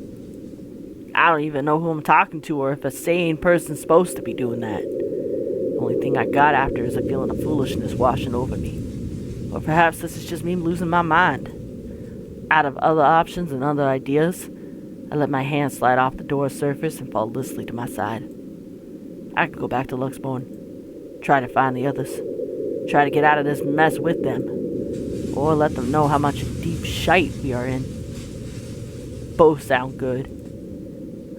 S1: I don't even know who I'm talking to or if a sane person's supposed to be doing that. The only thing I got after is a feeling of foolishness washing over me. Or perhaps this is just me losing my mind. Out of other options and other ideas, I let my hand slide off the door's surface and fall listlessly to my side. I could go back to Luxborn, try to find the others, try to get out of this mess with them, or let them know how much deep shite we are in. Both sound good.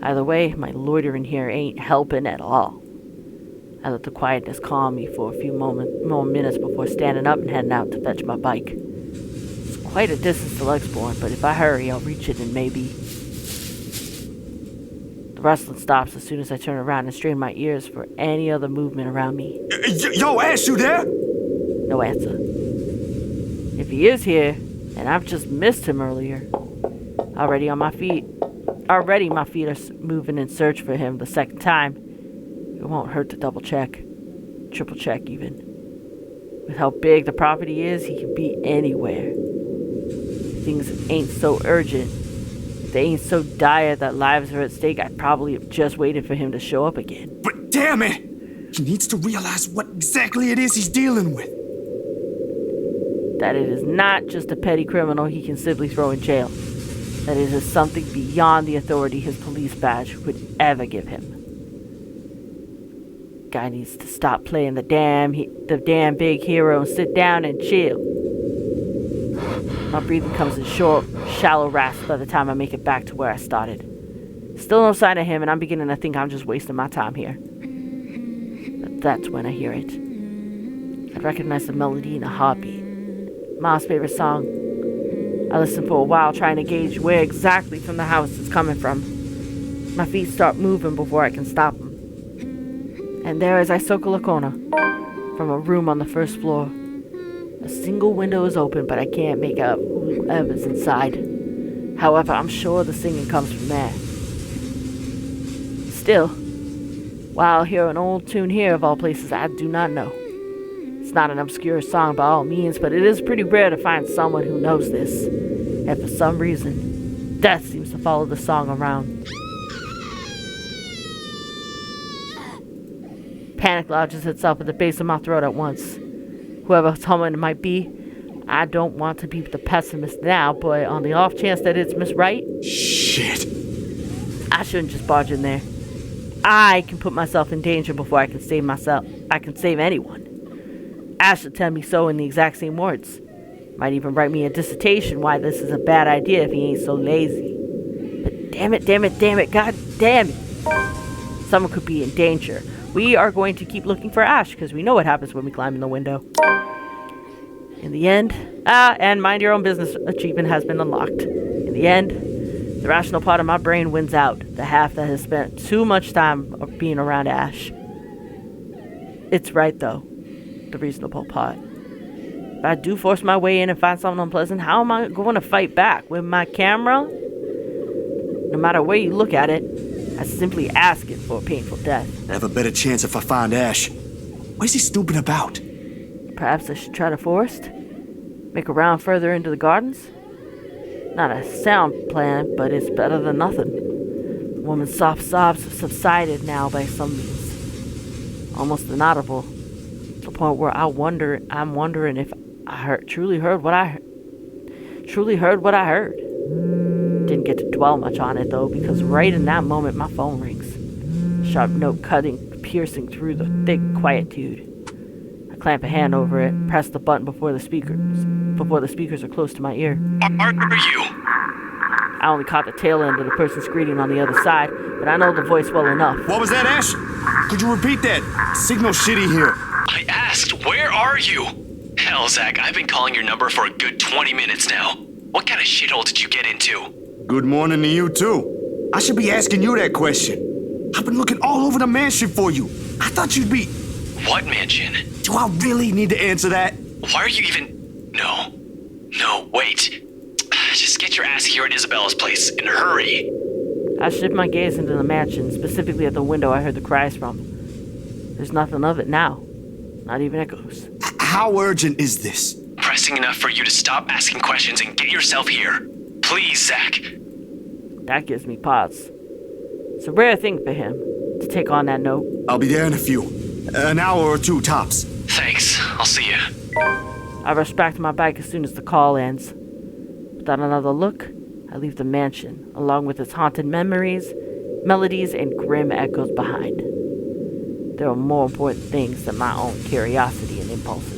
S1: Either way, my loitering here ain't helping at all. I let the quietness calm me for a few more minutes before standing up and heading out to fetch my bike. It's quite a distance to Luxborn, but if I hurry, I'll reach it in maybe... The rustling stops as soon as I turn around and strain my ears for any other movement around me.
S2: Yo, Ash, you there?
S1: No answer. If he is here, and I've just missed him earlier. Already my feet are moving in search for him the second time. It won't hurt to double check. Triple check even. With how big the property is, he can be anywhere. If things ain't so urgent, if they ain't so dire that lives are at stake, I'd probably have just waited for him to show up again.
S2: But damn it! He needs to realize what exactly it is he's dealing with.
S1: That it is not just a petty criminal he can simply throw in jail. That it is something beyond the authority his police badge would ever give him. Guy needs to stop playing the damn big hero and sit down and chill. My breathing comes in short, shallow rasps by the time I make it back to where I started. Still no sign of him, and I'm beginning to think I'm just wasting my time here. But that's when I hear it. I recognize the melody in a heartbeat. Ma's favorite song. I listen for a while, trying to gauge where exactly from the house it's coming from. My feet start moving before I can stop them. And there, as I circle a corner, from a room on the first floor, a single window is open, but I can't make out whoever's inside. However, I'm sure the singing comes from there. Still, while I hear an old tune here of all places I do not know. It's not an obscure song by all means, but it is pretty rare to find someone who knows this. And for some reason, death seems to follow the song around. Panic lodges itself at the base of my throat at once. Whoever someone it might be, I don't want to be the pessimist now, but on the off chance that it's Miss Wright,
S2: shit,
S1: I shouldn't just barge in there. I can put myself in danger before I can save myself. I can save anyone. Ash should tell me so in the exact same words. Might even write me a dissertation why this is a bad idea if he ain't so lazy. But damn it, god damn it. Someone could be in danger. We are going to keep looking for Ash, because we know what happens when we climb in the window. In the end, and mind your own business achievement has been unlocked. In the end, the rational part of my brain wins out, the half that has spent too much time being around Ash. It's right, though, the reasonable part. If I do force my way in and find something unpleasant, how am I going to fight back? With my camera? No matter where you look at it, I simply ask it for a painful death.
S2: I have a better chance if I find Ash. What is he snooping about?
S1: Perhaps I should try the forest? Make a round further into the gardens? Not a sound plan, but it's better than nothing. The woman's soft sobs have subsided now by some means. Almost inaudible. To the point where I'm wondering if I truly heard what I heard. Didn't get to dwell much on it though, because right in that moment my phone rings. Sharp note piercing through the thick quietude. I clamp a hand over it, press the button before the speakers are close to my ear.
S4: Are you?
S1: I only caught the tail end of the person screaming on the other side, but I know the voice well enough.
S2: What was that, Ash? Could you repeat that? Signal's shitty here.
S4: I asked, where are you? Hell, Zach, I've been calling your number for a good 20 minutes now. What kind of shithole did you get into?
S2: Good morning to you, too. I should be asking you that question. I've been looking all over the mansion for you. I thought you'd be...
S4: What mansion?
S2: Do I really need to answer that?
S4: Why are you even... No, wait. Just get your ass here at Isabella's place, and hurry.
S1: I shift my gaze into the mansion, specifically at the window I heard the cries from. There's nothing of it now. Not even echoes.
S2: How urgent is this?
S4: Pressing enough for you to stop asking questions and get yourself here. Please, Zach.
S1: That gives me pause. It's a rare thing for him to take on that note.
S2: I'll be there in a few. An hour or two, tops.
S4: Thanks. I'll see you.
S1: I rush back to my bike as soon as the call ends. Without another look, I leave the mansion, along with its haunted memories, melodies, and grim echoes behind. There are more important things than my own curiosity and impulses.